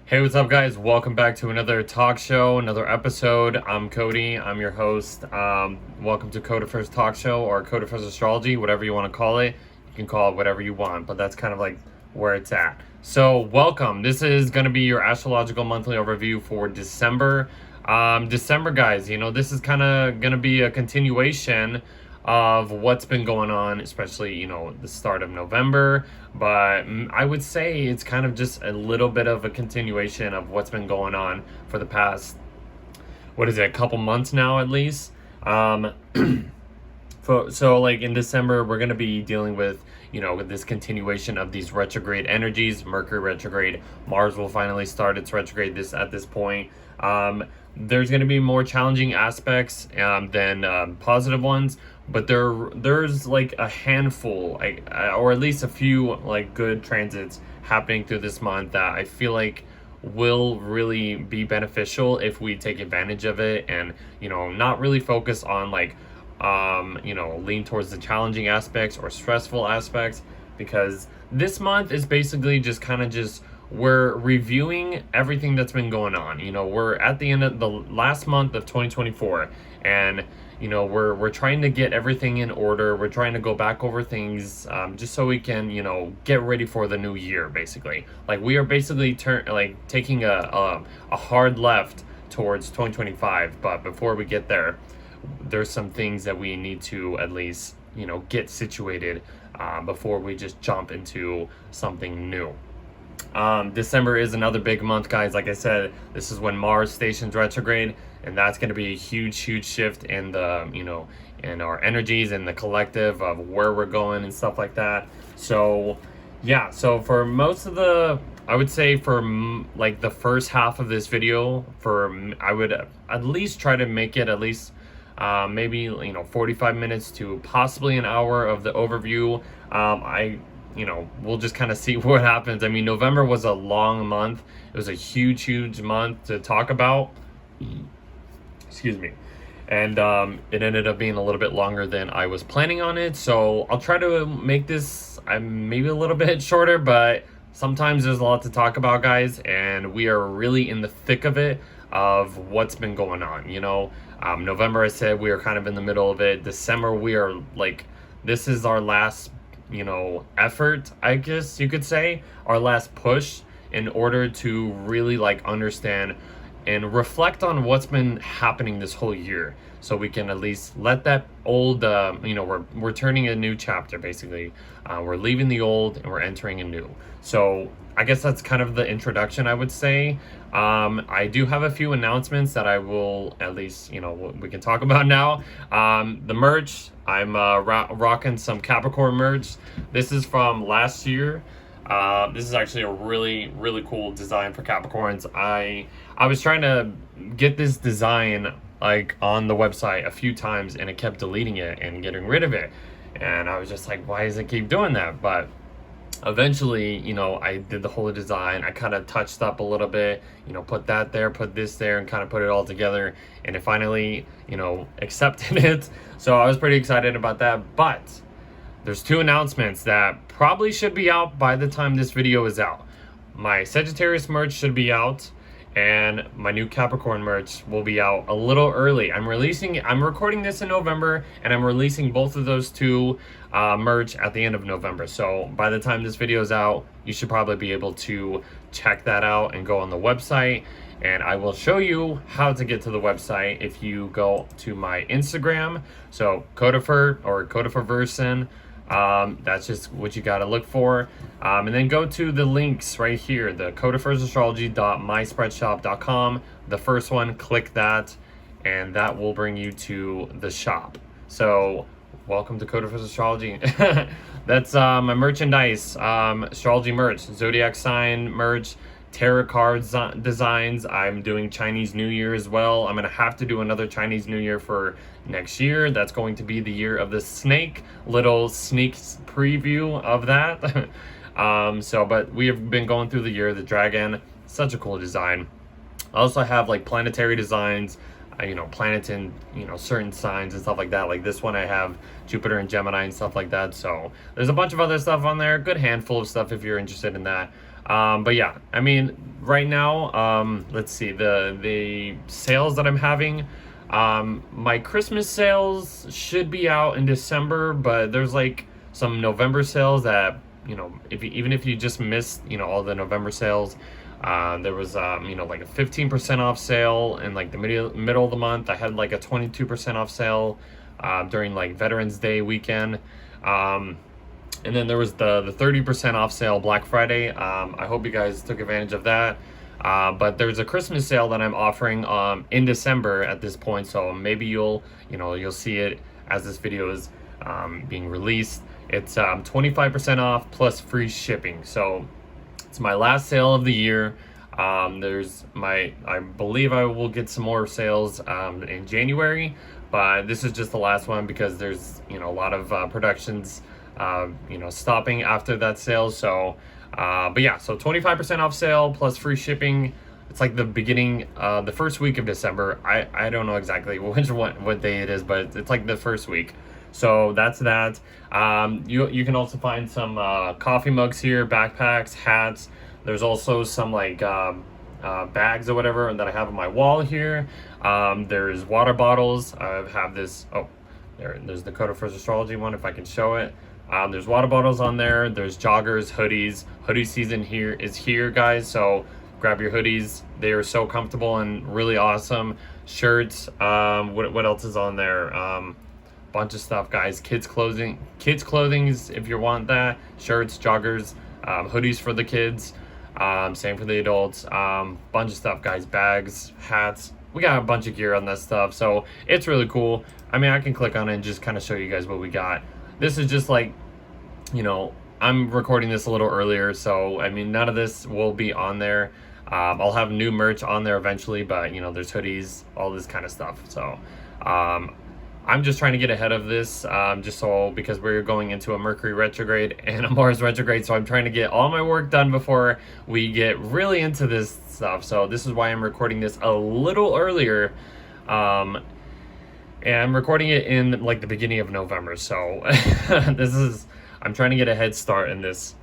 Hey, what's up, guys? Welcome back to another talk show, another episode. I'm Cody. I'm your host. Welcome to Codifer's Talk Show or Codifer's Astrology, whatever you want to call it. You can call it whatever you want, but that's kind of like where it's at. So, welcome. This is going to be your astrological monthly overview for December. December, guys, this is kind of going to be a continuation of what's been going on, especially, the start of November. But I would say it's kind of just a little bit of a continuation of what's been going on for the past, a couple months now at least. So like in December, we're going to be dealing with, with this continuation of these retrograde energies. Mercury retrograde, Mars will finally start its retrograde at this point. There's going to be more challenging aspects than positive ones, but there's like a handful, or at least a few like good transits happening through this month that I feel like will really be beneficial if we take advantage of it and not really focus on lean towards the challenging aspects or stressful aspects, because this month is basically we're reviewing everything that's been going on. We're at the end of the last month of 2024, and we're trying to get everything in order. We're trying to go back over things just so we can get ready for the new year. Basically, we are basically taking a hard left towards 2025. But before we get there, there's some things that we need to at least get situated before we just jump into something new. December is another big month, guys. Like I said, this is when Mars stations retrograde, and that's going to be a huge shift in the in our energies and the collective of where we're going and stuff like that. So yeah, so for most of I would say for the first half of this video, I would at least try to make it at least maybe 45 minutes to possibly an hour of the overview. We'll just kind of see what happens. I mean, November was a long month. It was a huge month to talk about. Excuse me. And it ended up being a little bit longer than I was planning on it. So I'll try to make this maybe a little bit shorter, but sometimes there's a lot to talk about, guys. And we are really in the thick of it, of what's been going on. November, I said we are kind of in the middle of it. December, we are this is our last effort, I guess you could say, our last push in order to really understand and reflect on what's been happening this whole year, so we can at least let that old we're turning a new chapter. Basically, we're leaving the old and we're entering a new. So I guess that's kind of the introduction, I would say. I do have a few announcements that I will at least, we can talk about now. The merch, I'm rocking some Capricorn merch. This is from last year. This is actually a really cool design for Capricorns. I was trying to get this design on the website a few times, and it kept deleting it and getting rid of it. And I was just like, why does it keep doing that? But eventually, I did the whole design. I kind of touched up a little bit, put that there, put this there, and kind of put it all together, and it finally, accepted it. So I was pretty excited about that. But there's two announcements that probably should be out by the time this video is out. My Sagittarius merch should be out, and my new Capricorn merch will be out a little early. I'm recording this in November, and I'm releasing both of those two merch at the end of November. So by the time this video is out, you should probably be able to check that out and go on the website. And I will show you how to get to the website if you go to my Instagram. So Codifer or Codiferverson. That's just what you got to look for. And then go to the links right here, the codifersastrology.myspreadshop.com. The first one, click that, and that will bring you to the shop. So welcome to Codifer's Astrology. That's my merchandise, astrology merch, zodiac sign merch, tarot cards designs. I'm doing Chinese New Year as well. I'm going to have to do another Chinese New Year for next year. That's going to be the year of the snake. Little sneak preview of that. But we have been going through the year of the dragon. Such a cool design. I also have planetary designs, planets in, certain signs and stuff like that. Like this one, I have Jupiter and Gemini and stuff like that. So there's a bunch of other stuff on there. Good handful of stuff if you're interested in that. But yeah, I mean, right now, let's see, the sales that I'm having. My Christmas sales should be out in December, but there's like some November sales that, even if you just missed, all the November sales, there was, like a 15% off sale in like the middle of the month. I had like a 22% off sale during like Veterans Day weekend. And then there was the 30% off sale Black Friday. I hope you guys took advantage of that. But there's a Christmas sale that I'm offering in December at this point, so maybe you'll see it as this video is being released. It's 25% off plus free shipping. So it's my last sale of the year. I believe I will get some more sales in January, but this is just the last one because there's a lot of productions stopping after that sale. So but yeah, so 25% off sale plus free shipping. It's like the beginning, the first week of December. I don't know exactly what day it is, but it's like the first week. So that's that. You can also find some coffee mugs here, backpacks, hats. There's also some like bags or whatever that I have on my wall here. There's water bottles. I have this. Oh, there's the Code of First Astrology one, if I can show it. There's water bottles on there. There's joggers, hoodies. Hoodie season is here, guys. So grab your hoodies. They are so comfortable and really awesome. Shirts. What else is on there? Bunch of stuff, guys. Kids clothing is if you want that. Shirts, joggers, hoodies for the kids. Same for the adults. Bunch of stuff, guys. Bags, hats. We got a bunch of gear on that stuff. So it's really cool. I mean, I can click on it and just kind of show you guys what we got. This is just like, I'm recording this a little earlier, so I mean, none of this will be on there. I'll have new merch on there eventually, but there's hoodies, all this kind of stuff. So I'm just trying to get ahead of this, because we're going into a Mercury retrograde and a Mars retrograde. So I'm trying to get all my work done before we get really into this stuff. So this is why I'm recording this a little earlier. And I'm recording it in like the beginning of November. So I'm trying to get a head start in this.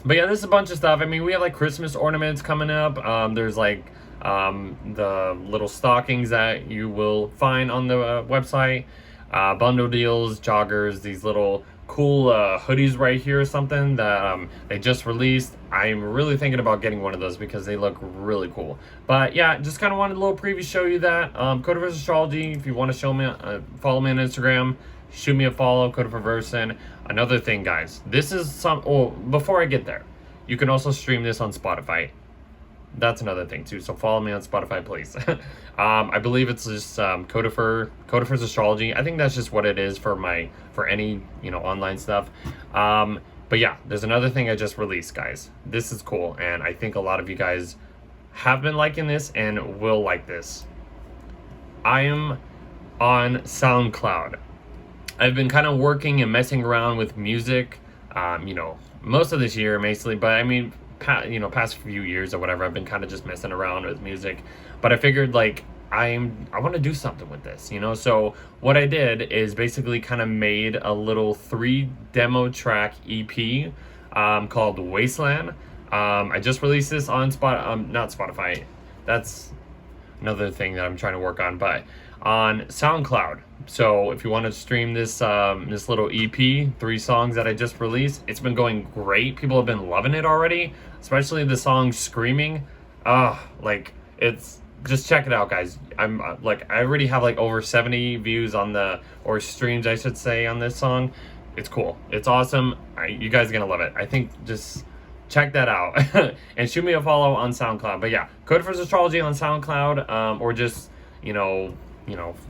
But yeah, there's a bunch of stuff. I mean, we have like Christmas ornaments coming up. There's like the little stockings that you will find on the website. Bundle deals, joggers, these little cool hoodies right here or something that they just released. I'm really thinking about getting one of those because they look really cool. But yeah, just kind of wanted a little preview, show you that. Code of Astrology, if you want to show me, follow me on Instagram, shoot me a follow, Code of Reversion. Another thing, guys, this is before I get there, you can also stream this on Spotify. That's another thing too. So follow me on Spotify, please. I believe it's just Code of First Astrology. I think that's just what it is for any online stuff. But yeah, there's another thing I just released, guys. This is cool, and I think a lot of you guys have been liking this and will like this. I am on SoundCloud. I've been kind of working and messing around with music, most of this year, basically. But I mean, past few years or whatever, I've been kind of just messing around with music. But I figured like I want to do something with this, So what I did is basically kind of made a little 3 demo track EP called Wasteland. I just released this on not Spotify. That's another thing that I'm trying to work on, but on SoundCloud. So if you want to stream this this little EP, 3 songs that I just released, it's been going great. People have been loving it already, especially the song Screaming. Just check it out, guys. I already have like over 70 views or streams, I should say, on this song. It's cool. It's awesome. You guys are gonna love it. I think just check that out and shoot me a follow on SoundCloud. But yeah, Code for Astrology on SoundCloud, or just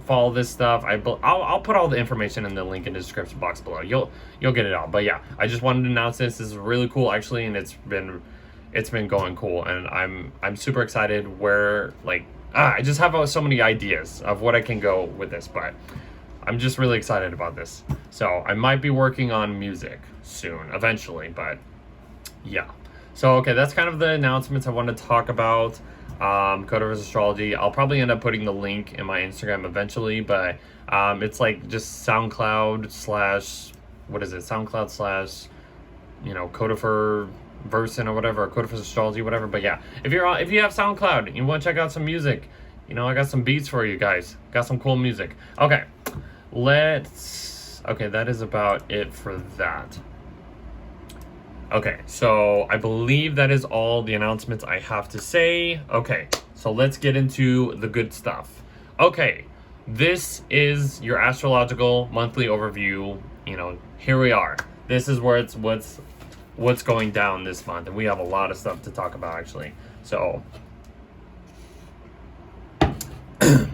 follow this stuff. I'll put all the information in the link in the description box below. You'll get it all. But yeah, I just wanted to announce this. This is really cool, actually, and it's been going cool, and I'm super excited. I just have so many ideas of what I can go with this, but I'm just really excited about this. So I might be working on music soon, eventually, but yeah. So okay, that's kind of the announcements I want to talk about. Code of Astrology. I'll probably end up putting the link in my Instagram eventually, but it's like just SoundCloud / SoundCloud / Codifer version or whatever, or Code for Astrology, whatever. But yeah, if you have SoundCloud and you want to check out some music, you know, I got some beats for you guys. Got some cool music. Okay, okay, that is about it for that. Okay, so I believe that is all the announcements I have to say. Okay, so let's get into the good stuff. Okay, this is your astrological monthly overview. You know, here we are. This is where what's going down this month, and we have a lot of stuff to talk about actually. So, and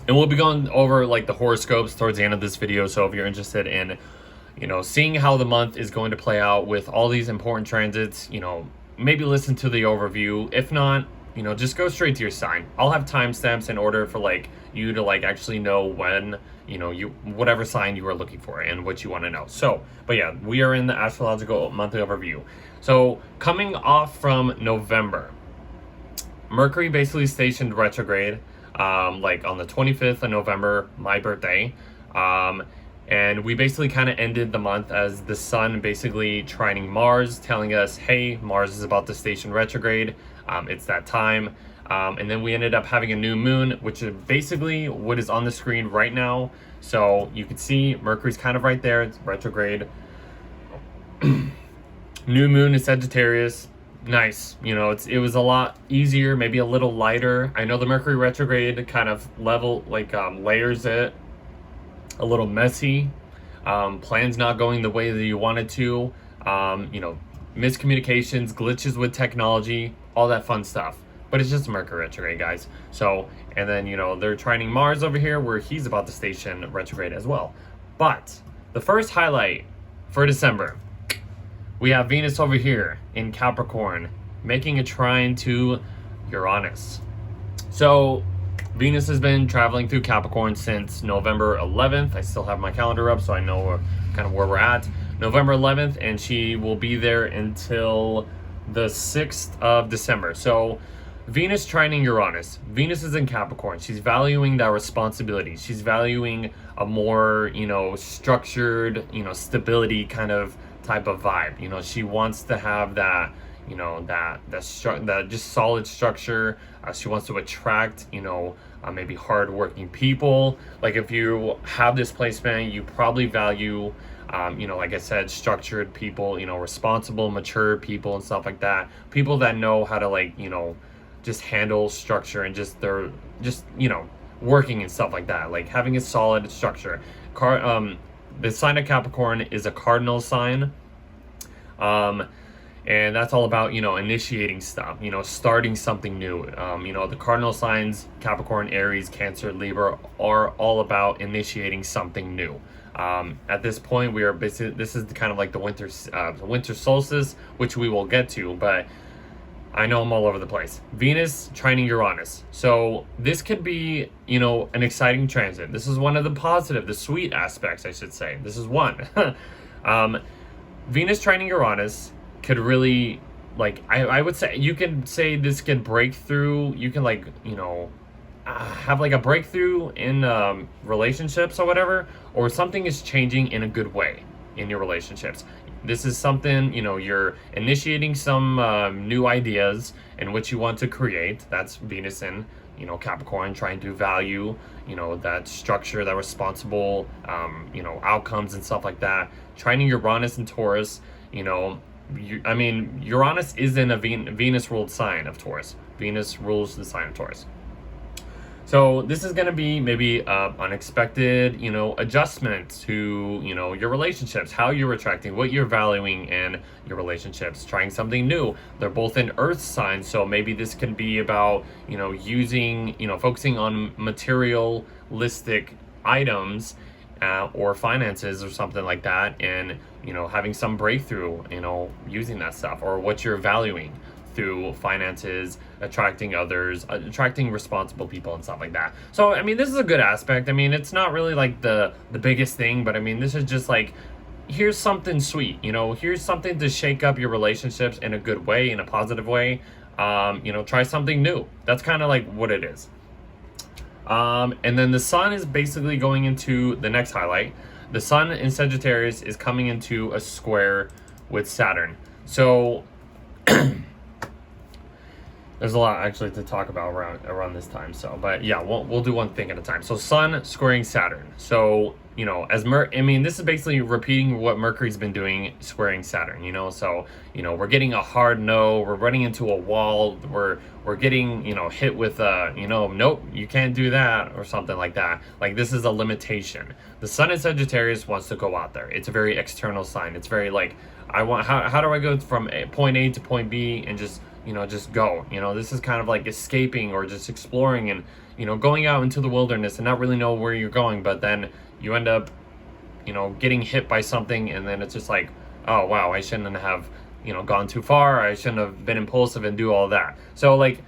we'll be going over like the horoscopes towards the end of this video. So if you're interested in, you know, seeing how the month is going to play out with all these important transits, you know, maybe listen to the overview. If not, you know, just go straight to your sign. I'll have timestamps in order for like you to like actually know when, you know, whatever sign you are looking for and what you want to know. So, but yeah, we are in the astrological monthly overview. So coming off from November, Mercury basically stationed retrograde, like on the 25th of November, my birthday. And we basically kind of ended the month as the sun basically trining Mars, telling us, hey, Mars is about to station retrograde. It's that time. And then we ended up having a new moon, which is basically what is on the screen right now. So you can see Mercury's kind of right there. It's retrograde. New moon is Sagittarius. Nice. You know, it was a lot easier, maybe a little lighter. I know the Mercury retrograde kind of layers it. A little messy, plans not going the way that you wanted to, you know, miscommunications, glitches with technology, all that fun stuff. But it's just Mercury retrograde, guys. So, and then, you know, they're trining Mars over here where he's about to station retrograde as well. But the first highlight for December, we have Venus over here in Capricorn making a trine to Uranus. So Venus has been traveling through Capricorn since November 11th. I still have my calendar up, so I know kind of where we're at. November 11th, and she will be there until the 6th of December. So Venus trining Uranus. Venus is in Capricorn. She's valuing that responsibility. She's valuing a more, you know, structured, you know, stability kind of type of vibe. You know, she wants to have that, you know, that just solid structure. She wants to attract, you know, maybe hardworking people. Like if you have this placement, you probably value, you know, like I said, structured people, you know, responsible, mature people and stuff like that. People that know how to, like, you know, just handle structure and they're just, you know, working and stuff like that. Like having a solid structure. The sign of Capricorn is a cardinal sign. And that's all about, you know, initiating stuff, you know, starting something new. You know, the cardinal signs, Capricorn, Aries, Cancer, Libra, are all about initiating something new. At this point, we are basically, this is kind of like the winter solstice, which we will get to, but I know I'm all over the place. Venus trining Uranus. So this could be, you know, an exciting transit. This is one of the sweet aspects, I should say. This is one. Venus trining Uranus could really, like, I would say, you can say this can break through, you can, like, you know, have like a breakthrough in relationships or whatever, or something is changing in a good way in your relationships. This is something, you know, you're initiating some new ideas in which you want to create. That's Venus in, you know, Capricorn, trying to value, you know, that structure, that responsible, you know, outcomes and stuff like that. Trining Uranus and Taurus, you know, I mean, Uranus is in a Venus-ruled sign of Taurus. Venus rules the sign of Taurus. So this is going to be maybe unexpected, you know, adjustment to, you know, your relationships, how you're attracting, what you're valuing in your relationships, trying something new. They're both in earth signs, so maybe this can be about, you know, using, you know, focusing on materialistic items or finances or something like that, and, you know, having some breakthrough, you know, using that stuff, or what you're valuing through finances, attracting others, attracting responsible people and stuff like that. So, I mean, this is a good aspect. I mean, it's not really like the biggest thing, but I mean, this is just like, here's something sweet, you know, here's something to shake up your relationships in a good way, in a positive way. You know, try something new. That's kind of like what it is. And then the sun is basically going into the next highlight. The sun in Sagittarius is coming into a square with Saturn. So There's a lot actually to talk about around this time. So, but yeah, we'll do one thing at a time. So Sun squaring Saturn. So, you know, I mean, this is basically repeating what Mercury's been doing, squaring Saturn, you know. So, you know, we're getting a hard no, we're running into a wall, we're getting, you know, hit with you know, nope, you can't do that, or something like that. Like, this is a limitation. The Sun in Sagittarius wants to go out there. It's a very external sign. It's very like, how do I go from point A to point B and just, you know, just go. You know, this is kind of like escaping or just exploring and, you know, going out into the wilderness and not really know where you're going, but then you end up, you know, getting hit by something, and then it's just like, oh wow, I shouldn't have, you know, gone too far, I shouldn't have been impulsive and do all that. So like,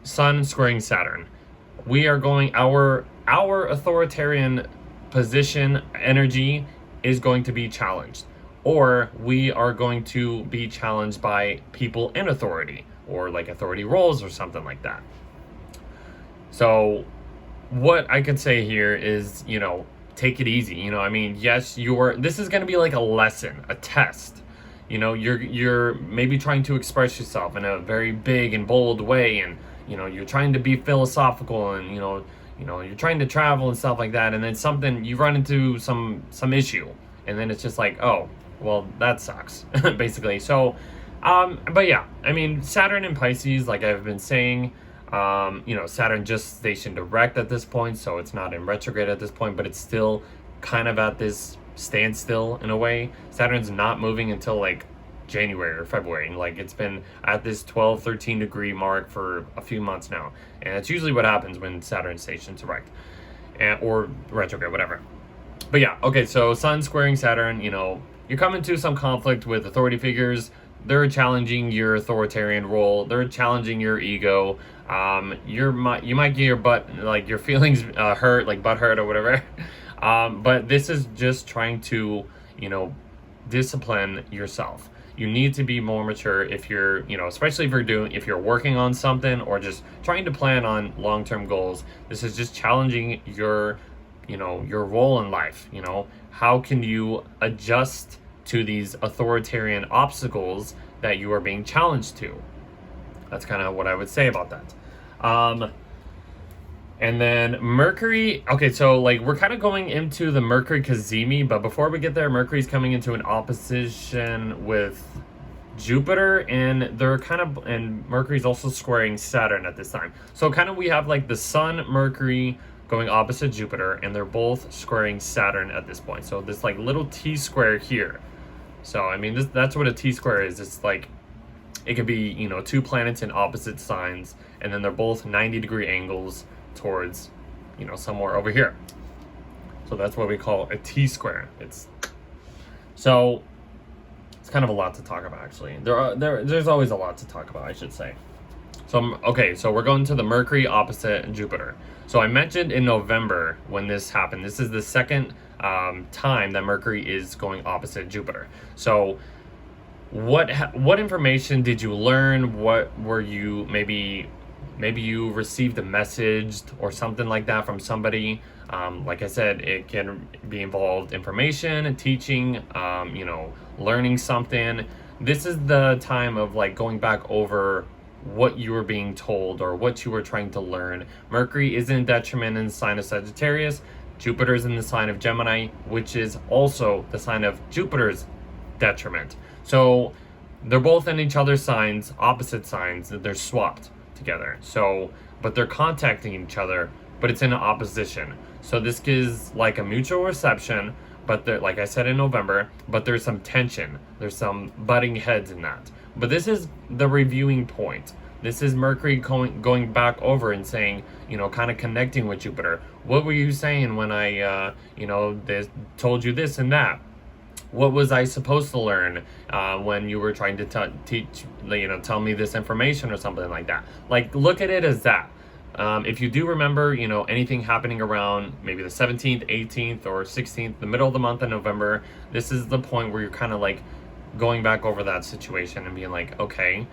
Sun squaring Saturn, we are going, our authoritarian position, energy is going to be challenged, or we are going to be challenged by people in authority, or like authority roles or something like that. So what I could say here is, you know, take it easy. You know, I mean, yes, this is going to be like a lesson, a test. You know, you're maybe trying to express yourself in a very big and bold way, and, you know, you're trying to be philosophical, and, you know, you're trying to travel and stuff like that, and then something, you run into some issue, and then it's just like, oh, well, that sucks, basically. So, but yeah, I mean, Saturn in Pisces, like I've been saying, you know, Saturn just stationed direct at this point, so it's not in retrograde at this point, but it's still kind of at this standstill in a way. Saturn's not moving until like January or February, and like it's been at this 12-13 degree mark for a few months now, and it's usually what happens when Saturn stations direct, or retrograde, whatever. But yeah, okay, so Sun squaring Saturn, you know, you're coming to some conflict with authority figures. They're challenging your authoritarian role. They're challenging your ego. You might get your butt, like your feelings hurt, like butt hurt or whatever. But this is just trying to, you know, discipline yourself. You need to be more mature if you're, you know, especially if you're working on something or just trying to plan on long-term goals. This is just challenging your, you know, your role in life. You know, how can you adjust to these authoritarian obstacles that you are being challenged to? That's kind of what I would say about that. And then Mercury, okay, so like we're kind of going into the Mercury Cazimi, but before we get there, Mercury's coming into an opposition with Jupiter, and and Mercury's also squaring Saturn at this time. So kind of we have like the Sun, Mercury going opposite Jupiter, and they're both squaring Saturn at this point. So this like little T square here. So I mean, that's what a T square is. It's like, it could be, you know, two planets in opposite signs, and then they're both 90-degree angles towards, you know, somewhere over here. So that's what we call a T square. It's kind of a lot to talk about, actually. There's always a lot to talk about, I should say. So okay, so we're going to the Mercury opposite Jupiter. So I mentioned in November when this happened, this is the second time that Mercury is going opposite Jupiter. So what information did you learn? What were you, maybe you received a message or something like that from somebody. Like I said, it can be involved information, teaching, you know, learning something. This is the time of like going back over what you were being told or what you were trying to learn. Mercury is in detriment in the sign of Sagittarius. Jupiter is in the sign of Gemini, which is also the sign of Jupiter's detriment. So they're both in each other's signs, opposite signs, they're swapped together. So, but they're contacting each other, but it's in opposition. So this gives like a mutual reception, but like I said in November, but there's some tension. There's some butting heads in that. But this is the reviewing point. This is Mercury going back over and saying, you know, kind of connecting with Jupiter. What were you saying when I, you know, told you this and that? What was I supposed to learn when you were trying to teach, you know, tell me this information or something like that? Like, look at it as that. If you do remember, you know, anything happening around maybe the 17th, 18th, or 16th, the middle of the month of November, this is the point where you're kind of like going back over that situation and being like, okay,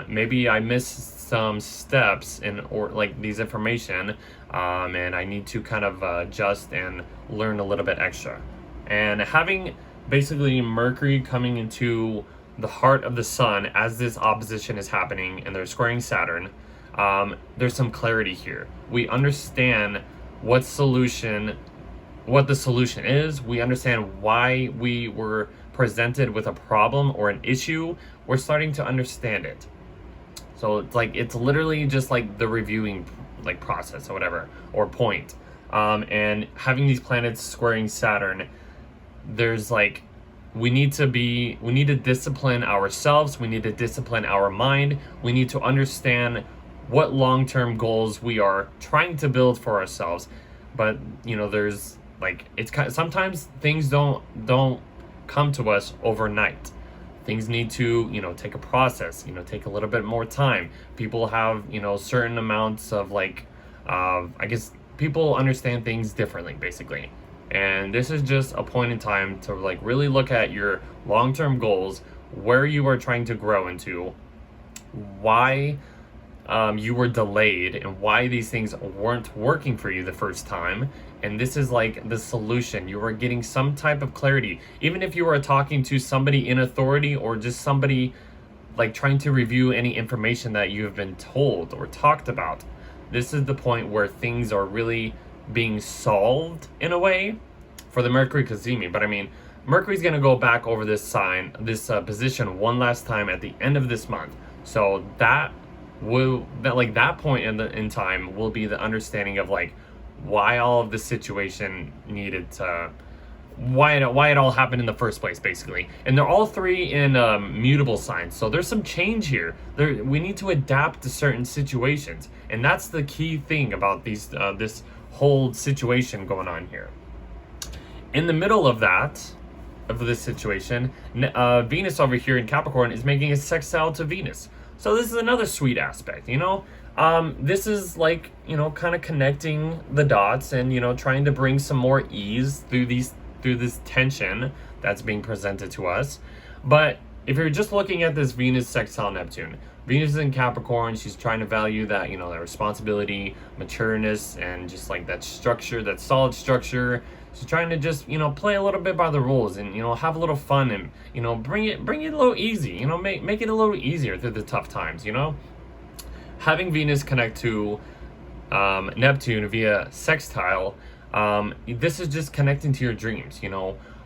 maybe I missed some steps or like these information, and I need to kind of adjust and learn a little bit extra. And having basically Mercury coming into the heart of the sun as this opposition is happening and they're squaring Saturn, there's some clarity here. We understand what the solution is. We understand why we were presented with a problem or an issue. We're starting to understand it. So it's literally just like the reviewing like process or whatever, or point. And having these planets squaring Saturn, there's like, we need to discipline ourselves. We need to discipline our mind. We need to understand what long-term goals we are trying to build for ourselves. But there's like, it's kind of, sometimes things don't come to us overnight. Things need to take a process, take a little bit more time. People have certain amounts of like I guess people understand things differently, basically. And this is just a point in time to like really look at your long-term goals, where you are trying to grow into, why you were delayed, and why these things weren't working for you the first time. And this is like the solution. You are getting some type of clarity. Even if you are talking to somebody in authority, or just somebody like trying to review any information that you have been told or talked about, this is the point where things are really being solved in a way for the Mercury Cazimi. But I mean, Mercury's going to go back over this position one last time at the end of this month. So that point in time will be the understanding of like why all of this situation needed to, why it all happened in the first place, basically. And they're all three in mutable signs, so there's some change here. We need to adapt to certain situations, and that's the key thing about these this whole situation going on here. In the middle of this situation, Venus over here in Capricorn is making a sextile to Venus. So this is another sweet aspect, this is like, kind of connecting the dots and, trying to bring some more ease through this tension that's being presented to us. But if you're just looking at this Venus sextile Neptune, Venus is in Capricorn, she's trying to value that, that responsibility, matureness, and just like that structure, that solid structure. She's trying to just, play a little bit by the rules and, have a little fun and, bring it a little easy, make it a little easier through the tough times, Having Venus connect to Neptune via sextile, this is just connecting to your dreams,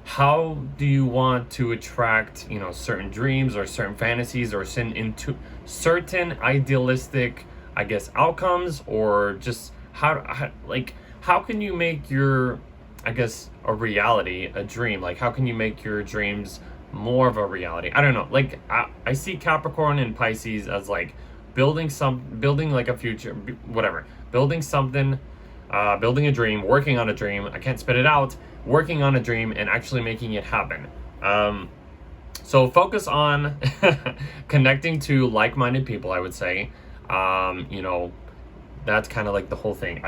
How do you want to attract, certain dreams or certain fantasies or into certain idealistic, I guess, outcomes, or just how can you make your, I guess, a reality, a dream? Like, how can you make your dreams more of a reality? I don't know. Like, I see Capricorn and Pisces as like building like a future, whatever, building something, building a dream, working on a dream. I can't spit it out. Working on a dream and actually making it happen. So focus on connecting to like-minded people, I would say. That's kind of like the whole thing.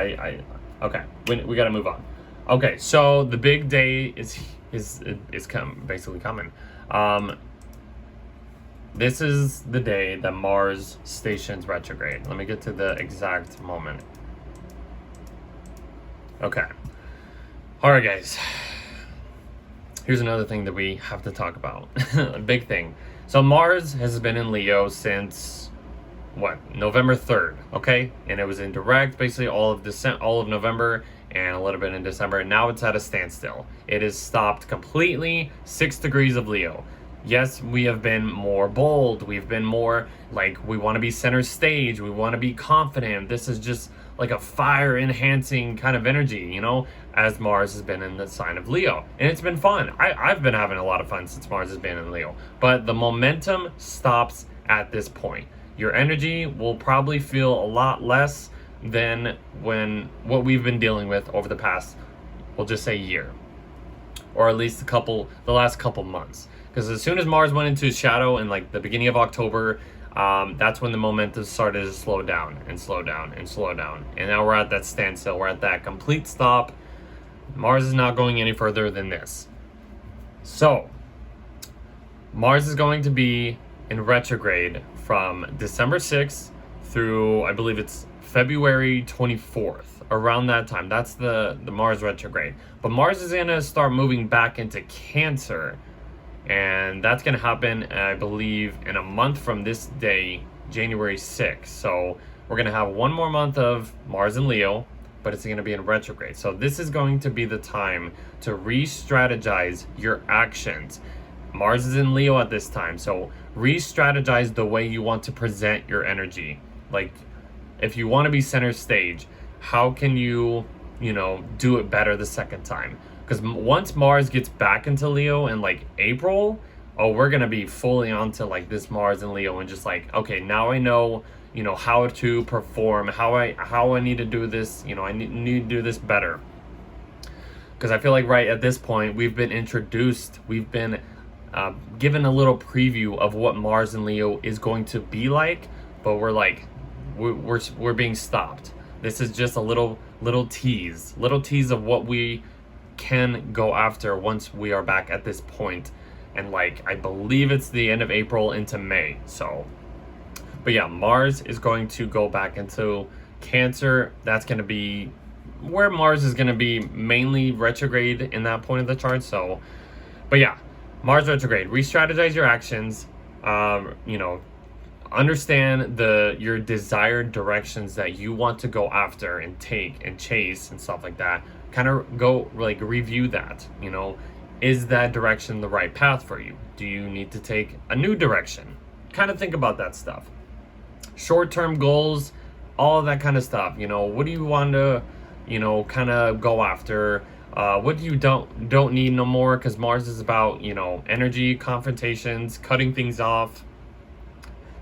Okay, we got to move on. Okay, so the big day is basically coming. This is the day that Mars stations retrograde. Let me get to the exact moment. Okay. All right, guys. Here's another thing that we have to talk about. A big thing. So Mars has been in Leo since November 3rd, okay? And it was in direct basically all of November and a little bit in December. And now it's at a standstill. It is stopped completely. 6 degrees of Leo. Yes, we have been more bold. We've been more like, we want to be center stage. We want to be confident. This is just like a fire enhancing kind of energy, as Mars has been in the sign of Leo. And it's been fun. I've been having a lot of fun since Mars has been in Leo. But the momentum stops at this point. Your energy will probably feel a lot less than what we've been dealing with over the past, we'll just say, year. Or at least the last couple months. Because as soon as Mars went into shadow in like the beginning of October, that's when the momentum started to slow down and slow down and slow down. And now we're at that standstill. We're at that complete stop. Mars is not going any further than this. So, Mars is going to be in retrograde from December 6th through, I believe it's February 24th. Around that time. That's the Mars retrograde. But Mars is going to start moving back into Cancer And that's going to happen, I believe, in a month from this day, January 6th. So we're going to have one more month of Mars in Leo, but it's going to be in retrograde. So this is going to be the time to re-strategize your actions. Mars is in Leo at this time, so re-strategize the way you want to present your energy. Like, if you want to be center stage, how can you, do it better the second time? Because once Mars gets back into Leo in like April, we're going to be fully onto like this Mars in Leo and just like, okay, now I know, how to perform, how I need to do this, I need to do this better. Because I feel like right at this point, we've been given a little preview of what Mars in Leo is going to be like, but we're being stopped. This is just a little tease of what we can go after once we are back at this point. And like, I believe it's the end of April into May. So, but yeah, Mars is going to go back into Cancer. That's going to be where Mars is going to be mainly retrograde in that point of the chart. So, but yeah, Mars retrograde, re-strategize your actions, understand your desired directions that you want to go after and take and chase and stuff like that. Kind of go like review that, is that direction the right path for you? Do you need to take a new direction? Kind of think about that stuff. Short-term goals, all of that kind of stuff. What do you want to, kind of go after? What do you don't need no more? Because Mars is about, energy, confrontations, cutting things off,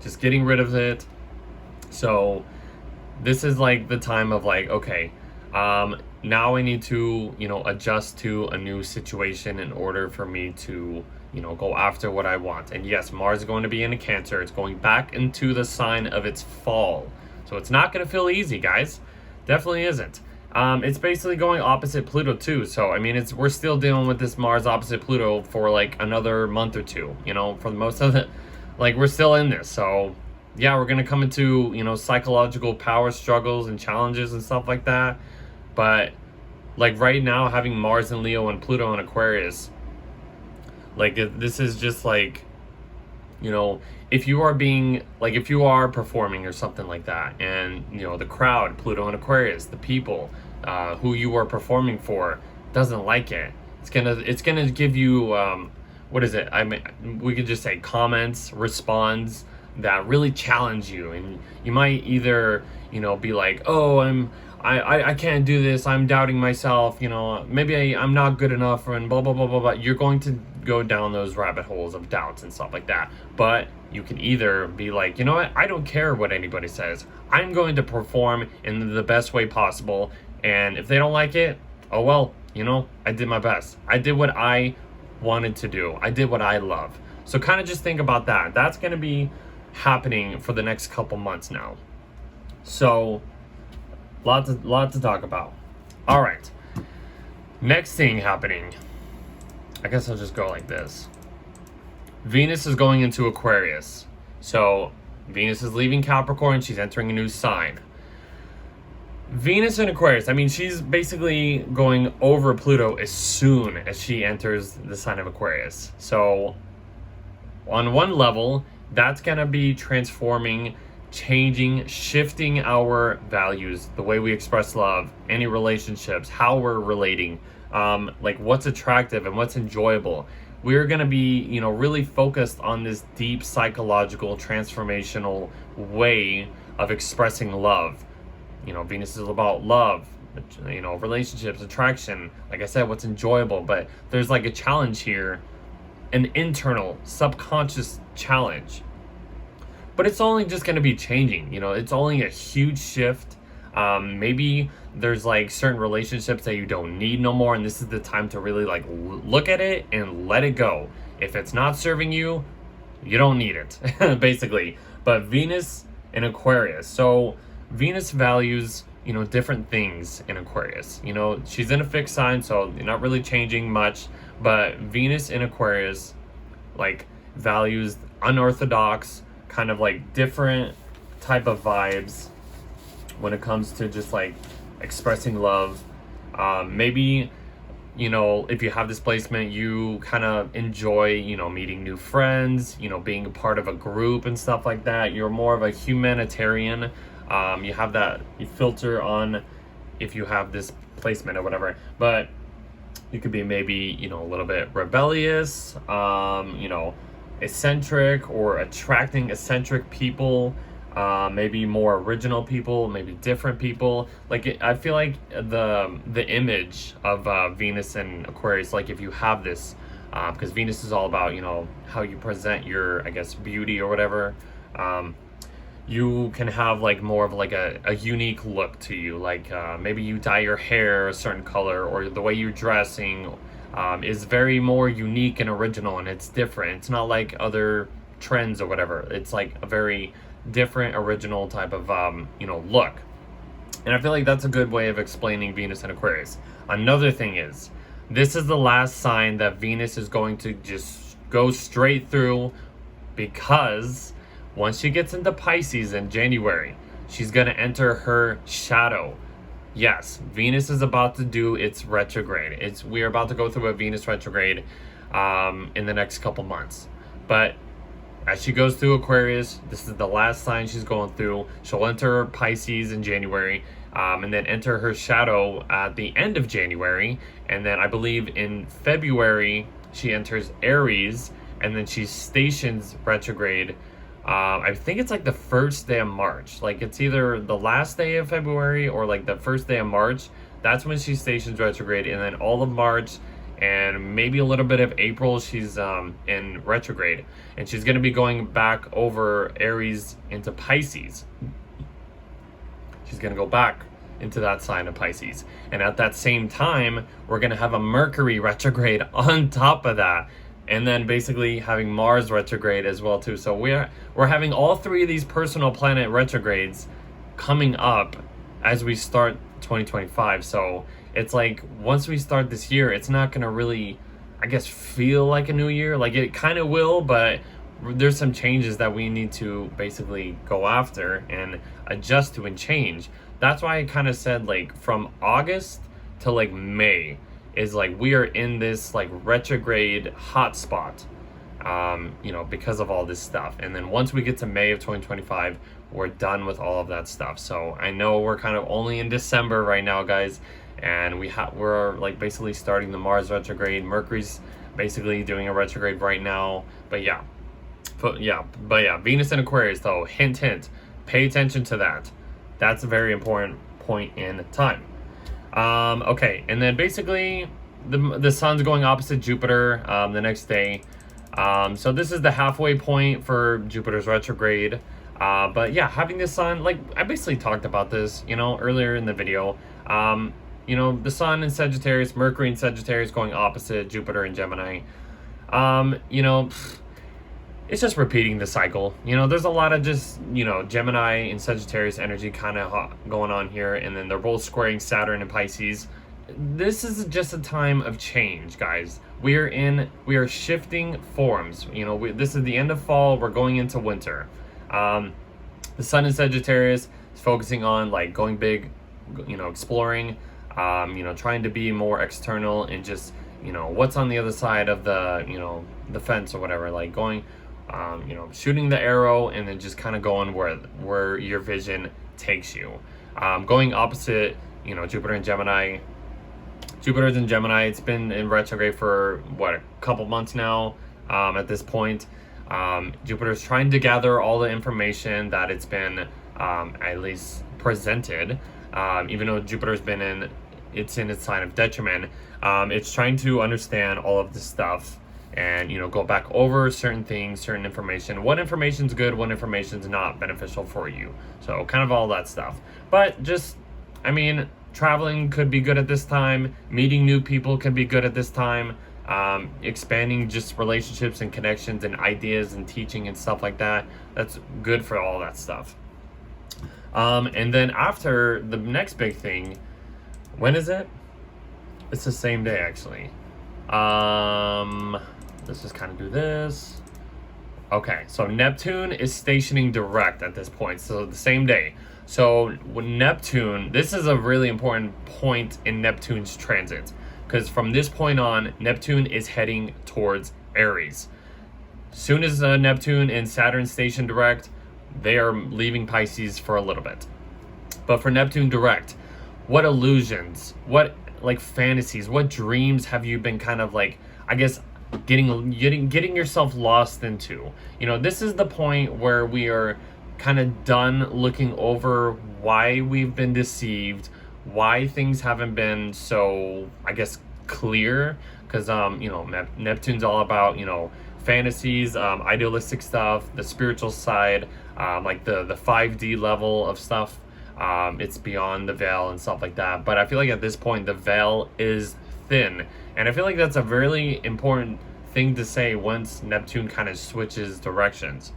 just getting rid of it. So this is like the time of like, okay, now I need to, adjust to a new situation in order for me to, go after what I want. And yes, Mars is going to be in a Cancer. It's going back into the sign of its fall. So it's not going to feel easy, guys. Definitely isn't. It's basically going opposite Pluto too. So, I mean, we're still dealing with this Mars opposite Pluto for like another month or two, for most of it. Like, we're still in this. So, yeah, we're going to come into, psychological power struggles and challenges and stuff like that. But, like, right now, having Mars in Leo and Pluto in Aquarius, like, this is just like, if you are performing or something like that, and, the crowd, Pluto and Aquarius, the people who you are performing for doesn't like it, it's gonna give you, what is it? I mean, we could just say comments, responds that really challenge you, and you might either, be like, oh, I can't do this, I'm doubting myself, maybe I'm not good enough, and blah, blah, blah, blah, blah. You're going to go down those rabbit holes of doubts and stuff like that. But you can either be like, you know what, I don't care what anybody says. I'm going to perform in the best way possible. And if they don't like it, oh well, I did my best. I did what I wanted to do. I did what I love. So kind of just think about that. That's going to be happening for the next couple months now. So lot to talk about. All right. Next thing happening. I guess I'll just go like this. Venus is going into Aquarius. So Venus is leaving Capricorn. She's entering a new sign. Venus in Aquarius, I mean, she's basically going over Pluto as soon as she enters the sign of Aquarius. So on one level, that's going to be transforming, changing, shifting our values, the way we express love, any relationships, how we're relating, like what's attractive and what's enjoyable. We're going to be, really focused on this deep psychological transformational way of expressing love. Venus is about love, relationships, attraction, like I said, what's enjoyable. But there's like a challenge here, an internal subconscious challenge. But it's only just going to be changing, it's only a huge shift. Maybe there's like certain relationships that you don't need no more, and this is the time to really like look at it and let it go. If it's not serving you, you don't need it, basically. But Venus in Aquarius, so Venus values, different things in Aquarius. She's in a fixed sign, so you're not really changing much, but Venus in Aquarius like values unorthodox, kind of like different type of vibes when it comes to just like expressing love. Maybe if you have this placement, you kind of enjoy, meeting new friends, being a part of a group and stuff like that. You're more of a humanitarian. You have that filter on if you have this placement or whatever. But you could be maybe, a little bit rebellious, eccentric, or attracting eccentric people. Maybe more original people, maybe different people. I feel like the image of Venus and Aquarius, like if you have this, because Venus is all about, how you present your, I guess, beauty or whatever. You can have more of a unique look to you. Maybe you dye your hair a certain color, or the way you're dressing is very more unique and original, and it's different. It's not like other trends or whatever. It's like a very different, original type of look. And I feel like that's a good way of explaining Venus and Aquarius. Another thing is, this is the last sign that Venus is going to just go straight through, because once she gets into Pisces in January, she's going to enter her shadow. Yes, Venus is about to do its retrograde. We're about to go through a Venus retrograde in the next couple months. But as she goes through Aquarius, this is the last sign she's going through. She'll enter Pisces in January, and then enter her shadow at the end of January. And then I believe in February, she enters Aries, and then she stations retrograde. I think it's the first day of March. It's either the last day of February or the first day of March. That's when she stations retrograde, and then all of March and maybe a little bit of April, she's in retrograde, and she's going to be going back over Aries into Pisces. She's going to go back into that sign of Pisces, and at that same time, we're going to have a Mercury retrograde on top of that, and then basically having Mars retrograde as well too. So we're having all three of these personal planet retrogrades coming up as we start 2025. So it's once we start this year, it's not going to really, I guess, feel like a new year. It kind of will, but there's some changes that we need to basically go after and adjust to and change. That's why I kind of said from August to May is we are in this retrograde hotspot, because of all this stuff. And then once we get to May of 2025, we're done with all of that stuff. So I know we're kind of only in December right now, guys. And we're basically starting the Mars retrograde. Mercury's basically doing a retrograde right now. But yeah, Venus and Aquarius though, hint, pay attention to that. That's a very important point in time. Okay, and then basically the sun's going opposite Jupiter the next day. So this is the halfway point for Jupiter's retrograde. But yeah, having the sun, I basically talked about this, earlier in the video. The sun in Sagittarius, Mercury in Sagittarius going opposite Jupiter in Gemini. It's just repeating the cycle. There's a lot of just, Gemini and Sagittarius energy kind of going on here. And then they're both squaring Saturn and Pisces. This is just a time of change, guys. We are shifting forms. This is the end of fall. We're going into winter. The sun in Sagittarius is focusing on going big, exploring, trying to be more external and just, what's on the other side of the, the fence or whatever, going, shooting the arrow and then just kind of going where your vision takes you. Going opposite, Jupiter and Gemini. Jupiter's in Gemini. It's been in retrograde for a couple months now. At this point, Jupiter's trying to gather all the information that it's been at least presented. Even though Jupiter's been in its sign of detriment, it's trying to understand all of this stuff and go back over certain things, certain information, what information's good, what information's not beneficial for you. So kind of all that stuff. But just, traveling could be good at this time. Meeting new people could be good at this time. Expanding just relationships and connections and ideas and teaching and stuff like that. That's good for all that stuff. And then after the next big thing, when is it? It's the same day, actually. Let's just kind of do this. Okay, so Neptune is stationing direct at this point, so the same day. So when Neptune, this is a really important point in Neptune's transit. because from this point on, Neptune is heading towards Aries. Soon as Neptune and Saturn station direct, they are leaving Pisces for a little bit. But for Neptune direct, what illusions, what like fantasies, what dreams have you been kind of like, I guess, getting yourself lost into? You know, this is the point where we are kind of done looking over why we've been deceived, why things haven't been so, I guess, clear, because you know, Neptune's all about, you know, fantasies, idealistic stuff, the spiritual side, like the 5D level of stuff. It's beyond the veil and stuff like that. But I feel like at this point the veil is thin, and I feel like that's a really important thing to say once Neptune kind of switches directions.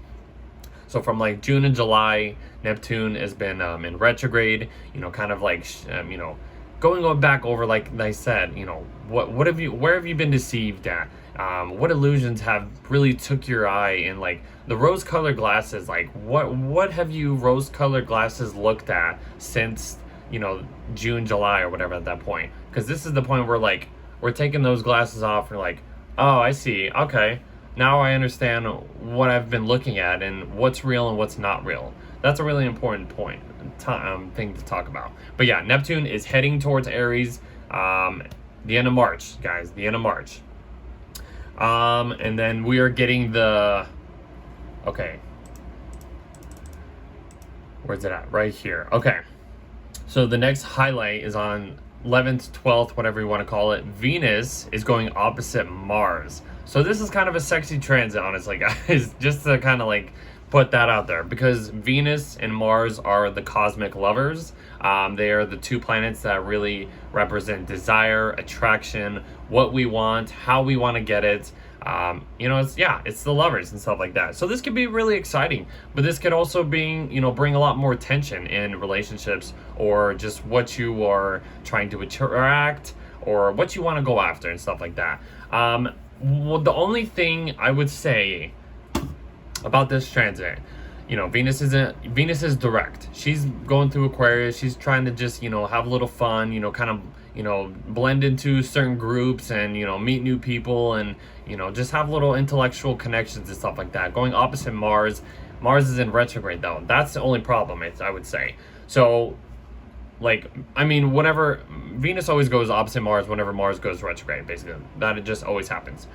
So from like June and July, Neptune has been in retrograde, you know, kind of like you know, going back over, like I said, you know, where have you been deceived at? What illusions have really took your eye? And like the rose-colored glasses, like what have you rose-colored glasses looked at since, you know, June, July, or whatever at that point? Because this is the point where like we're taking those glasses off and like, oh, I see, okay, now I understand what I've been looking at and what's real and what's not real. That's a really important point, thing to talk about. But yeah, Neptune is heading towards Aries, the end of March, guys, the end of March. And then we are getting the, okay, where's it at? Right here. Okay, so the next highlight is on 11th, 12th, whatever you want to call it. Venus is going opposite Mars. So this is kind of a sexy transit, honestly, guys, just to kind of like put that out there, because Venus and Mars are the cosmic lovers. They are the two planets that really represent desire, attraction, what we want, how we want to get it. You know, it's the lovers and stuff like that. So this could be really exciting, but this could also be, you know, bring a lot more tension in relationships, or just what you are trying to attract, or what you want to go after and stuff like that. Well, the only thing I would say about this transit, you know, Venus is direct. She's going through Aquarius. She's trying to just, you know, have a little fun, you know, kind of, you know, blend into certain groups and, you know, meet new people and, you know, just have little intellectual connections and stuff like that. Going opposite Mars. Mars is in retrograde though. That's the only problem, I would say. So, like, I mean, whenever Venus always goes opposite Mars, whenever Mars goes retrograde, basically. That it just always happens.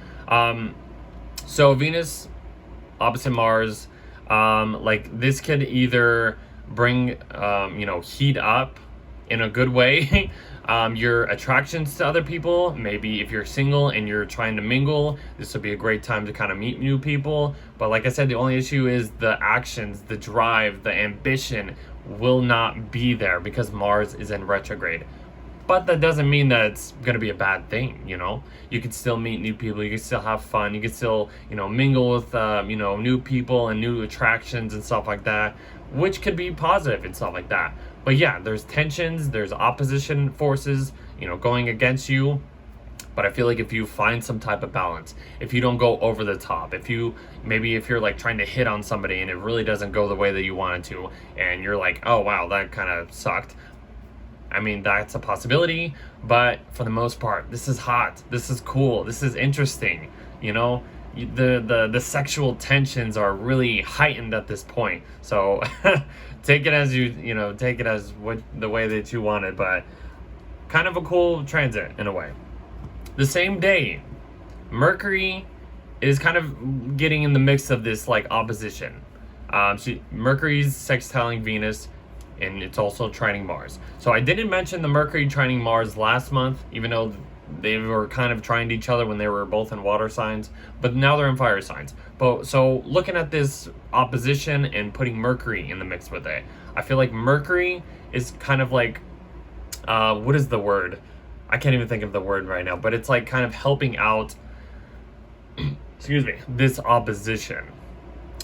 So Venus opposite Mars, like this could either bring, you know, heat up in a good way, your attractions to other people. Maybe if you're single and you're trying to mingle, this would be a great time to kind of meet new people. But like I said, the only issue is the actions, the drive, the ambition will not be there because Mars is in retrograde. But that doesn't mean that it's going to be a bad thing, you know? You can still meet new people, you can still have fun, you can still, you know, mingle with, you know, new people and new attractions and stuff like that, which could be positive and stuff like that. But yeah, there's tensions, there's opposition forces, you know, going against you. But I feel like if you find some type of balance, if you don't go over the top, if you're like trying to hit on somebody and it really doesn't go the way that you wanted to, and you're like, oh wow, that kind of sucked. I mean, that's a possibility, but for the most part, this is hot, this is cool, this is interesting, you know? The sexual tensions are really heightened at this point. So take it as take it as the way that you want it, but kind of a cool transit in a way. The same day, Mercury is kind of getting in the mix of this like opposition. Mercury's sextiling Venus, and it's also trining Mars. So I didn't mention the Mercury trining Mars last month, even though they were kind of trying each other when they were both in water signs, but now they're in fire signs. But so looking at this opposition and putting Mercury in the mix with it, I feel like Mercury is kind of like, what is the word? I can't even think of the word right now, but it's like kind of helping out, excuse me, this opposition.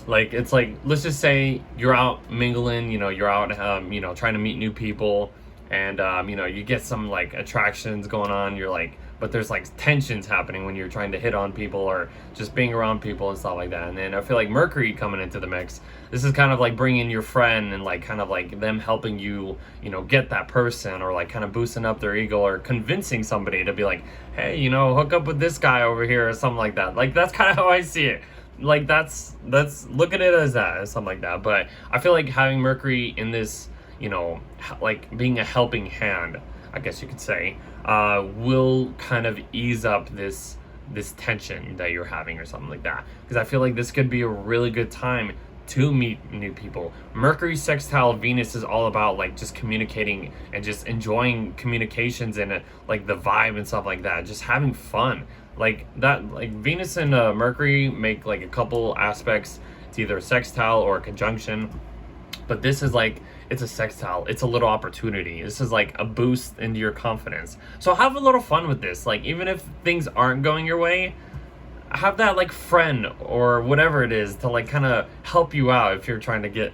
Like, it's like, let's just say you're out mingling, you know, you're out, you know, trying to meet new people, and you know, you get some like attractions going on. You're like, but there's like tensions happening when you're trying to hit on people or just being around people and stuff like that. And then I feel like Mercury coming into the mix, this is kind of like bringing your friend and like kind of like them helping you, you know, get that person, or like kind of boosting up their ego, or convincing somebody to be like, hey, you know, hook up with this guy over here, or something like that. Like, that's kind of how I see it. Like, that's look at it as that, as something like that. But I feel like having Mercury in this, you know, like being a helping hand, I guess you could say, will kind of ease up this tension that you're having, or something like that. Because I feel like this could be a really good time to meet new people. Mercury sextile Venus is all about like just communicating and just enjoying communications and like the vibe and stuff like that, just having fun. Like that, like Venus and Mercury make like a couple aspects. It's either a sextile or a conjunction, but this is like, it's a sextile. It's a little opportunity. This is like a boost into your confidence. So have a little fun with this. Like, even if things aren't going your way, have that like friend or whatever it is to like kind of help you out if you're trying to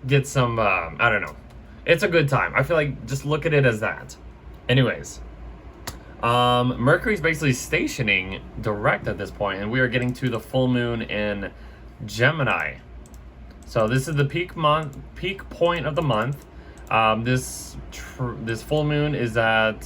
get some I don't know. It's a good time. I feel like just look at it as that. Anyways, Mercury's basically stationing direct at this point, and we are getting to the full moon in Gemini. So this is the peak point of the month. This full moon is at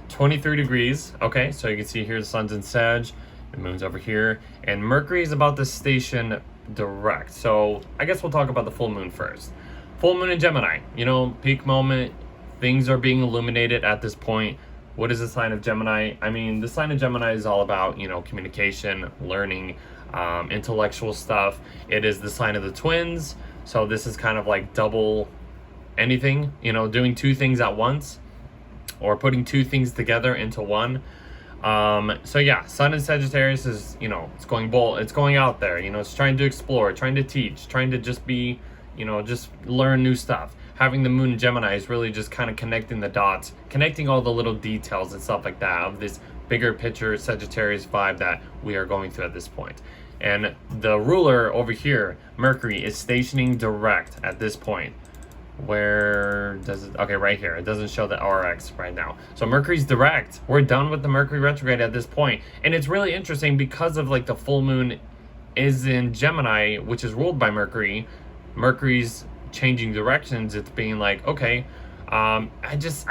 23 degrees. Okay, so you can see here the sun's in Sag, the moon's over here, and Mercury is about to station direct. So I guess we'll talk about the full moon first. Full moon in Gemini, you know, peak moment. Things are being illuminated at this point. What is the sign of Gemini? I mean, the sign of Gemini is all about, you know, communication, learning, intellectual stuff. It is the sign of the twins. So this is kind of like double anything, you know, doing two things at once, or putting two things together into one. So yeah, Sun in Sagittarius is, you know, it's going bold, it's going out there, you know, it's trying to explore, trying to teach, trying to just be, you know, just learn new stuff. Having the moon in Gemini is really just kind of connecting the dots, connecting all the little details and stuff like that of this bigger picture Sagittarius vibe that we are going through at this point. And the ruler over here, Mercury, is stationing direct at this point. Where does it? Okay, right here. It doesn't show the RX right now. So Mercury's direct. We're done with the Mercury retrograde at this point. And it's really interesting because of like the full moon is in Gemini, which is ruled by Mercury. Mercury's changing directions. It's being like, okay, I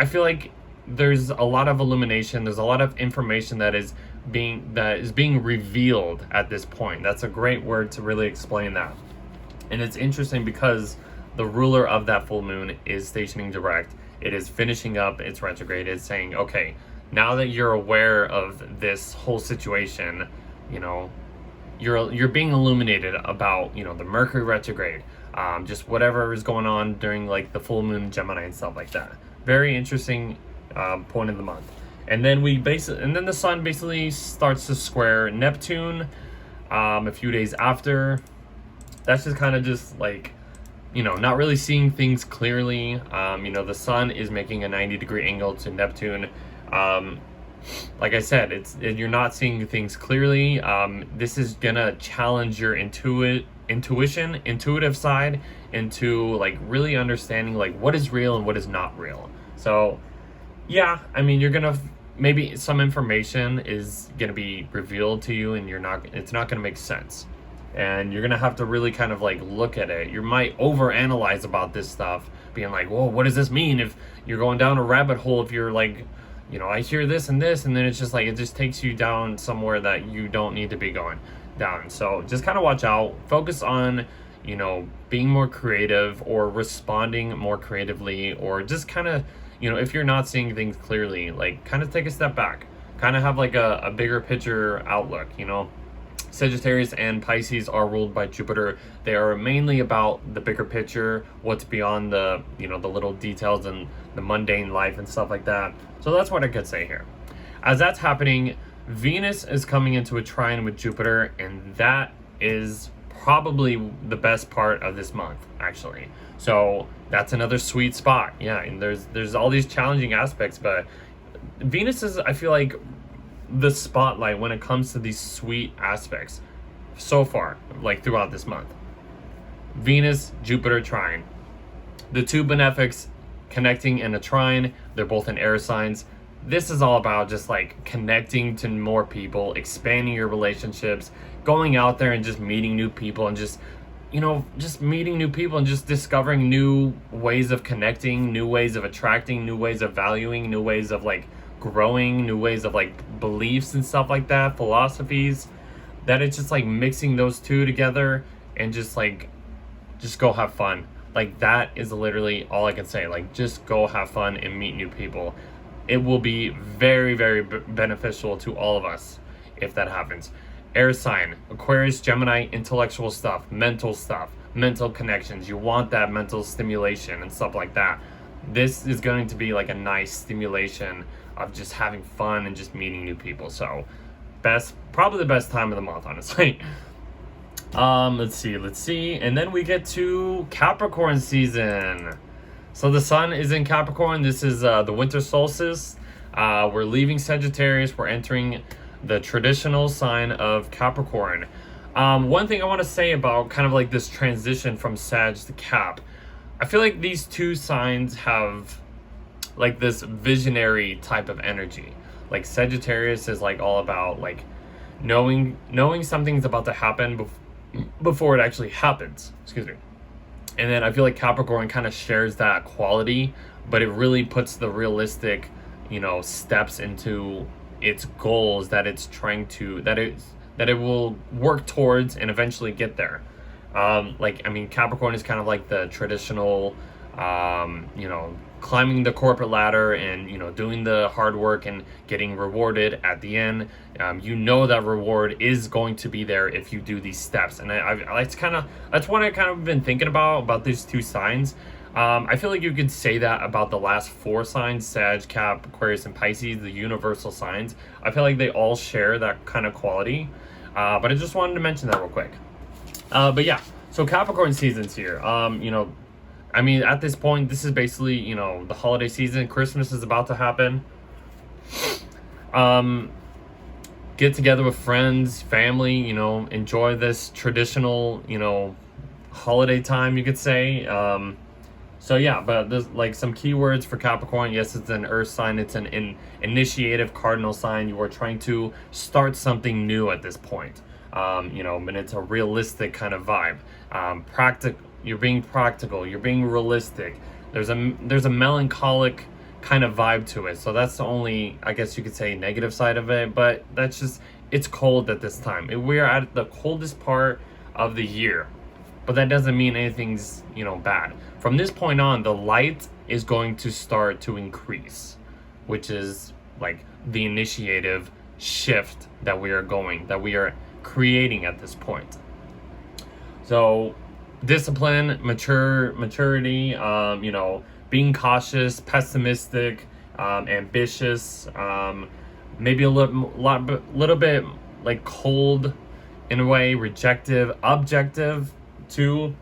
feel like there's a lot of illumination. There's a lot of information that is being revealed at this point. That's a great word to really explain that. And it's interesting because the ruler of that full moon is stationing direct. It is finishing up its retrograde. It's saying, okay, now that you're aware of this whole situation, you know, you're being illuminated about, you know, the Mercury retrograde, just whatever is going on during like the full moon in Gemini and stuff like that. Very interesting point of the month. And then the sun basically starts to square Neptune a few days after. That's just kind of just like, you know, not really seeing things clearly. You know, the sun is making a 90-degree angle to Neptune. Like I said, you're not seeing things clearly. This is gonna challenge your intuitive side into like really understanding like what is real and what is not real. So yeah, I mean, you're gonna maybe some information is gonna be revealed to you, and it's not gonna make sense. And you're gonna have to really kind of like look at it. You might overanalyze about this stuff, being like, whoa, what does this mean? If you're going down a rabbit hole, if you're like, you know, I hear this and this, and then it's just like, it just takes you down somewhere that you don't need to be going down. So just kind of watch out, focus on, you know, being more creative or responding more creatively, or just kind of, you know, if you're not seeing things clearly, like kind of take a step back, kind of have like a bigger picture outlook, you know. Sagittarius and Pisces are ruled by Jupiter. They are mainly about the bigger picture, what's beyond the, you know, the little details and the mundane life and stuff like that. So that's what I could say here. As that's happening, Venus is coming into a trine with Jupiter, and that is probably the best part of this month, actually. So that's another sweet spot. Yeah, and there's all these challenging aspects, but Venus is, I feel like, the spotlight when it comes to these sweet aspects so far, like throughout this month. Venus, Jupiter trine. The two benefics connecting in a trine. They're both in air signs. This is all about just like connecting to more people, expanding your relationships, going out there and just meeting new people, and just, you know, just meeting new people and just discovering new ways of connecting, new ways of attracting, new ways of valuing, new ways of like growing, new ways of like beliefs and stuff like that, philosophies. That it's just like mixing those two together and just like, just go have fun. Like, that is literally all I can say. Like, just go have fun and meet new people. It will be very, very beneficial to all of us if that happens. Air sign, Aquarius, Gemini, intellectual stuff, mental connections. You want that mental stimulation and stuff like that. This is going to be like a nice stimulation of just having fun and just meeting new people. So probably the best time of the month, honestly. Let's see. And then we get to Capricorn season. So the sun is in Capricorn. This is the winter solstice. We're leaving Sagittarius. We're entering the traditional sign of Capricorn. One thing I want to say about kind of like this transition from Sag to Cap, I feel like these two signs have like this visionary type of energy. Like Sagittarius is like all about like knowing something's about to happen before it actually happens. Excuse me. And then I feel like Capricorn kind of shares that quality, but it really puts the realistic, you know, steps into its goals that it's trying to, that it will work towards and eventually get there. Like, I mean, Capricorn is kind of like the traditional, you know, climbing the corporate ladder and, you know, doing the hard work and getting rewarded at the end. You know that reward is going to be there if you do these steps. And that's what I kind of been thinking about these two signs. I feel like you could say that about the last four signs, Sag, Cap, Aquarius, and Pisces, the universal signs. I feel like they all share that kind of quality. But I just wanted to mention that real quick. But yeah, so Capricorn season's here. You know, I mean, at this point, this is basically, you know, the holiday season. Christmas is about to happen. Get together with friends, family, you know, enjoy this traditional, you know, holiday time, you could say. So yeah, but there's like some keywords for Capricorn. Yes, it's an earth sign. It's an initiative cardinal sign. You are trying to start something new at this point. You know, and it's a realistic kind of vibe. You're being practical. You're being realistic. There's a melancholic kind of vibe to it. So that's the only, I guess you could say, negative side of it. But that's just, it's cold at this time. We are at the coldest part of the year. But that doesn't mean anything's, you know, bad. From this point on, the light is going to start to increase, which is like the initiative shift that we are creating at this point. So discipline, maturity, you know, being cautious, pessimistic, ambitious, maybe a little bit like cold in a way, rejective, objective too,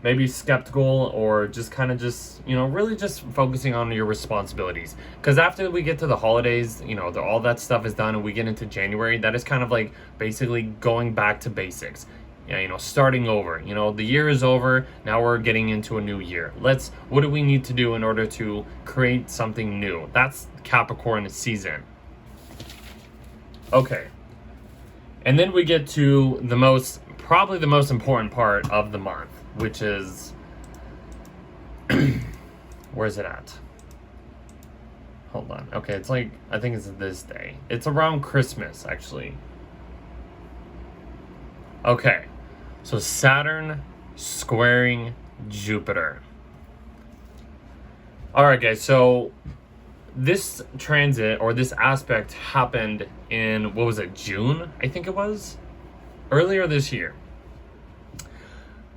maybe skeptical, or just kind of just, you know, really just focusing on your responsibilities. Because after we get to the holidays, you know, all that stuff is done and we get into January, that is kind of like basically going back to basics. Yeah, you know, starting over. You know, the year is over, now we're getting into a new year. What do we need to do in order to create something new? That's Capricorn season. Okay. And then we get to probably the most important part of the month, which is, where's it at? Hold on. Okay, it's like, I think it's this day. It's around Christmas, actually. Okay, so Saturn squaring Jupiter. Alright guys, so this transit, or this aspect, happened in, what was it, June? I think it was? Earlier this year.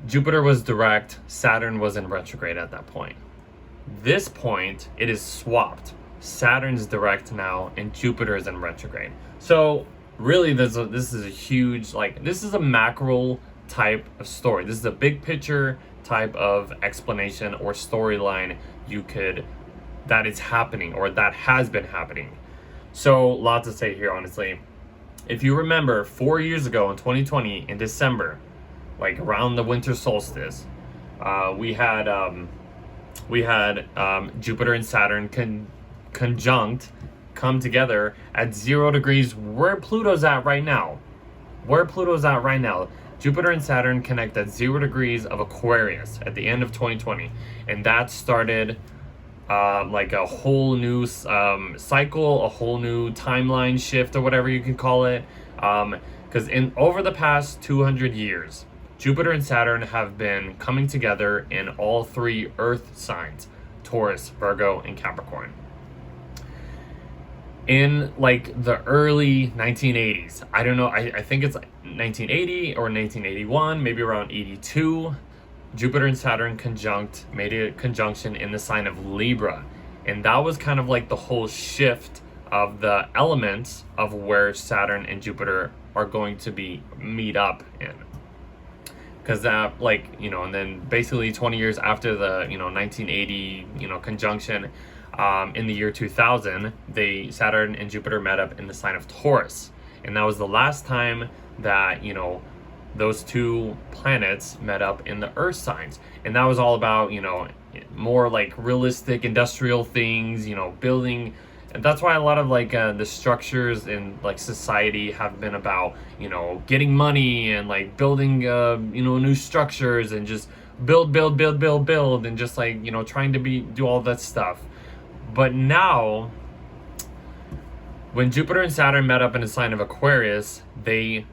Jupiter was direct, Saturn was in retrograde at that point. This point, it is swapped. Saturn's direct now, and Jupiter is in retrograde. So, really, this is a huge, like, this is a macro type of story. This is a big picture type of explanation or storyline that is happening, or that has been happening. So, lots to say here, honestly. If you remember, 4 years ago in 2020, in December, like around the winter solstice, we had we had Jupiter and Saturn conjunct, come together at 0 degrees where Pluto's at right now. Jupiter and Saturn connect at 0 degrees of Aquarius at the end of 2020. And that started like a whole new cycle, a whole new timeline shift, or whatever you can call it. Because over the past 200 years, Jupiter and Saturn have been coming together in all 3 Earth signs: Taurus, Virgo, and Capricorn. In like the early 1980s, I don't know, I think it's like 1980 or 1981, maybe around 82, Jupiter and Saturn made a conjunction in the sign of Libra. And that was kind of like the whole shift of the elements of where Saturn and Jupiter are going to meet up in. Because that, like, and then basically 20 years after the, 1980, conjunction, in the year 2000, Saturn and Jupiter met up in the sign of Taurus. And that was the last time that, those two planets met up in the Earth signs. And that was all about, more like realistic industrial things, building. And that's why a lot of like the structures in like society have been about, getting money and like building, new structures and just build and just like, trying to do all that stuff. But now, when Jupiter and Saturn met up in the sign of Aquarius, they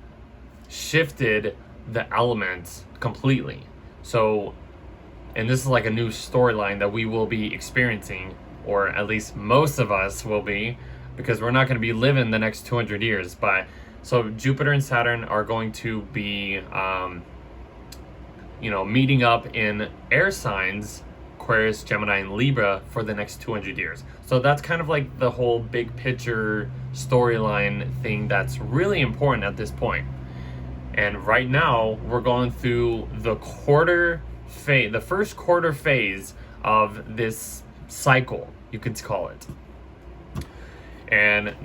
shifted the elements completely. So, and this is like a new storyline that we will be experiencing, or at least most of us will be, because we're not going to be living the next 200 years. But so Jupiter and Saturn are going to be, meeting up in air signs, Aquarius, Gemini, and Libra, for the next 200 years. So that's kind of like the whole big picture storyline thing that's really important at this point. And right now, we're going through the first quarter phase of this cycle, you could call it. And,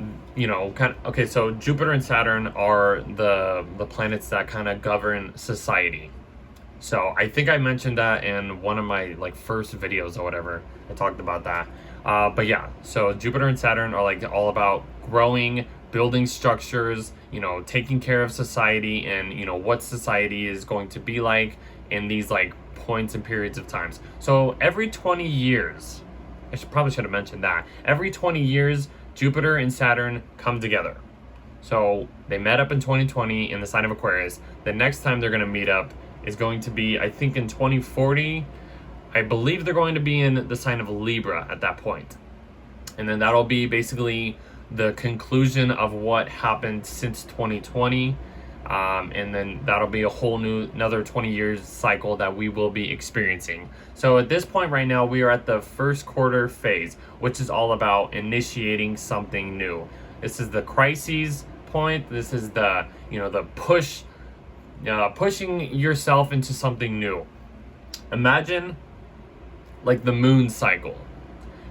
okay, so Jupiter and Saturn are the planets that kind of govern society. So I think I mentioned that in one of my like first videos or whatever. I talked about that. But yeah, so Jupiter and Saturn are like all about growing, building structures, taking care of society, and what society is going to be like in these like points and periods of times. So every 20 years, probably should have mentioned that. Every 20 years, Jupiter and Saturn come together. So they met up in 2020 in the sign of Aquarius. The next time they're going to meet up is going to be, I think, in 2040. I believe they're going to be in the sign of Libra at that point. And then that'll be basically the conclusion of what happened since 2020. And then that'll be a whole another 20 years cycle that we will be experiencing. So at this point right now, we are at the first quarter phase, which is all about initiating something new. This is the crises point. This is the, the pushing yourself into something new. Imagine like the moon cycle.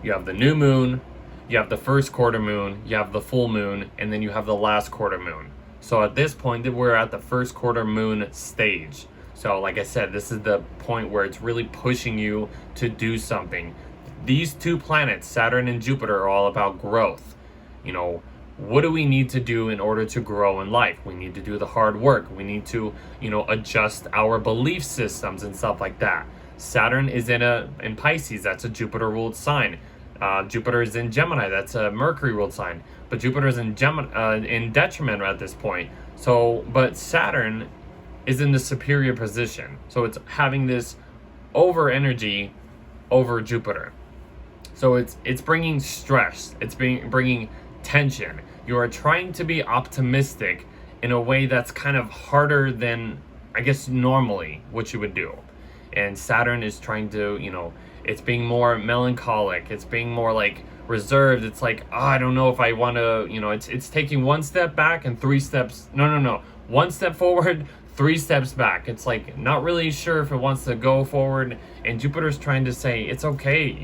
You have the new moon, you have the first quarter moon, you have the full moon, and then you have the last quarter moon. So at this point, we're at the first quarter moon stage. So like I said, this is the point where it's really pushing you to do something. These two planets, Saturn and Jupiter, are all about growth. What do we need to do in order to grow in life? We need to do the hard work. We need to, adjust our belief systems and stuff like that. Saturn is in Pisces. That's a Jupiter-ruled sign. Jupiter is in Gemini. That's a Mercury-ruled sign. But Jupiter is in detriment at this point. So, but Saturn is in the superior position. So it's having this over energy over Jupiter. So it's bringing stress. It's bringing tension. You are trying to be optimistic in a way that's kind of harder than, I guess, normally what you would do. And Saturn is trying to, it's being more melancholic. It's being more like reserved. It's like, I don't know if I want to, it's taking one step back and 3 steps. No. 1 step forward, 3 steps back. It's like not really sure if it wants to go forward. And Jupiter's trying to say, it's okay,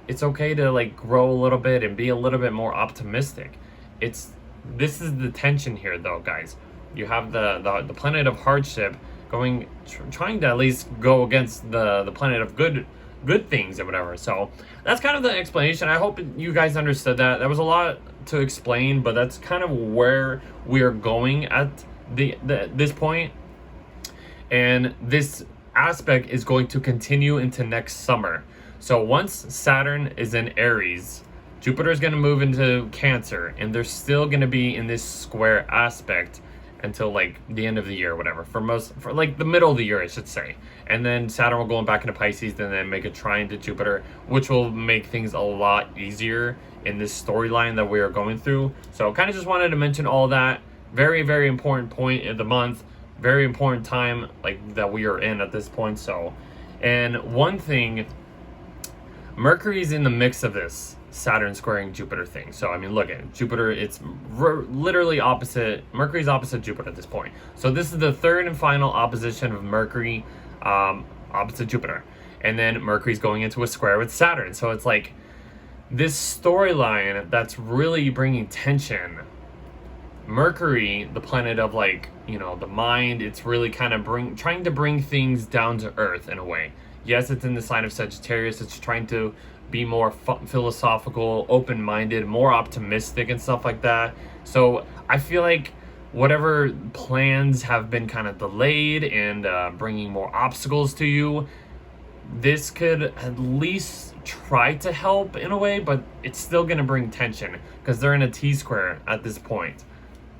it's okay to like grow a little bit and be a little bit more optimistic. This is the tension here though, guys. You have the planet of hardship trying to at least go against the planet of good, good things and whatever. So that's kind of the explanation. I hope you guys understood that. That was a lot to explain, but that's kind of where we are going at this point. And this aspect is going to continue into next summer. So once Saturn is in Aries, Jupiter is going to move into Cancer, and they're still going to be in this square aspect until like the end of the year, whatever, for like the middle of the year, I should say. And then Saturn will go back into Pisces and then make a trine to Jupiter, which will make things a lot easier in this storyline that we are going through. So kind of just wanted to mention all that. Very, very important point in the month, very important time like that we are in at this point. So, and one thing, Mercury's in the mix of this Saturn squaring Jupiter thing. So I mean, look at Jupiter, it's literally opposite, Mercury's opposite Jupiter at this point. So this is the third and final opposition of Mercury opposite Jupiter, and then Mercury's going into a square with Saturn. So it's like this storyline that's really bringing tension. Mercury, the planet of like, you know, the mind, it's really kind of trying to bring things down to earth in a way. Yes, it's in the sign of Sagittarius. It's trying to be more philosophical, open-minded, more optimistic and stuff like that. So I feel like whatever plans have been kind of delayed and bringing more obstacles to you, this could at least try to help in a way, but it's still going to bring tension because they're in a T-square at this point.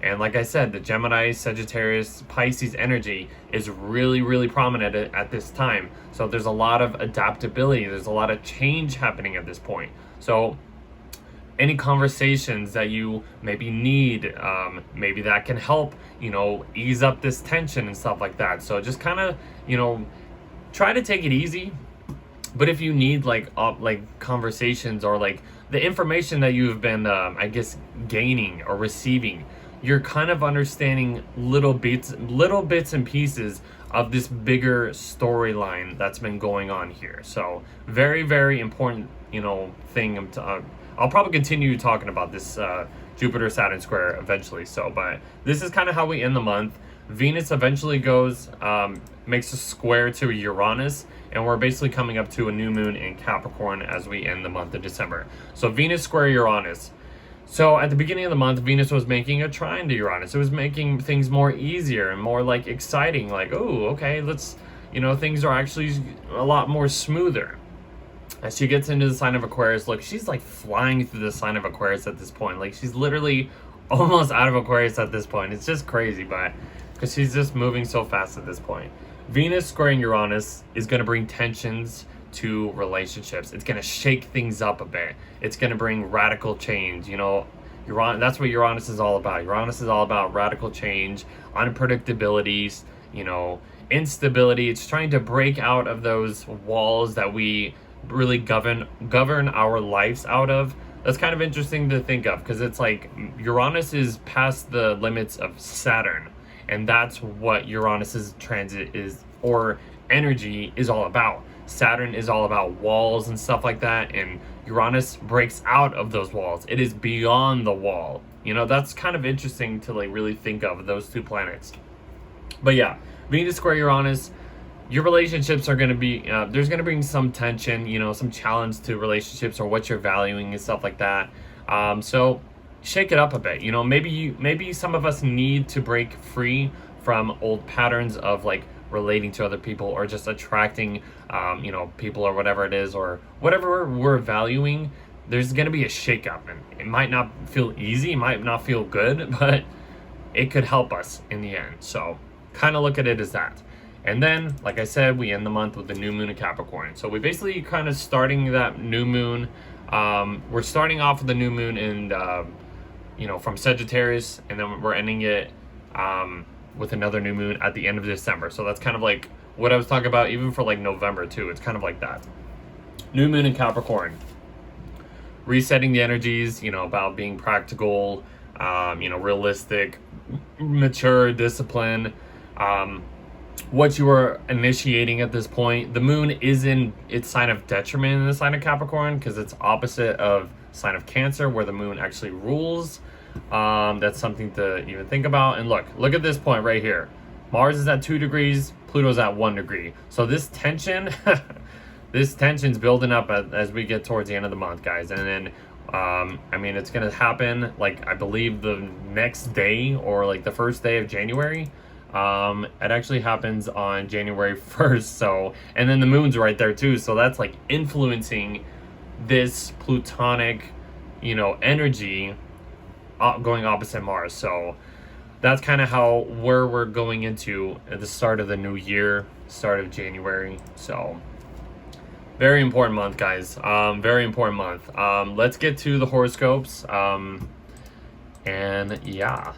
And like I said, the Gemini, Sagittarius, Pisces energy is really, really prominent at this time. So there's a lot of adaptability. There's a lot of change happening at this point. So any conversations that you maybe need, maybe that can help, you know, ease up this tension and stuff like that. So just kind of, you know, try to take it easy. But if you need like conversations or like the information that you've been, I guess, gaining or receiving, you're kind of understanding little bits and pieces of this bigger storyline that's been going on here. So very, very important, you know, thing. I'll probably continue talking about this Jupiter Saturn square eventually. So, but this is kind of how we end the month. Venus eventually goes, makes a square to Uranus, and we're basically coming up to a new moon in Capricorn as we end the month of December. So Venus square Uranus. So at the beginning of the month, Venus was making a trine to Uranus. It was making things more easier and more like exciting. Like, oh, okay, let's, you know, things are actually a lot more smoother. As she gets into the sign of Aquarius, look, she's like flying through the sign of Aquarius at this point. Like she's literally almost out of Aquarius at this point. It's just crazy, but because she's just moving so fast at this point. Venus squaring Uranus is going to bring tensions to relationships. It's going to shake things up a bit. It's going to bring radical change. You know, that's what Uranus is all about. Uranus is all about radical change, unpredictabilities, you know, instability. It's trying to break out of those walls that we really govern our lives out of. That's kind of interesting to think of because it's like Uranus is past the limits of Saturn, and that's what Uranus's transit is, or energy is all about. Saturn is all about walls and stuff like that, and Uranus breaks out of those walls. It is beyond the wall. You know, that's kind of interesting to like really think of those two planets. But yeah, Venus square Uranus, your relationships are going to be, there's going to bring some tension, you know, some challenge to relationships or what you're valuing and stuff like that. So shake it up a bit. You know, maybe some of us need to break free from old patterns of like relating to other people or just attracting, you know, people or whatever it is, or whatever we're valuing. There's going to be a shakeup, and it might not feel easy, it might not feel good, but it could help us in the end. So kind of look at it as that. And then, like I said, we end the month with the new moon in Capricorn. So we basically kind of starting that new moon. We're starting off with the new moon in, you know, from Sagittarius, and then we're ending it with another new moon at the end of December. So that's kind of like what I was talking about even for like November too. It's kind of like that. New moon in Capricorn. Resetting the energies, you know, about being practical, you know, realistic, mature, disciplined. What you are initiating at this point. The moon is in its sign of detriment in the sign of Capricorn because it's opposite of sign of Cancer where the moon actually rules. That's something to even think about. And look at this point right here. Mars is at 2 degrees, Pluto's at 1 degree. So this tension, this tension's building up as we get towards the end of the month, guys. And then I mean, it's gonna happen like I believe the next day or like the first day of January. It actually happens on January 1st. So, and then the moon's right there too. So that's like influencing this plutonic, you know, energy going opposite Mars. So that's kind of how where we're going into at the start of the new year, start of January. So very important month, guys. Very important month. Let's get to the horoscopes. And yeah.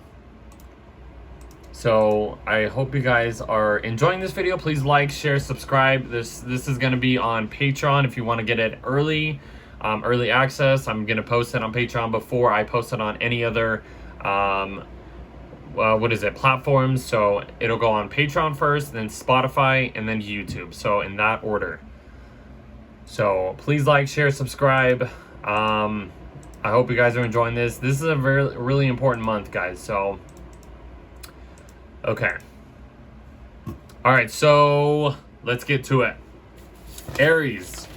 So I hope you guys are enjoying this video. Please like, share, subscribe. This is going to be on Patreon if you want to get it early, early access. I'm going to post it on Patreon before I post it on any other platforms. So it'll go on Patreon first, then Spotify, and then YouTube. So in that order. So please like, share, subscribe. I hope you guys are enjoying this. This is a really important month, guys. So okay. All right, so let's get to it. Aries.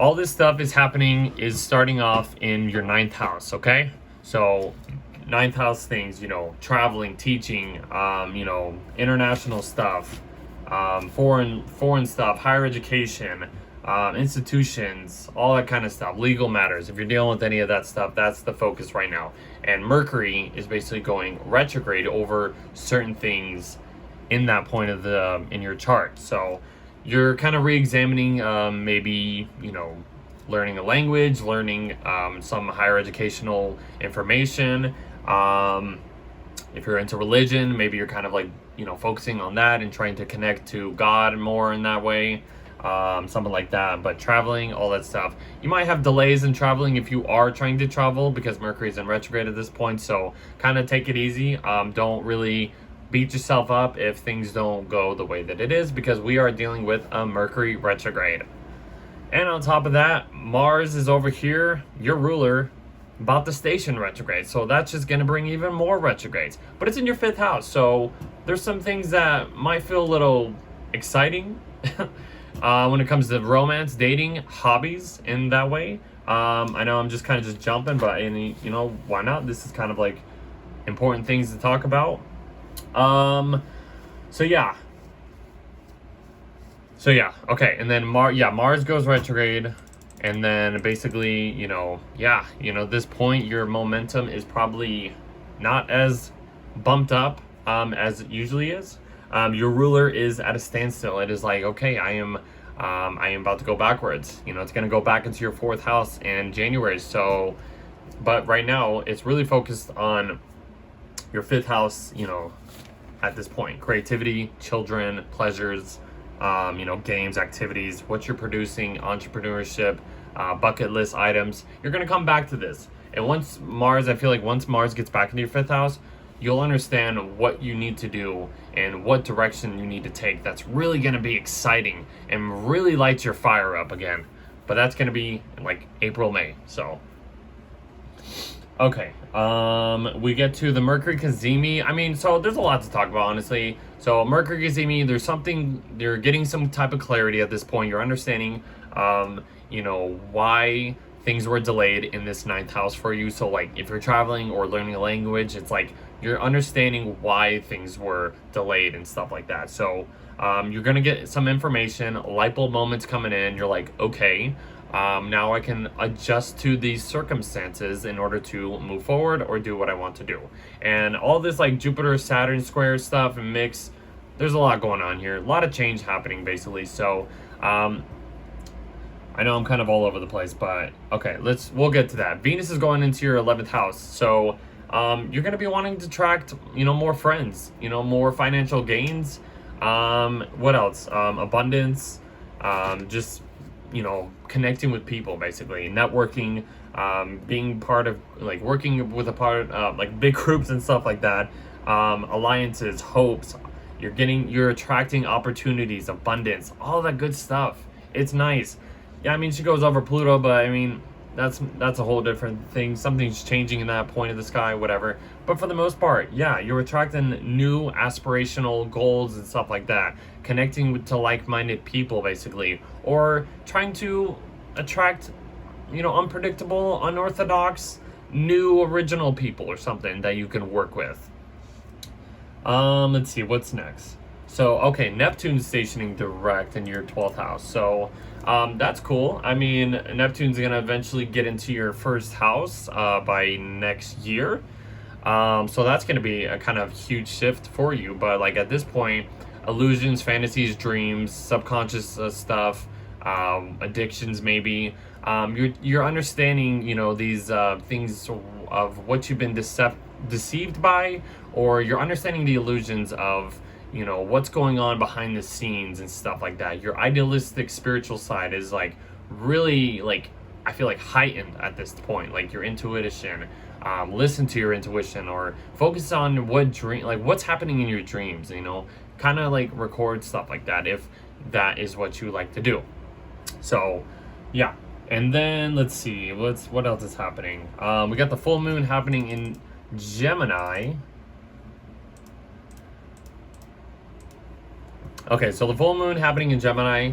All this stuff is starting off in your 9th house, okay? So 9th house things, you know, traveling, teaching, you know, international stuff, foreign stuff, higher education, institutions, all that kind of stuff, legal matters. If you're dealing with any of that stuff, that's the focus right now. And Mercury is basically going retrograde over certain things in that point of in your chart. So you're kind of re-examining maybe, you know, learning a language, learning some higher educational information. If you're into religion, maybe you're kind of like, you know, focusing on that and trying to connect to God more in that way. Something like that. But traveling, all that stuff, you might have delays in traveling if you are trying to travel because Mercury's in retrograde at this point. So kind of take it easy. Don't really beat yourself up if things don't go the way that it is, because we are dealing with a Mercury retrograde. And on top of that, Mars is over here, your ruler, about to station retrograde. So that's just going to bring even more retrogrades. But it's in your 5th house. So there's some things that might feel a little exciting when it comes to romance, dating, hobbies in that way. I know I'm just kind of just jumping, but you know, why not? This is kind of like important things to talk about. So yeah, okay. And then Mars goes retrograde, and then basically, you know, at this point your momentum is probably not as bumped up as it usually is. Your ruler is at a standstill. It is like, okay, I am about to go backwards. You know, it's going to go back into your 4th house in January. So, but right now it's really focused on your 5th house, you know, at this point. Creativity, children, pleasures, you know, games, activities, what you're producing, entrepreneurship, bucket list items. You're going to come back to this. And I feel like once Mars gets back into your 5th house, you'll understand what you need to do and what direction you need to take. That's really going to be exciting and really lights your fire up again. But that's going to be in like April, May. So, okay. We get to the Mercury Cazimi. I mean, so there's a lot to talk about, honestly. So Mercury Cazimi, you're getting some type of clarity at this point. You're understanding, you know, why things were delayed in this 9th house for you. So like if you're traveling or learning a language, it's like you're understanding why things were delayed and stuff like that. So you're going to get some information, light bulb moments coming in. You're like, okay, now I can adjust to these circumstances in order to move forward or do what I want to do. And all this like Jupiter, Saturn square stuff and mix, there's a lot going on here. A lot of change happening basically. So I know I'm kind of all over the place, but okay, we'll get to that. Venus is going into your 11th house. So you're going to be wanting to attract, you know, more friends, you know, more financial gains. What else? Abundance, just, you know, connecting with people, basically networking, being part of like working with like big groups and stuff like that. Alliances, hopes, you're attracting opportunities, abundance, all that good stuff. It's nice. Yeah, I mean, she goes over Pluto, but I mean, that's a whole different thing. Something's changing in that point of the sky, whatever. But for the most part, yeah, you're attracting new aspirational goals and stuff like that, connecting to like-minded people basically, or trying to attract, unpredictable, unorthodox, new original people or something that you can work with. Let's see what's next. So, okay, Neptune's stationing direct in your 12th house. So, that's cool. I mean, Neptune's going to eventually get into your first house by next year. So that's going to be a kind of huge shift for you. But, like, at this point, illusions, fantasies, dreams, subconscious stuff, addictions maybe. You're understanding, these things of what you've been deceived by, or you're understanding the illusions of, what's going on behind the scenes and stuff like that. Your idealistic spiritual side is like really, like, I feel like heightened at this point. Like your intuition, listen to your intuition, or focus on what's happening in your dreams, kind of like record stuff like that if that is what you like to do. So yeah. And then let's see, what else is happening? We got the full moon happening in Gemini. Okay, so the full moon happening in Gemini,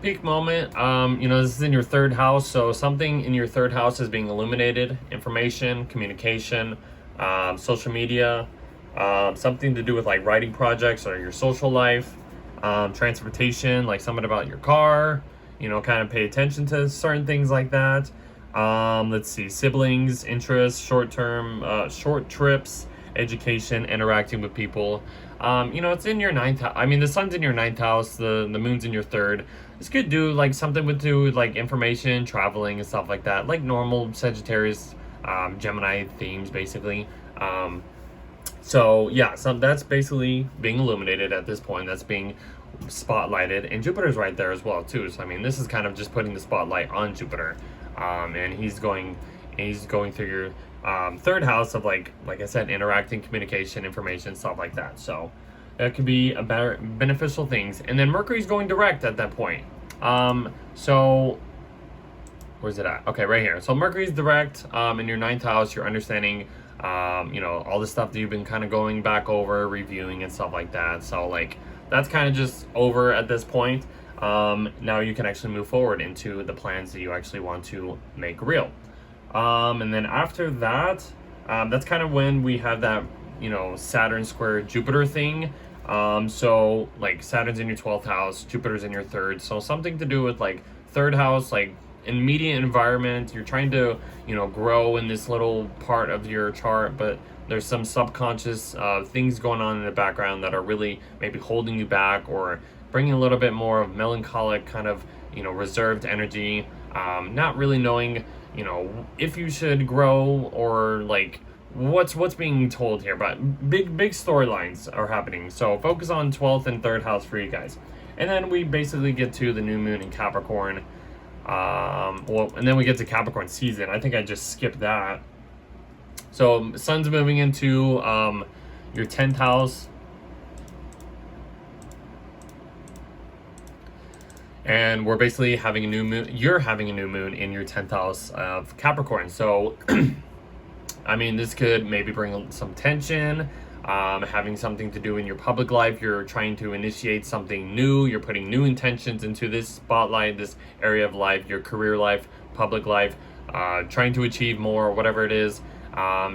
peak moment. This is in your third house, so something in your third house is being illuminated. Information, communication, social media, something to do with like writing projects or your social life, transportation, like something about your car, kind of pay attention to certain things like that. Let's see, siblings, interests, short trips, education, interacting with people. It's in your 9th house. I mean, the sun's in your 9th house, the moon's in your 3rd. This could do like something with like information, traveling and stuff like that, like normal Sagittarius, Gemini themes basically. So yeah, that's basically being illuminated at this point. That's being spotlighted, and Jupiter's right there as well too. So I mean, this is kind of just putting the spotlight on Jupiter, and he's going through your 3rd house of like I said, interacting, communication, information, stuff like that. So that could be a better beneficial things. And then Mercury's going direct at that point. So where's it at? Okay, right here. So Mercury's direct in your 9th house. You're understanding all the stuff that you've been kind of going back over, reviewing and stuff like that. So like that's kind of just over at this point. Now you can actually move forward into the plans that you actually want to make real. And then after that, that's kind of when we have that, Saturn square Jupiter thing. So like Saturn's in your 12th house, Jupiter's in your 3rd. So something to do with like 3rd house, like immediate environment. You're trying to, grow in this little part of your chart, but there's some subconscious things going on in the background that are really maybe holding you back, or bringing a little bit more of melancholic kind of, reserved energy. Not really knowing, if you should grow, or like what's being told here. But big storylines are happening. So focus on 12th and 3rd house for you guys. And then we basically get to the new moon in Capricorn. And then we get to Capricorn season. I think I just skipped that. So sun's moving into your 10th house. And we're basically having a new moon. You're having a new moon in your 10th house of Capricorn. So, I mean, this could maybe bring some tension, having something to do in your public life. You're trying to initiate something new. You're putting new intentions into this spotlight, this area of life, your career life, public life, trying to achieve more, whatever it is.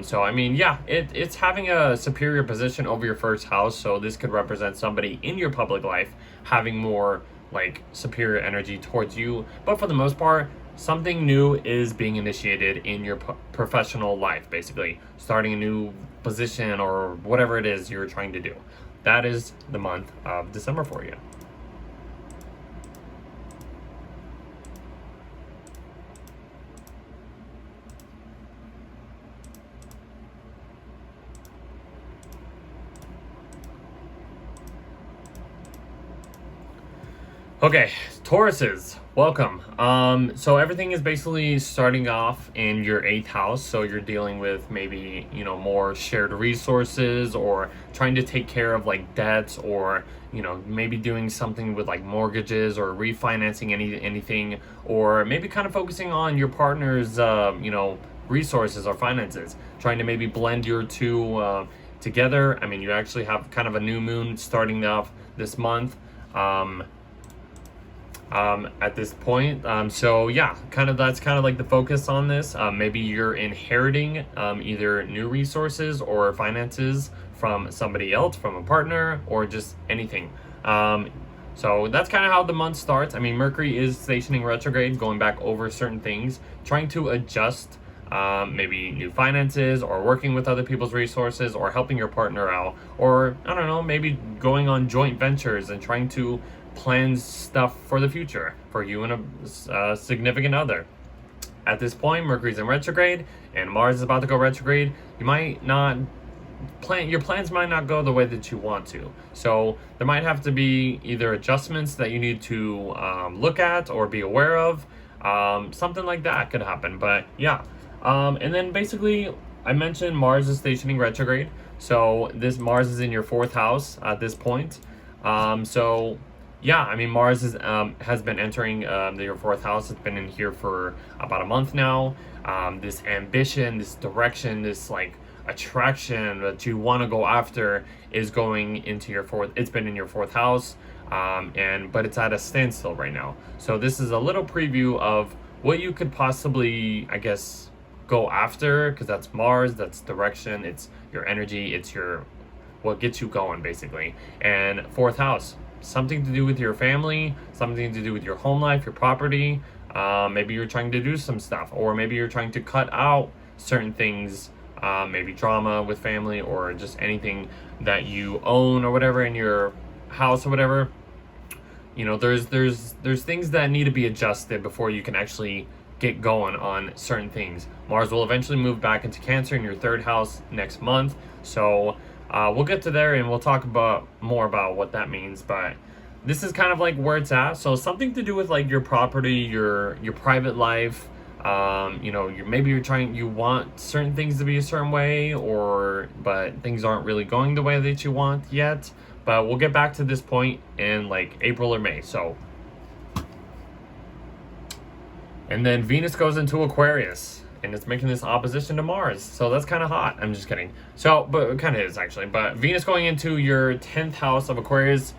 So, I mean, yeah, it's having a superior position over your first house. So this could represent somebody in your public life having more like superior energy towards you. But for the most part, something new is being initiated in your professional life, basically starting a new position or whatever it is you're trying to do. That is the month of December for you. Okay, Tauruses, welcome. So everything is basically starting off in your 8th house. So you're dealing with maybe, more shared resources, or trying to take care of like debts, or, maybe doing something with like mortgages, or refinancing anything, or maybe kind of focusing on your partner's, resources or finances, trying to maybe blend your two, together. I mean, you actually have kind of a new moon starting off this month. At this point. So yeah, that's kind of like the focus on this. Maybe you're inheriting either new resources or finances from somebody else, from a partner, or just anything. So that's kind of how the month starts. I mean, Mercury is stationing retrograde, going back over certain things, trying to adjust maybe new finances, or working with other people's resources, or helping your partner out, or I don't know, maybe going on joint ventures and trying to plan stuff for the future for you and a significant other. At this point, Mercury's in retrograde and Mars is about to go retrograde. You might not your plans might not go the way that you want to. So there might have to be either adjustments that you need to look at or be aware of. Something like that could happen. But yeah. And then basically, I mentioned Mars is stationing retrograde. So this Mars is in your 4th house at this point. So yeah, I mean, Mars has been entering your 4th house. It's been in here for about a month now. This ambition, this direction, this like attraction that you want to go after is going into your 4th. It's been in your 4th house, but it's at a standstill right now. So this is a little preview of what you could possibly, I guess, go after, because that's Mars, that's direction, it's your energy, it's what gets you going basically. And 4th house, something to do with your family, something to do with your home life, your property. Maybe you're trying to do some stuff, or maybe you're trying to cut out certain things, maybe drama with family, or just anything that you own or whatever in your house or whatever. There's things that need to be adjusted before you can actually get going on certain things. Mars will eventually move back into Cancer in your 3rd house next month. So we'll get to there and we'll talk more about what that means, but this is kind of like where it's at. So something to do with like your property, your private life. Maybe you want certain things to be a certain way, but things aren't really going the way that you want yet. But we'll get back to this point in like April or May. So, and then Venus goes into Aquarius, and it's making this opposition to Mars. So that's kind of hot. I'm just kidding. So, but it kind of is actually. But Venus going into your 10th house of Aquarius,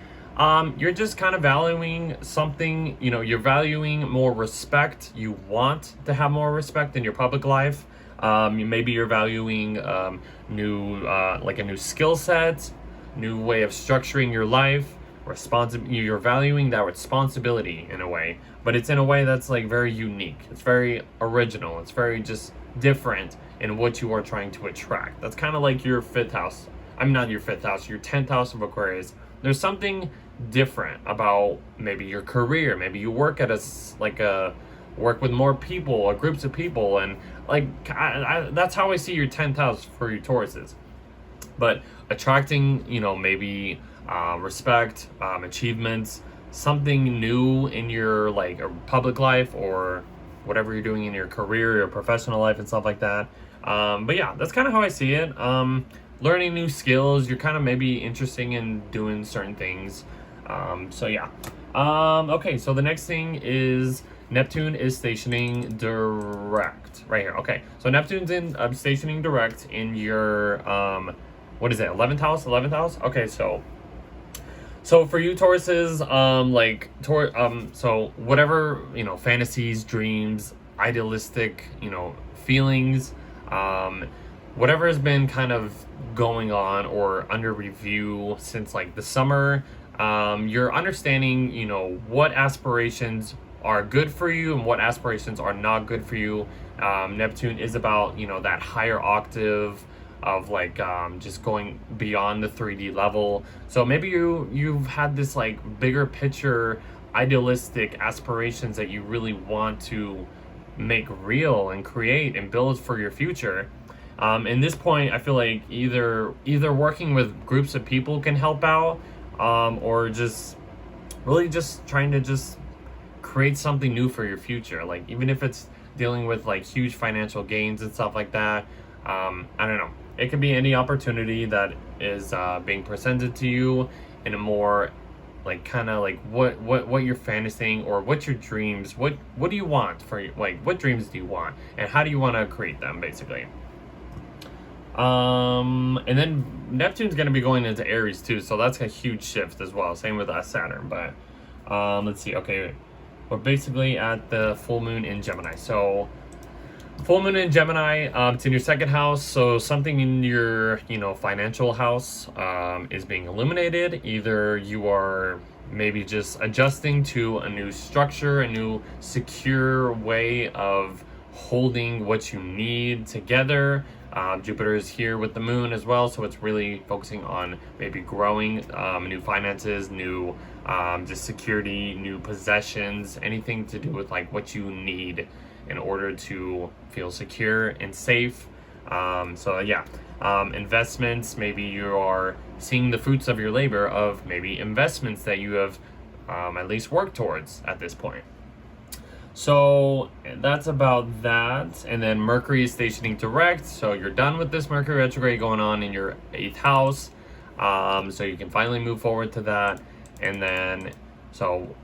you're just kind of valuing something. You're valuing more respect. You want to have more respect in your public life. Maybe you're valuing like a new skill set, new way of structuring your life. You're valuing that responsibility in a way, but it's in a way that's like very unique. It's very original. It's very just different in what you are trying to attract. That's kind of like your 5th house. I'm not your 5th house, your 10th house of Aquarius. There's something different about maybe your career. Maybe you work at work with more people or groups of people, and like that's how I see your 10th house for your Tauruses. But attracting, maybe respect, achievements, something new in your like public life, or whatever you're doing in your career, your professional life, and stuff like that. But yeah, that's kind of how I see it. Learning new skills, you're kind of maybe interested in doing certain things. So yeah. Okay, so the next thing is Neptune is stationing direct right here. Okay, so Neptune's stationing direct in your what is it, 11th house? 11th house? Okay, so for you Tauruses, so whatever, fantasies, dreams, idealistic, feelings, whatever has been kind of going on or under review since like the summer, you're understanding, what aspirations are good for you and what aspirations are not good for you. Neptune is about, that higher octave of like just going beyond the 3D level. So maybe you've had this like bigger picture idealistic aspirations that you really want to make real and create and build for your future. In this point, I feel like either working with groups of people can help out, or just really just trying to just create something new for your future. Like, even if it's dealing with like huge financial gains and stuff like that. I don't know. It could be any opportunity that is being presented to you in a more like kind of like what you're fantasizing, or what's your dreams, what do you want for like what dreams do you want, and how do you want to create them, basically. And then Neptune's going to be going into Aries too, so that's a huge shift as well. Same with Saturn. But let's see. Okay, we're basically at the full moon in Gemini. So full moon in Gemini, it's in your second house, so something in your, financial house is being illuminated. Either you are maybe just adjusting to a new structure, a new secure way of holding what you need together. Jupiter is here with the moon as well, so it's really focusing on maybe growing new finances, new just security, new possessions, anything to do with like what you need in order to feel secure and safe. Investments, maybe you are seeing the fruits of your labor of maybe investments that you have at least worked towards at this point. So that's about that. And then Mercury is stationing direct, so you're done with this Mercury retrograde going on in your 8th house. So you can finally move forward to that. And then so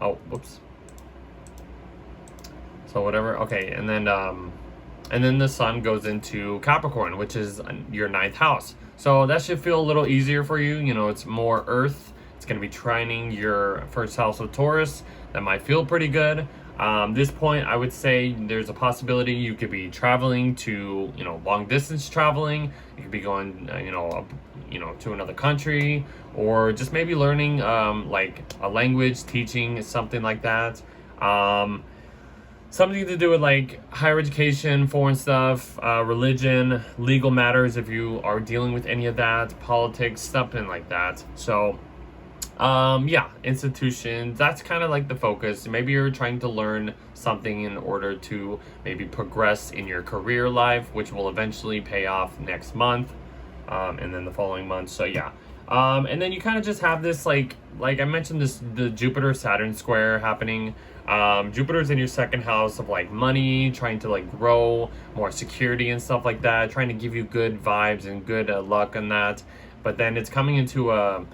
whatever. Okay, and then the sun goes into Capricorn, which is your 9th house. So that should feel a little easier for you. It's more earth. It's going to be trining your first house of Taurus. That might feel pretty good. This point, I would say there's a possibility you could be traveling to, long distance traveling. You could be going, to another country, or just maybe learning, like a language, teaching, something like that. Something to do with like higher education, foreign stuff, religion, legal matters if you are dealing with any of that, politics, something like that. So, institutions, that's kind of like the focus. Maybe you're trying to learn something in order to maybe progress in your career life, which will eventually pay off next month, and then the following month. So yeah. And then you kind of just have this like I mentioned, the Jupiter Saturn square happening. Jupiter's in your second house of like money, trying to like grow more security and stuff like that, trying to give you good vibes and good luck on that. But then it's coming into a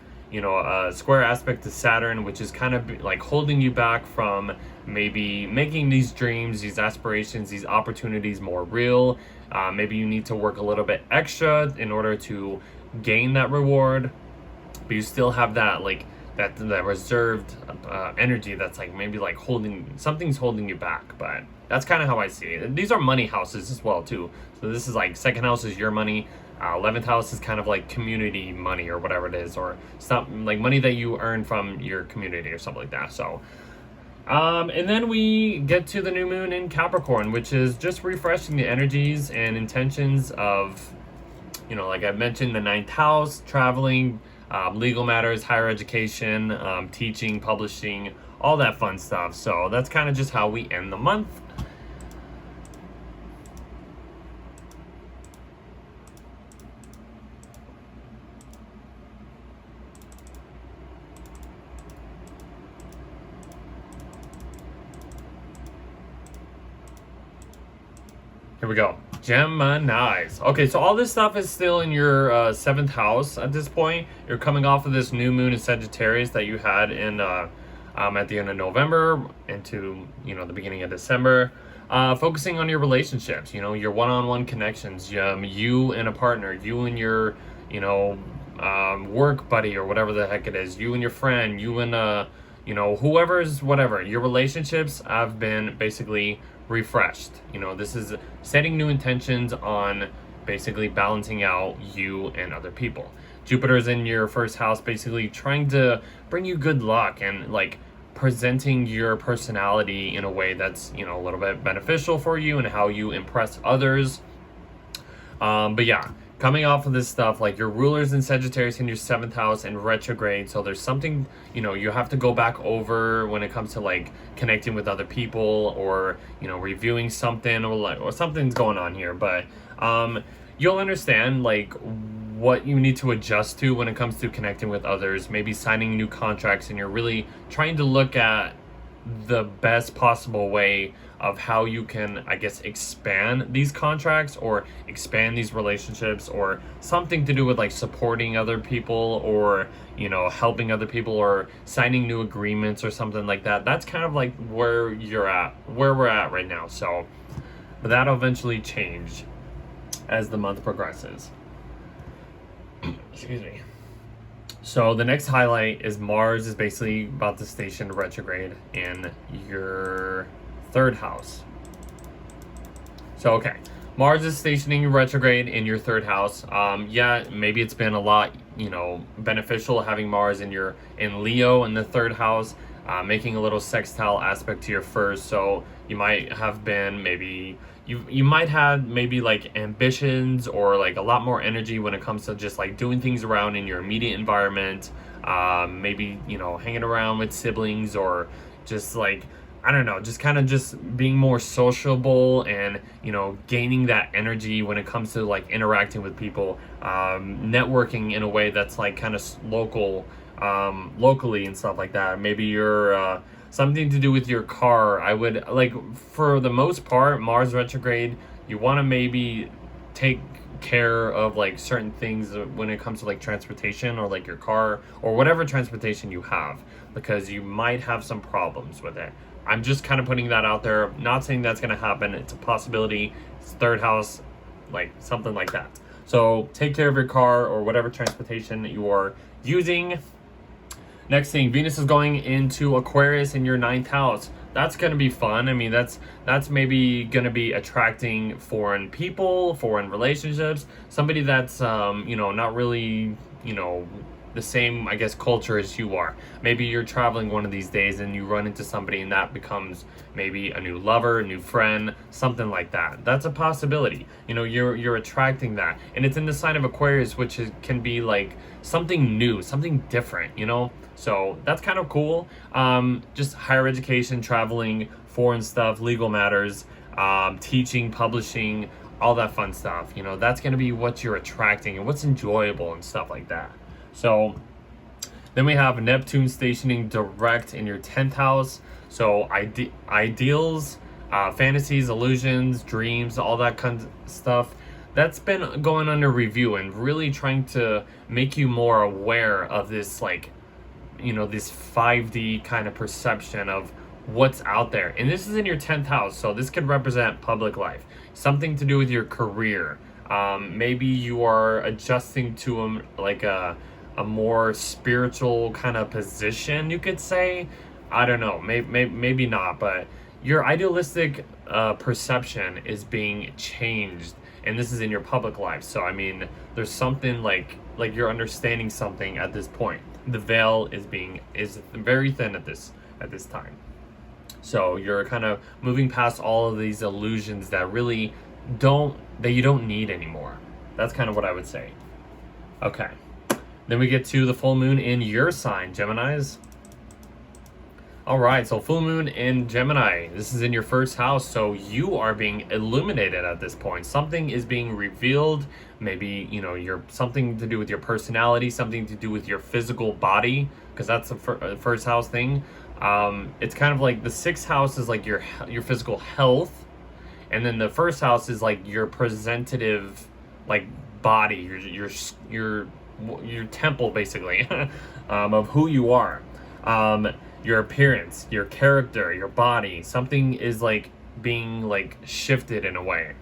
square aspect to Saturn, which is kind of like holding you back from maybe making these dreams, these aspirations, these opportunities more real. Maybe you need to work a little bit extra in order to gain that reward, but you still have that like that reserved energy that's like maybe like something's holding you back. But that's kind of how I see it. These are money houses as well too. So this is like second house is your money. 11th house is kind of like community money or whatever it is, or something like money that you earn from your community or something like that. So, and then we get to the new moon in Capricorn, which is just refreshing the energies and intentions of, like I mentioned, the 9th house, traveling, legal matters, higher education, teaching, publishing, all that fun stuff. So that's kind of just how we end the month. Here we go. Geminis. Okay, so all this stuff is still in your 7th house at this point. You're coming off of this new moon in Sagittarius that you had in at the end of November into the beginning of December. Focusing on your relationships, your one-on-one connections, you and a partner, you and your work buddy or whatever the heck it is, you and your friend, you and whoever's whatever. Your relationships have been basically refreshed. This is setting new intentions on basically balancing out you and other people. Jupiter is in your first house, basically trying to bring you good luck and like presenting your personality in a way that's a little bit beneficial for you and how you impress others. But yeah, coming off of this stuff, like your rulers in Sagittarius in your 7th house and retrograde. So there's something, you have to go back over when it comes to like connecting with other people or, reviewing something or something's going on here. But you'll understand like what you need to adjust to when it comes to connecting with others, maybe signing new contracts, and you're really trying to look at the best possible way of how you can, I guess, expand these contracts or expand these relationships, or something to do with like supporting other people, or, you know, helping other people, or signing new agreements or something like that. That's kind of like where we're at right now. So, but that'll eventually change as the month progresses. Excuse me. So the next highlight is Mars is basically about to station retrograde in your third house. So, okay, Mars is stationing retrograde in your third house. Yeah, maybe it's been a lot, you know, beneficial having Mars in Leo in the third house, making a little sextile aspect to your first. So you might have been maybe you might have maybe like ambitions or like a lot more energy when it comes to just like doing things around in your immediate environment. Maybe, you know, hanging around with siblings, or just like, I don't know, just kind of just being more sociable and, you know, gaining that energy when it comes to like interacting with people, networking in a way that's like kind of locally and stuff like that. Maybe you're something to do with your car. I would, like, for the most part, Mars retrograde, you want to maybe take care of like certain things when it comes to like transportation, or like your car, or whatever transportation you have, because you might have some problems with it. I'm just kind of putting that out there. Not saying that's going to happen. It's a possibility. It's third house, like something like that. So take care of your car or whatever transportation you are using. Next thing, Venus is going into Aquarius in your 9th house. That's going to be fun. I mean, that's maybe going to be attracting foreign people, foreign relationships, somebody that's, you know, not really, you know, the same, I guess, culture as you are. Maybe you're traveling one of these days and you run into somebody and that becomes maybe a new lover, a new friend, something like that. That's a possibility. You know, you're attracting that. And it's in the sign of Aquarius, which can be like something new, something different, you know? So that's kind of cool. Just higher education, traveling, foreign stuff, legal matters, teaching, publishing, all that fun stuff. You know, that's going to be what you're attracting and what's enjoyable and stuff like that. So then we have Neptune stationing direct in your 10th house. So ideals, fantasies, illusions, dreams, all that kind of stuff. That's been going under review and really trying to make you more aware of this, like, you know, this 5D kind of perception of what's out there. And this is in your 10th house. So this could represent public life, something to do with your career. Maybe you are adjusting to like a more spiritual kind of position, you could say. I don't know, maybe not, but your idealistic perception is being changed, and this is in your public life. So I mean, there's something like you're understanding something at this point. The veil is very thin at this time. So you're kind of moving past all of these illusions that you don't need anymore. That's kind of what I would say. Okay. Then we get to the full moon in your sign, Geminis. All right, so full moon in Gemini. This is in your first house, so you are being illuminated at this point. Something is being revealed. Maybe, you know, something to do with your personality, something to do with your physical body, because that's the first house thing. It's kind of like the 6th house is like your physical health, and then the first house is like your presentative, like, body, your temple, basically, of who you are, your appearance, your character, your body. Something is like being like shifted in a way,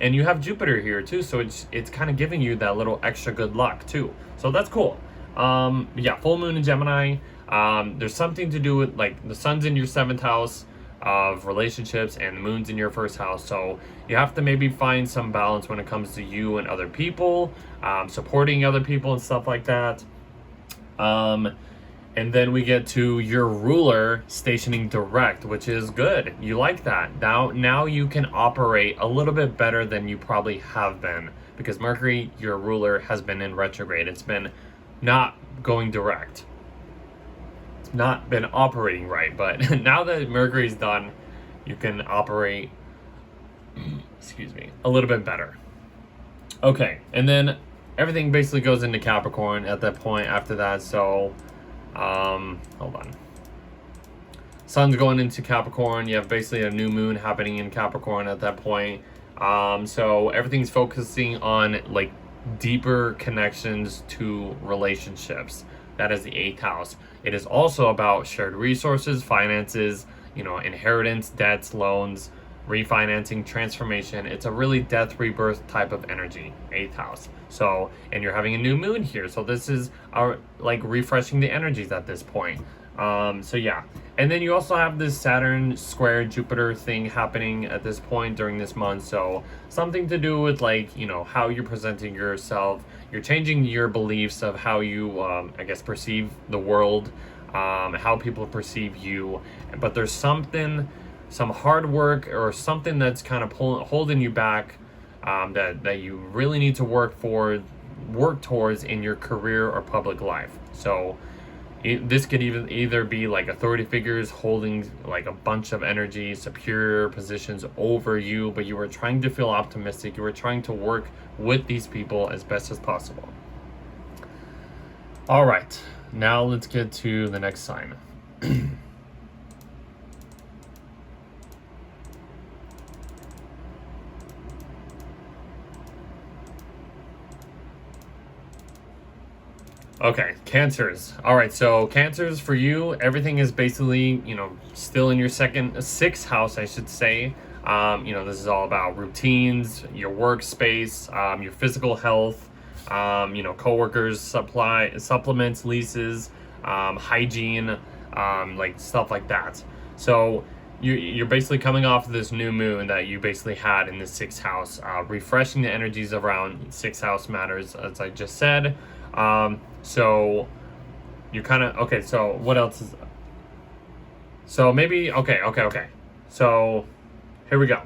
and you have Jupiter here too, so it's kind of giving you that little extra good luck too. So that's cool. Yeah, full moon in Gemini. There's something to do with, like, the sun's in your 7th house of relationships and the moon's in your 1st house, so you have to maybe find some balance when it comes to you and other people, supporting other people and stuff like that. And then we get to your ruler stationing direct, which is good. You like that. Now you can operate a little bit better than you probably have been, because Mercury, your ruler, has been in retrograde. It's been not going direct. Not been operating right, but now that Mercury's done, you can operate excuse me, a little bit better. Okay, and then everything basically goes into Capricorn at that point after that. So hold on. Sun's going into Capricorn. You have basically a new moon happening in Capricorn at that point. So everything's focusing on like deeper connections to relationships. That is the 8th house. It is also about shared resources, finances, inheritance, debts, loans, refinancing, transformation. It's a really death rebirth type of energy, 8th house. So, and you're having a new moon here. So this is our like refreshing the energies at this point. So yeah, and then you also have this Saturn square Jupiter thing happening at this point during this month. So something to do with like, how you're presenting yourself. You're changing your beliefs of how you, I guess, perceive the world, how people perceive you. But there's some hard work or something that's kind of holding you back, that you really need to work towards in your career or public life. So this could either be like authority figures holding like a bunch of energy, superior positions over you, but you were trying to feel optimistic. You were trying to work with these people as best as possible. All right, now let's get to the next sign. Okay, Cancers. All right, so Cancers, for you, everything is basically, still in your sixth house, I should say. This is all about routines, your workspace, your physical health, coworkers, supplements, leases, hygiene, like stuff like that. So you're basically coming off of this new moon that you basically had in the 6th house, refreshing the energies around 6th house matters, as I just said. So you're kind of, okay, so what else is, so maybe, okay. So here we go.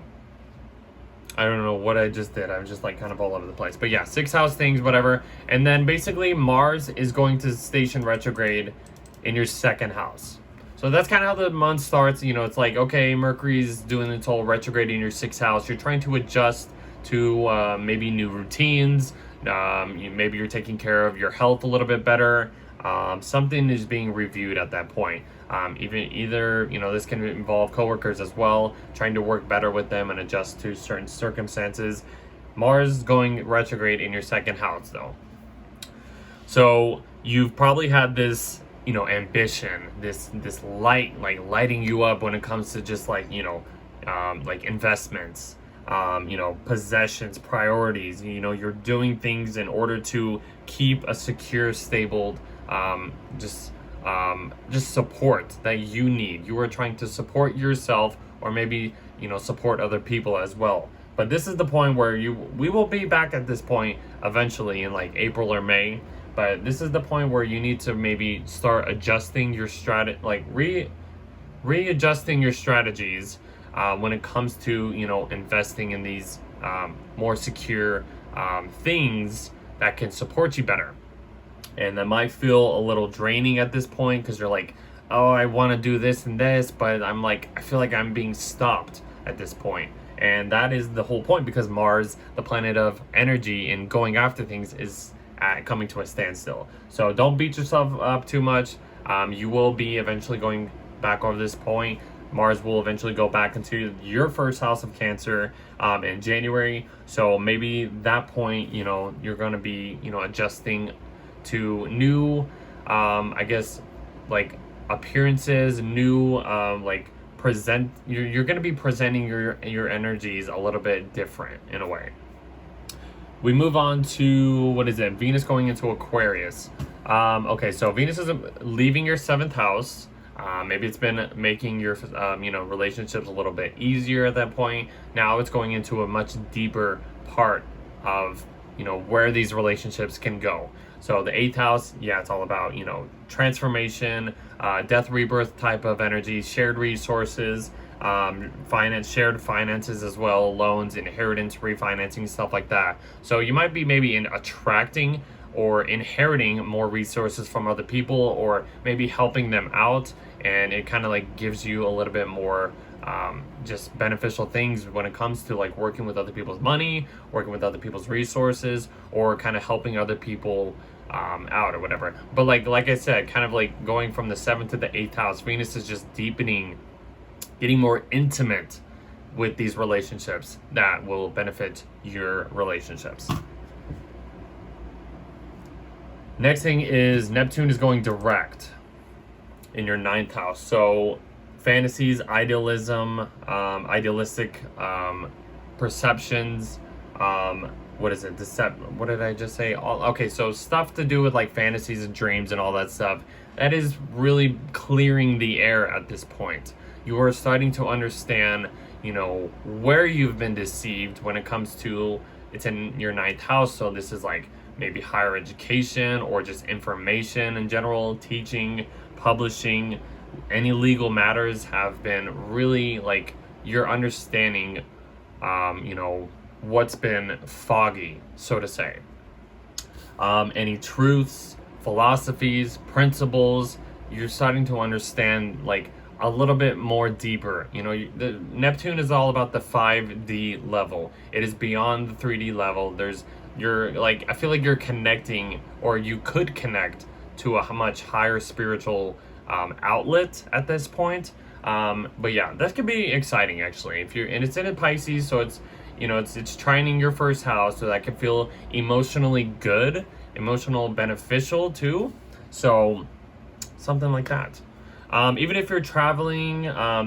I don't know what I just did. I was just like kind of all over the place, but yeah, 6th house things, whatever. And then basically Mars is going to station retrograde in your 2nd house. So that's kind of how the month starts. It's like, okay, Mercury's doing its whole retrograde in your 6th house. You're trying to adjust to maybe new routines. Maybe you're taking care of your health a little bit better. Something is being reviewed at that point. Either this can involve coworkers as well, trying to work better with them and adjust to certain circumstances. Mars going retrograde in your 2nd house though. So you've probably had this, ambition, this light, like lighting you up when it comes to just like, like investments. Possessions, priorities. You're doing things in order to keep a secure, stable, just support that you need. You are trying to support yourself, or maybe support other people as well. But this is the point where we will be back at this point eventually in like April or May. But this is the point where you need to maybe start adjusting your readjusting your strategies. When it comes to investing in these more secure things that can support you better. And that might feel a little draining at this point because you're like, oh, I want to do this and this, but I feel like I'm being stopped at this point. And that is the whole point, because Mars, the planet of energy and going after things, is coming to a standstill. So don't beat yourself up too much. You will be eventually going back over this point. Mars will eventually go back into your 1st house of Cancer in January. So maybe that point, you're going to be, adjusting to new, I guess, like appearances, new, like you're going to be presenting your energies a little bit different in a way. We move on to, what is it? Venus going into Aquarius. Okay, so Venus is leaving your 7th house. Maybe it's been making your, relationships a little bit easier at that point. Now it's going into a much deeper part of, where these relationships can go. So the 8th house, yeah, it's all about, transformation, death rebirth type of energy, shared resources, shared finances as well, loans, inheritance, refinancing, stuff like that. So you might be maybe attracting or inheriting more resources from other people, or maybe helping them out, and it kind of like gives you a little bit more just beneficial things when it comes to like working with other people's money, working with other people's resources, or kind of helping other people out or whatever. But like I said, kind of like going from the 7th to the 8th house, Venus is just deepening, getting more intimate with these relationships that will benefit your relationships. Next thing is Neptune is going direct in your 9th house. So fantasies, idealism, idealistic perceptions, what is it? What did I just say? Okay, so stuff to do with like fantasies and dreams and all that stuff. That is really clearing the air at this point. You are starting to understand, where you've been deceived when it comes to, it's in your 9th house. So this is like maybe higher education or just information in general, teaching, publishing, any legal matters have been really like you're understanding, what's been foggy, so to say. Any truths, philosophies, principles, you're starting to understand like a little bit more deeper. The Neptune is all about the 5D level. It is beyond the 3D level. I feel like you're connecting, or you could connect to a much higher spiritual outlet at this point. But yeah, that could be exciting actually. And it's in a Pisces, so it's it's trining your 1st house, so that can feel emotionally good, emotional beneficial too. So something like that. Even if you're traveling,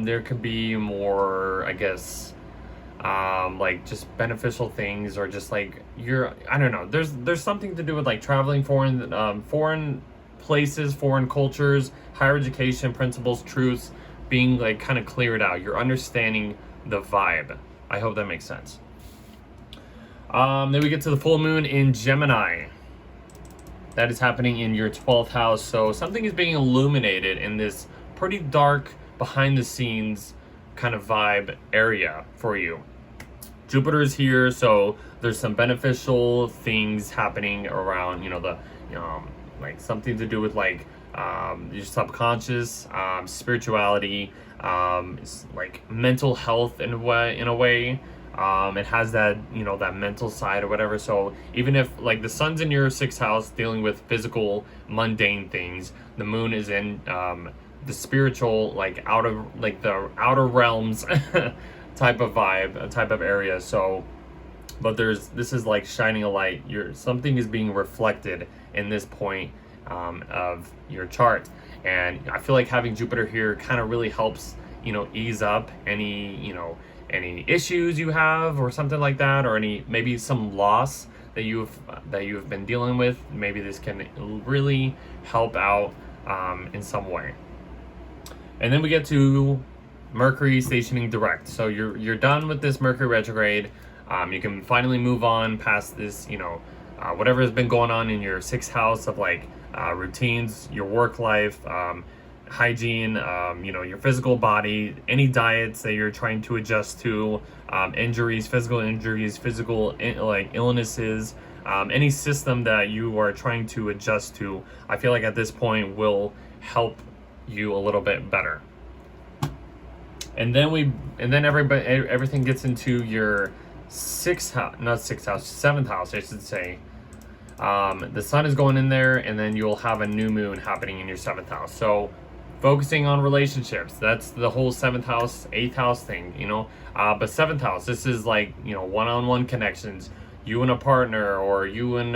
there could be more, I guess, like just beneficial things, or just like I don't know. There's something to do with like traveling foreign places, foreign cultures, higher education, principles, truths, being like kind of cleared out. You're understanding the vibe. I hope that makes sense. Then we get to the full moon in Gemini. That is happening in your 12th house. So something is being illuminated in this pretty dark, behind the scenes kind of vibe area for you. Jupiter is here, so there's some beneficial things happening around, like something to do with like your subconscious, spirituality, like mental health in a way. It has that, that mental side or whatever. So even if like the sun's in your 6th house dealing with physical, mundane things, the moon is in the spiritual, like the outer realms type of vibe, type of area. So, but this is like shining a light. Something is being reflected in this point of your chart. And I feel like having Jupiter here kind of really helps, ease up any issues you have or something like that, or maybe some loss that you've been dealing with. Maybe this can really help out in some way. And then we get to Mercury stationing direct. So you're done with this Mercury retrograde. You can finally move on past this, whatever has been going on in your 6th house of like routines, your work life, hygiene, your physical body, any diets that you're trying to adjust to, physical injuries, like illnesses, any system that you are trying to adjust to, I feel like at this point will help you a little bit better. And then everything gets into your 7th house, I should say. The sun is going in there, and then you'll have a new moon happening in your 7th house. So focusing on relationships, that's the whole 7th house, 8th house thing, but 7th house, this is like, one-on-one connections, you and a partner, or you and,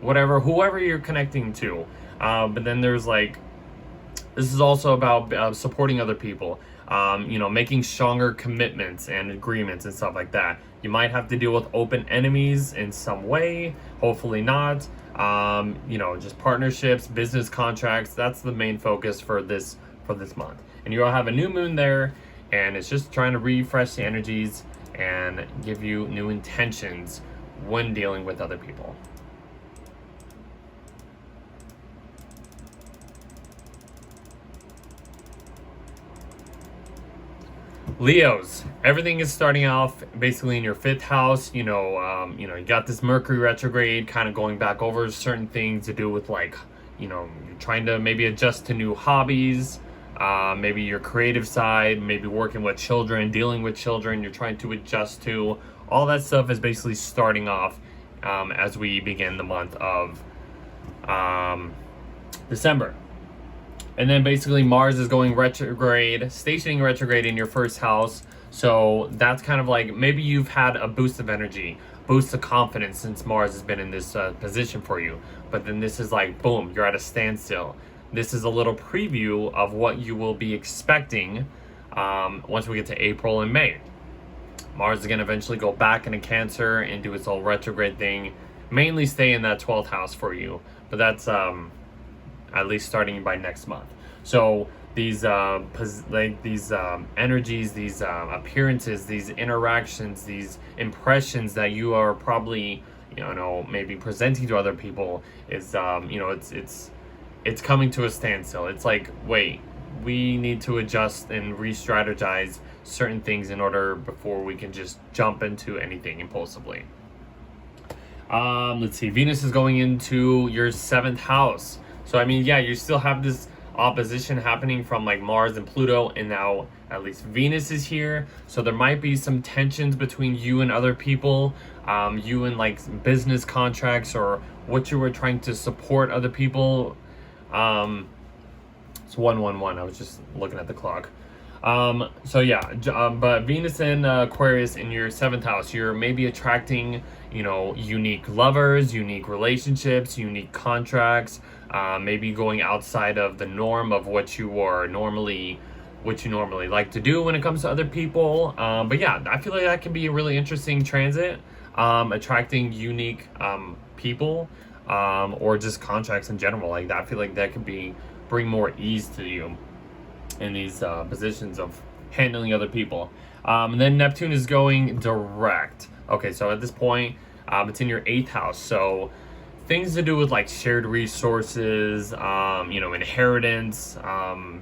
whoever you're connecting to. But then there's like, this is also about supporting other people, making stronger commitments and agreements and stuff like that. You might have to deal with open enemies in some way, hopefully not. Just partnerships, business contracts. That's the main focus for this month. And you'll have a new moon there, and it's just trying to refresh the energies and give you new intentions when dealing with other people. Leos, everything is starting off basically in your 5th house. You got this Mercury retrograde kind of going back over certain things to do with like, you're trying to maybe adjust to new hobbies, maybe your creative side, maybe working with children, dealing with children, you're trying to adjust to. All that stuff is basically starting off as we begin the month of December. And then basically Mars is going retrograde, stationing retrograde in your 1st house. So that's kind of like maybe you've had a boost of energy, boost of confidence since Mars has been in this position for you. But then this is like, boom, you're at a standstill. This is a little preview of what you will be expecting once we get to April and May. Mars is going to eventually go back into Cancer and do its whole retrograde thing. Mainly stay in that 12th house for you. But that's at least starting by next month. So these energies, these appearances, these interactions, these impressions that you are probably maybe presenting to other people is it's coming to a standstill. It's like, wait, we need to adjust and re-strategize certain things in order before we can just jump into anything impulsively. Let's see, Venus is going into your 7th house. So, I mean, yeah, you still have this opposition happening from like Mars and Pluto, and now at least Venus is here. So there might be some tensions between you and other people, you and like business contracts or what you were trying to support other people. It's 111. I was just looking at the clock. But Venus and Aquarius in your 7th house, you're maybe attracting, unique lovers, unique relationships, unique contracts, maybe going outside of the norm of what you normally like to do when it comes to other people. But yeah, I feel like that can be a really interesting transit, attracting unique people, or just contracts in general. Like that, I feel like that could bring more ease to you in these positions of handling other people. And then Neptune is going direct. Okay, so at this point, it's in your 8th house. So things to do with like shared resources, inheritance,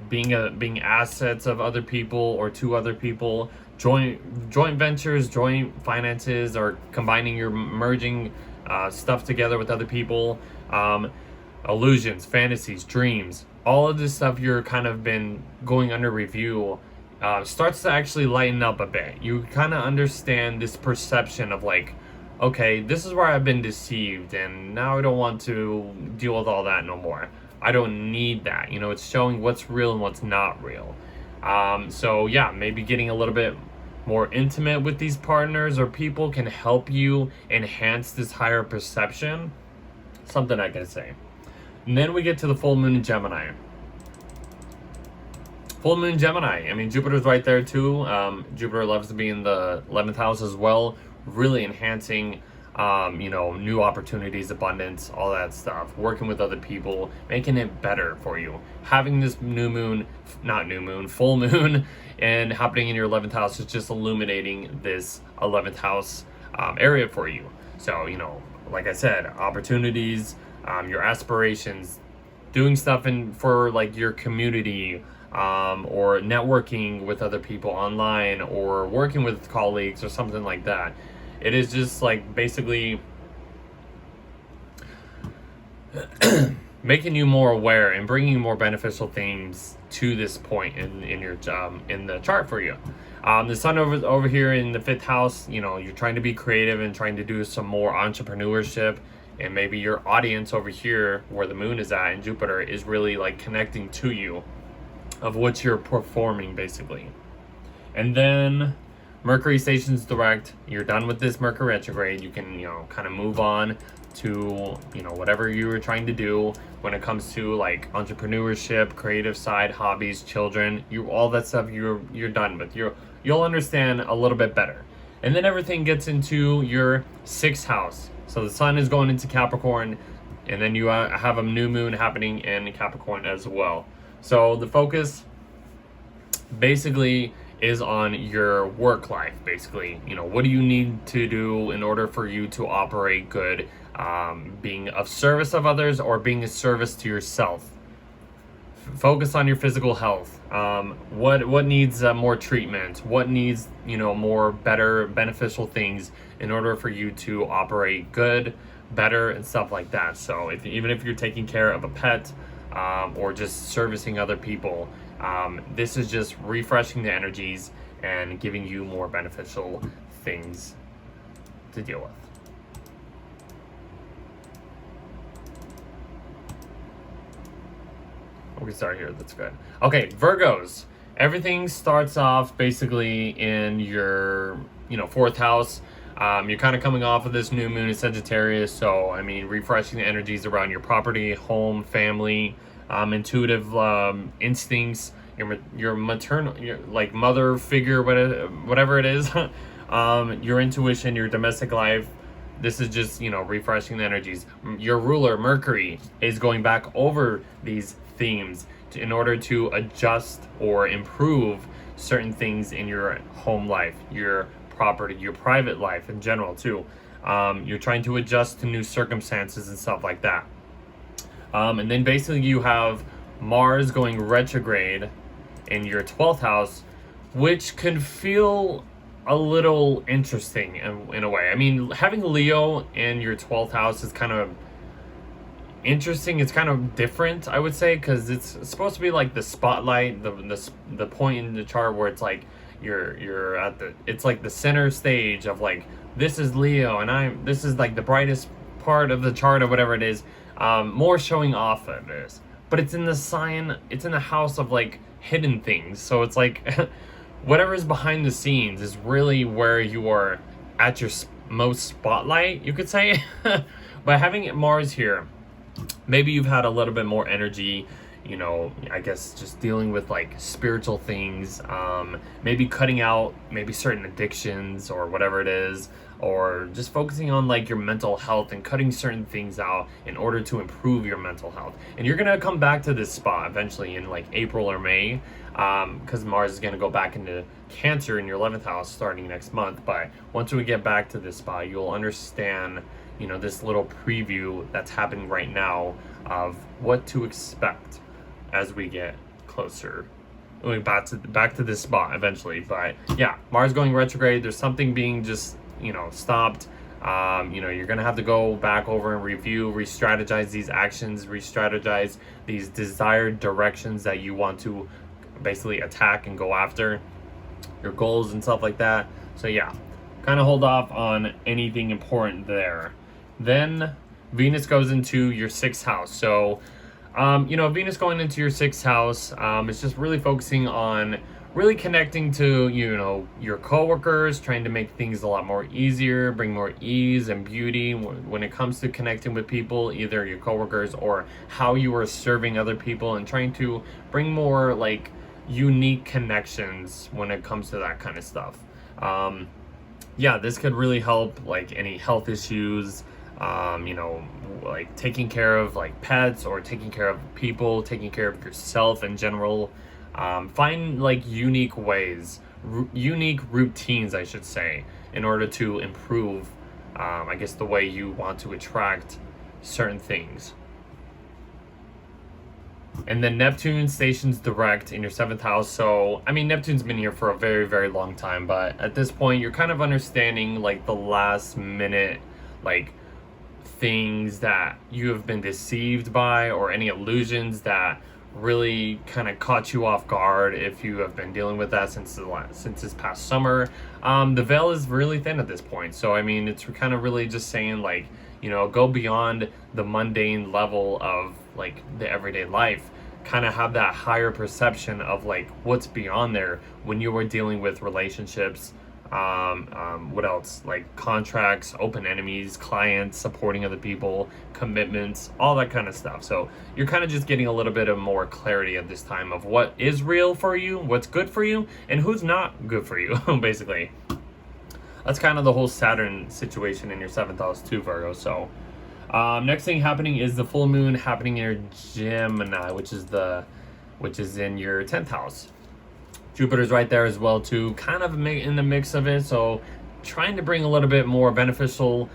being assets of other people or to other people, joint ventures, joint finances, or combining your merging stuff together with other people, illusions, fantasies, dreams. All of this stuff you're kind of been going under review starts to actually lighten up a bit. You kind of understand this perception of like, okay, this is where I've been deceived, and now I don't want to deal with all that no more. I don't need that. It's showing what's real and what's not real. So yeah, maybe getting a little bit more intimate with these partners or people can help you enhance this higher perception. Something I can say. And then we get to the full moon in Gemini. Full moon Gemini. I mean, Jupiter's right there too. Jupiter loves to be in the 11th house as well. Really enhancing, new opportunities, abundance, all that stuff. Working with other people, making it better for you. Having this full moon, and happening in your 11th house is just illuminating this 11th house area for you. So, like I said, opportunities, your aspirations, doing stuff for like your community, or networking with other people online, or working with colleagues or something like that. It is just like basically making you more aware and bringing more beneficial things to this point in your in the chart for you. The sun over here in the 5th house, you're trying to be creative and trying to do some more entrepreneurship, and maybe your audience over here where the moon is at in Jupiter is really like connecting to you of what you're performing basically. And then Mercury stations direct. You're done with this Mercury retrograde. You can kind of move on to whatever you were trying to do when it comes to like entrepreneurship, creative side, hobbies, children, all that stuff you're done with. You'll understand a little bit better. And then everything gets into your 6th house. So the sun is going into Capricorn, and then you have a new moon happening in Capricorn as well. So the focus basically is on your work life, basically. What do you need to do in order for you to operate good, being of service of others or being a service to yourself. focus on your physical health. What needs more treatment? What needs, more better beneficial things in order for you to operate good, better, and stuff like that. So even if you're taking care of a pet, or just servicing other people, this is just refreshing the energies and giving you more beneficial things to deal with. We can start here. That's good. Okay, Virgos. Everything starts off basically in your, fourth house. You're kind of coming off of this new moon in Sagittarius, so refreshing the energies around your property, home, family, intuitive instincts, your maternal, like mother figure, whatever it is, your intuition, your domestic life. This is just, refreshing the energies. Your ruler, Mercury, is going back over these themes in order to adjust or improve certain things in your home life, your property, your private life in general too. You're trying to adjust to new circumstances and stuff like that. And then basically you have Mars going retrograde in your 12th house, which can feel a little interesting in a way. Having Leo in your 12th house is kind of interesting. It's kind of different, I would say, because it's supposed to be like the spotlight, the point in the chart where it's like you're at it's like the center stage of like, this is Leo and this is like the brightest part of the chart or whatever it is. More showing off of this, but it's in the house of like hidden things. So it's like whatever is behind the scenes is really where you are at your most spotlight, you could say. By having Mars here, maybe you've had a little bit more energy, I guess just dealing with like spiritual things, maybe cutting out maybe certain addictions or whatever it is, or just focusing on like your mental health and cutting certain things out in order to improve your mental health. And you're gonna come back to this spot eventually in like April or May, because Mars is gonna go back into Cancer in your 11th house starting next month. But once we get back to this spot, you'll understand, this little preview that's happening right now of what to expect as we get closer back to this spot eventually. But yeah, Mars going retrograde, there's something being just stopped. You're gonna have to go back over and review, re-strategize these actions, re-strategize these desired directions that you want to basically attack and go after, your goals and stuff like that. So yeah, kind of hold off on anything important there. Then Venus goes into your 6th house. So Venus going into your 6th house, it's just really focusing on really connecting to, your coworkers, trying to make things a lot more easier, bring more ease and beauty when it comes to connecting with people, either your coworkers or how you are serving other people, and trying to bring more like unique connections when it comes to that kind of stuff. This could really help like any health issues, like taking care of like pets or taking care of people, taking care of yourself in general. Find like unique ways, unique routines, I should say, in order to improve, I guess, the way you want to attract certain things. And then Neptune stations direct in your 7th house. So, Neptune's been here for a very, very long time, but at this point, you're kind of understanding like the last minute, like things that you have been deceived by, or any illusions that really kind of caught you off guard if you have been dealing with that since this past summer. The veil is really thin at this point, so it's kind of really just saying like, go beyond the mundane level of like the everyday life, kind of have that higher perception of like what's beyond there when you are dealing with relationships, what else, like contracts, open enemies, clients, supporting other people, commitments, all that kind of stuff. So you're kind of just getting a little bit of more clarity at this time of what is real for you, what's good for you, and who's not good for you. Basically, that's kind of the whole Saturn situation in your 7th house too, Virgo. So next thing happening is the full moon happening in your Gemini, which is in your 10th house. Jupiter's right there as well too, kind of in the mix of it, so trying to bring a little bit more beneficial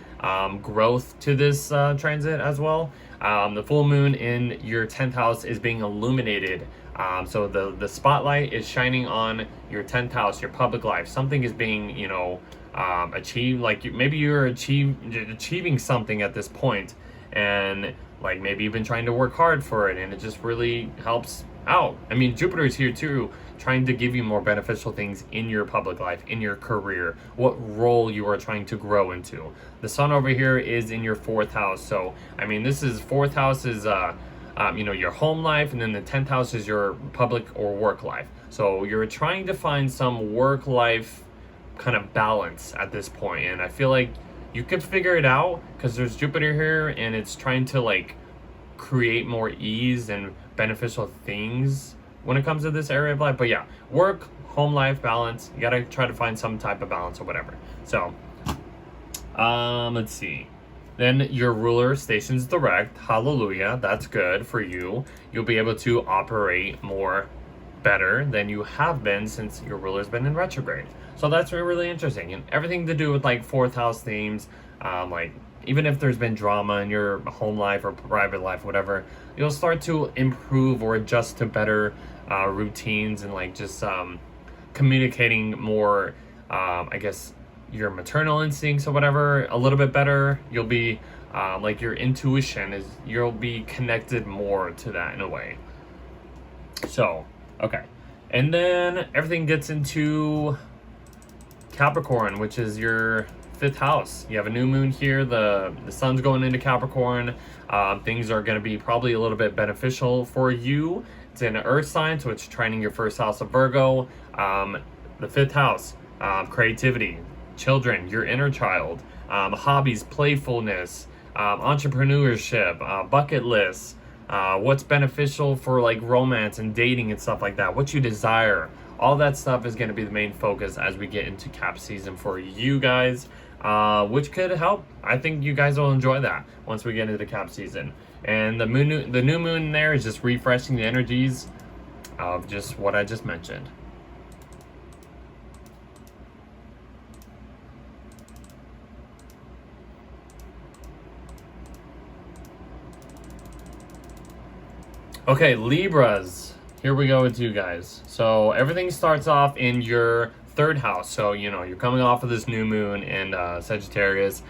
growth to this transit as well. The full moon in your 10th house is being illuminated. So the spotlight is shining on your 10th house, your public life. Something is being, achieved. Like maybe you're achieving something at this point, and like maybe you've been trying to work hard for it, and it just really helps out. I mean, Jupiter is here too, trying to give you more beneficial things in your public life, in your career, what role you are trying to grow into. The sun over here is in your 4th house. So, I mean, this is 4th house is, your home life, and then the 10th house is your public or work life. So you're trying to find some work-life kind of balance at this point, and I feel like you could figure it out because there's Jupiter here, and it's trying to like create more ease and beneficial things when it comes to this area of life. But yeah, work, home life balance, you gotta try to find some type of balance or whatever. So let's see. Then your ruler stations direct. Hallelujah, that's good for you. You'll be able to operate more better than you have been since your ruler's been in retrograde. So that's really interesting, and everything to do with like 4th house themes, like even if there's been drama in your home life or private life, whatever, you'll start to improve or adjust to better routines, and like just communicating more, I guess, your maternal instincts or whatever a little bit better. You'll be like your intuition is, you'll be connected more to that in a way. So, okay. And then everything gets into Capricorn, which is your 5th house. You have a new moon here. The sun's going into Capricorn. Things are going to be probably a little bit beneficial for you. It's in an earth sign, so it's trining your 1st house of Virgo. The 5th house, creativity, children, your inner child, hobbies, playfulness, entrepreneurship, bucket lists, what's beneficial for like romance and dating and stuff like that, what you desire. All that stuff is going to be the main focus as we get into Cap season for you guys, which could help. I think you guys will enjoy that once we get into the Cap season. And the new moon there is just refreshing the energies of just what I just mentioned. Okay, Libras. Here we go with you guys. So everything starts off in your 3rd house. So, you're coming off of this new moon in Sagittarius,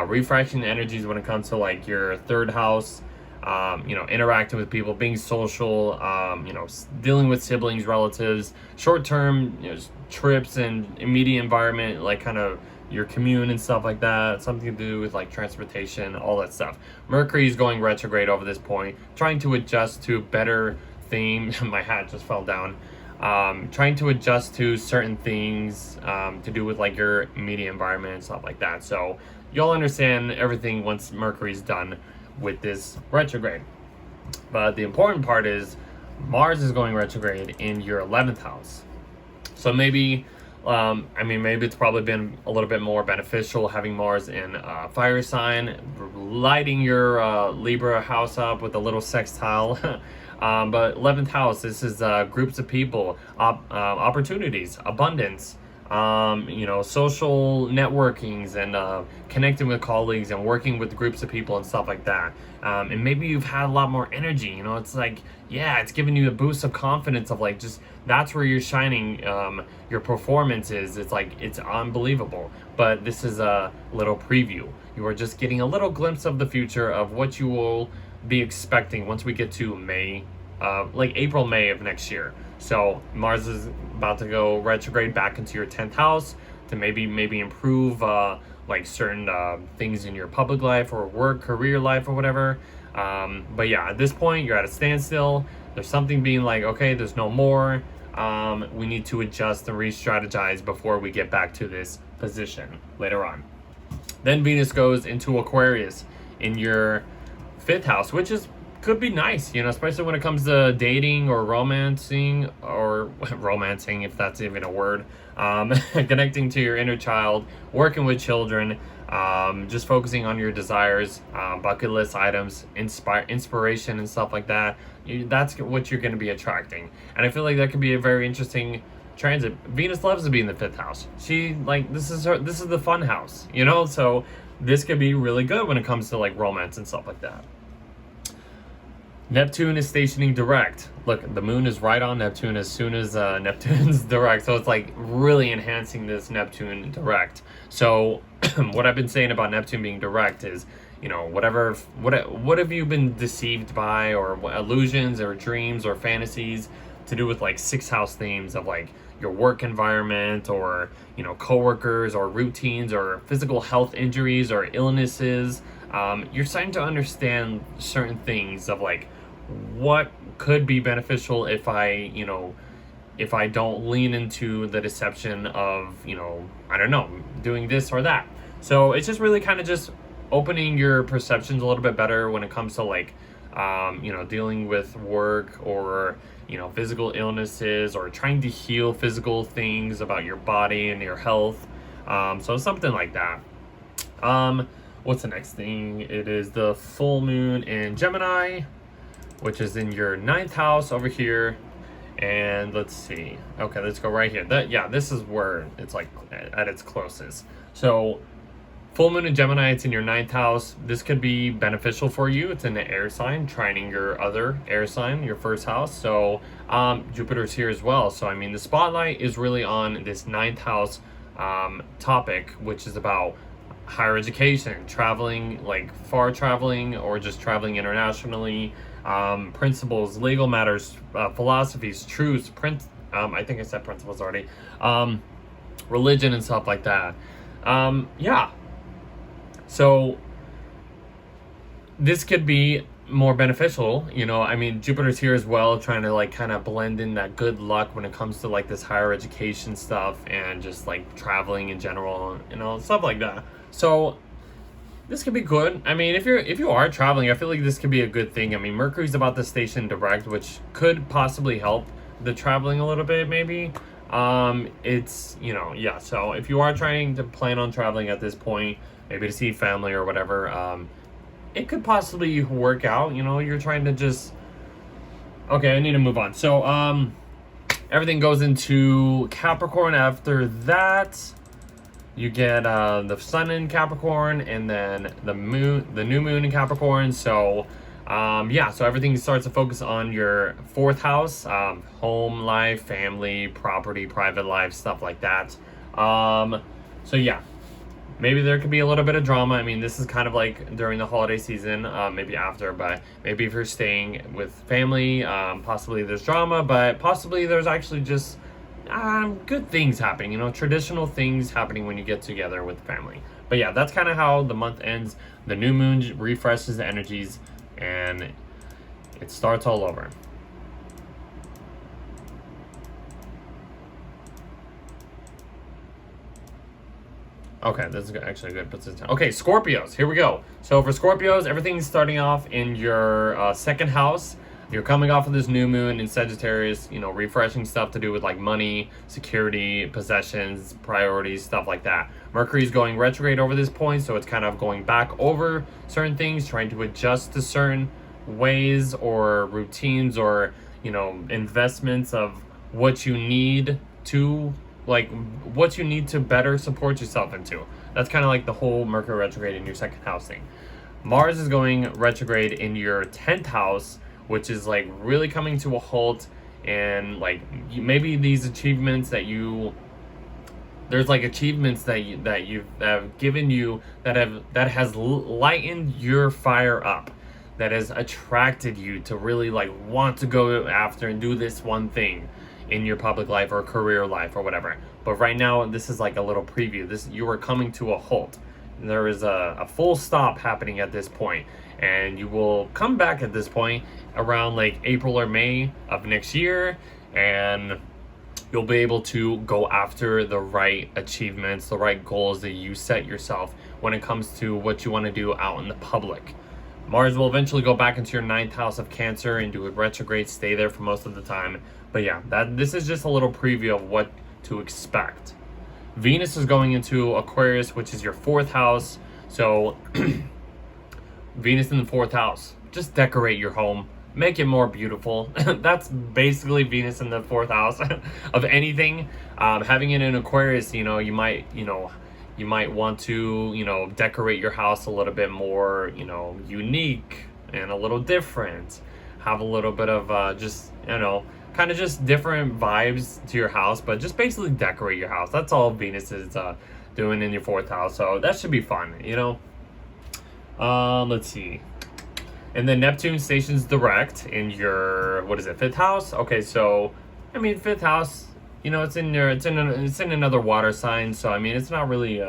refreshing the energies when it comes to like your 3rd house, interacting with people, being social, dealing with siblings, relatives, short-term trips and immediate environment, like kind of your commune and stuff like that, something to do with like transportation, all that stuff. Mercury is going retrograde over this point, trying to adjust to better theme. My hat just fell down. Trying to adjust to certain things to do with like your immediate environment and stuff like that. So you'll understand everything once Mercury's done with this retrograde. But the important part is Mars is going retrograde in your 11th house. So maybe maybe it's probably been a little bit more beneficial having Mars in fire sign, lighting your Libra house up with a little sextile. But 11th house, this is groups of people, opportunities, abundance, social networkings, and connecting with colleagues and working with groups of people and stuff like that. And maybe you've had a lot more energy, it's like, yeah, it's giving you a boost of confidence of like, just that's where you're shining. Your performance is, it's like, it's unbelievable. But this is a little preview. You are just getting a little glimpse of the future of what you will be expecting once we get to May, like April, May of next year. So Mars is about to go retrograde back into your 10th house to maybe improve like certain things in your public life or work, career life or whatever. But yeah, at this point you're at a standstill. There's something being like, okay, there's no more. We need to adjust and re-strategize before we get back to this position later on. Then Venus goes into Aquarius in your 5th house, which could be nice, especially when it comes to dating or romancing, or romancing, if that's even a word, connecting to your inner child, working with children, just focusing on your desires, bucket list items, inspiration and stuff like that. That's what you're going to be attracting. And I feel like that could be a very interesting transit. Venus loves to be in the 5th house. This is the fun house, so this could be really good when it comes to like romance and stuff like that. Neptune is stationing direct. Look, the moon is right on Neptune as soon as Neptune's direct. So it's like really enhancing this Neptune direct. So what I've been saying about Neptune being direct is, you know, what have you been deceived by, or what illusions or dreams or fantasies to do with like sixth house themes of like your work environment, or, you know, coworkers, or routines, or physical health injuries or illnesses. You're starting to understand certain things of like what could be beneficial if I don't lean into the deception of, you know, I don't know, doing this or that. So it's just really kind of just opening your perceptions a little bit better when it comes to like, you know, dealing with work, or, you know, physical illnesses, or trying to heal physical things about your body and your health. So something like that. What's the next thing? It is the full moon in Gemini, which is in your 9th house over here. And let's see. Okay, let's go right here. This is where it's like at its closest. So full moon in Gemini, it's in your 9th house. This could be beneficial for you. It's in the air sign, trining your other air sign, your 1st house. So Jupiter's here as well. So I mean, the spotlight is really on this 9th house topic, which is about higher education, traveling, like far traveling, or just traveling internationally, principles, legal matters, philosophies, truths, I think I said principles already, religion and stuff like that. So this could be more beneficial, you know. I mean, Jupiter's here as well, trying to like kind of blend in that good luck when it comes to like this higher education stuff, and just like traveling in general, you know, stuff like that. So this could be good. I mean, if you are traveling, I feel like this could be a good thing. I mean, Mercury's about to station direct, which could possibly help the traveling a little bit, maybe. It's, you know, yeah. So if you are trying to plan on traveling at this point, maybe to see family or whatever, it could possibly work out. You know, you're trying to just, okay, I need to move on. So everything goes into Capricorn after that. You get the sun in Capricorn, and then the new moon in Capricorn. So so everything starts to focus on your 4th house, home life, family, property, private life, stuff like that. So yeah, maybe there could be a little bit of drama. I mean, this is kind of like during the holiday season, maybe after, but maybe if you're staying with family, possibly there's drama, but possibly there's actually just good things happening, you know, traditional things happening when you get together with family. But yeah, that's kind of how the month ends. The new moon refreshes the energies, and it starts all over. Okay, this is actually a good position. Okay, Scorpios, here we go. So for Scorpios, everything's starting off in your 2nd house. You're coming off of this new moon in Sagittarius, you know, refreshing stuff to do with like money, security, possessions, priorities, stuff like that. Mercury's going retrograde over this point, so it's kind of going back over certain things, trying to adjust to certain ways or routines, or, you know, investments of what you need to, like, what you need to better support yourself into. That's kind of like the whole Mercury retrograde in your 2nd house thing. Mars is going retrograde in your 10th house, which is like really coming to a halt, and like maybe these achievements that there's like achievements that have given you, that has lightened your fire up, that has attracted you to really like want to go after and do this one thing in your public life or career life or whatever. But right now, this is like a little preview. You are coming to a halt. There is a full stop happening at this point, and you will come back at this point around like April or May of next year, and you'll be able to go after the right achievements, the right goals that you set yourself when it comes to what you want to do out in the public. Mars will eventually go back into your 9th house of Cancer and do a retrograde, stay there for most of the time. But yeah, this is just a little preview of what to expect. Venus is going into Aquarius, which is your 4th house. So Venus in the 4th house, just decorate your home, make it more beautiful. That's basically Venus in the 4th house of anything. Having it in Aquarius, you know, you might want to, you know, decorate your house a little bit more, you know, unique and a little different. have a little bit of just, you know, kind of just different vibes to your house, but just basically decorate your house. That's all Venus is doing in your 4th house, so that should be fun, you know. Let's see. And then Neptune stations direct in your, what is it, 5th house? Okay, so I mean 5th house, you know, it's in another water sign, so I mean it's not really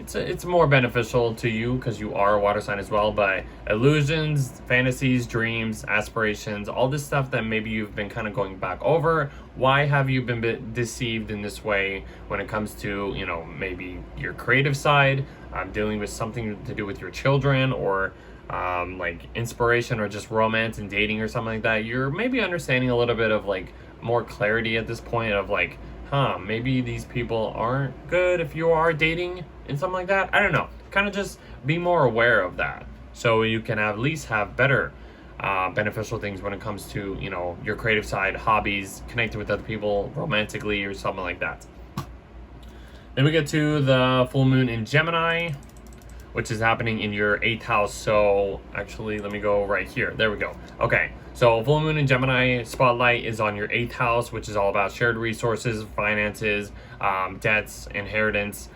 it's more beneficial to you because you are a water sign as well. But illusions, fantasies, dreams, aspirations, all this stuff that maybe you've been kind of going back over. Why have you been deceived in this way when it comes to, you know, maybe your creative side, dealing with something to do with your children, or like inspiration, or just romance and dating or something like that? You're maybe understanding a little bit of like more clarity at this point of like, maybe these people aren't good if you are dating and something like that. I don't know. Kind of just be more aware of that, so you can at least have better beneficial things when it comes to, you know, your creative side, hobbies, connecting with other people romantically or something like that. Then we get to the full moon in Gemini, which is happening in your 8th house. So actually, let me go right here. There we go. Okay, so full moon in Gemini spotlight is on your 8th house, which is all about shared resources, finances, debts, inheritance,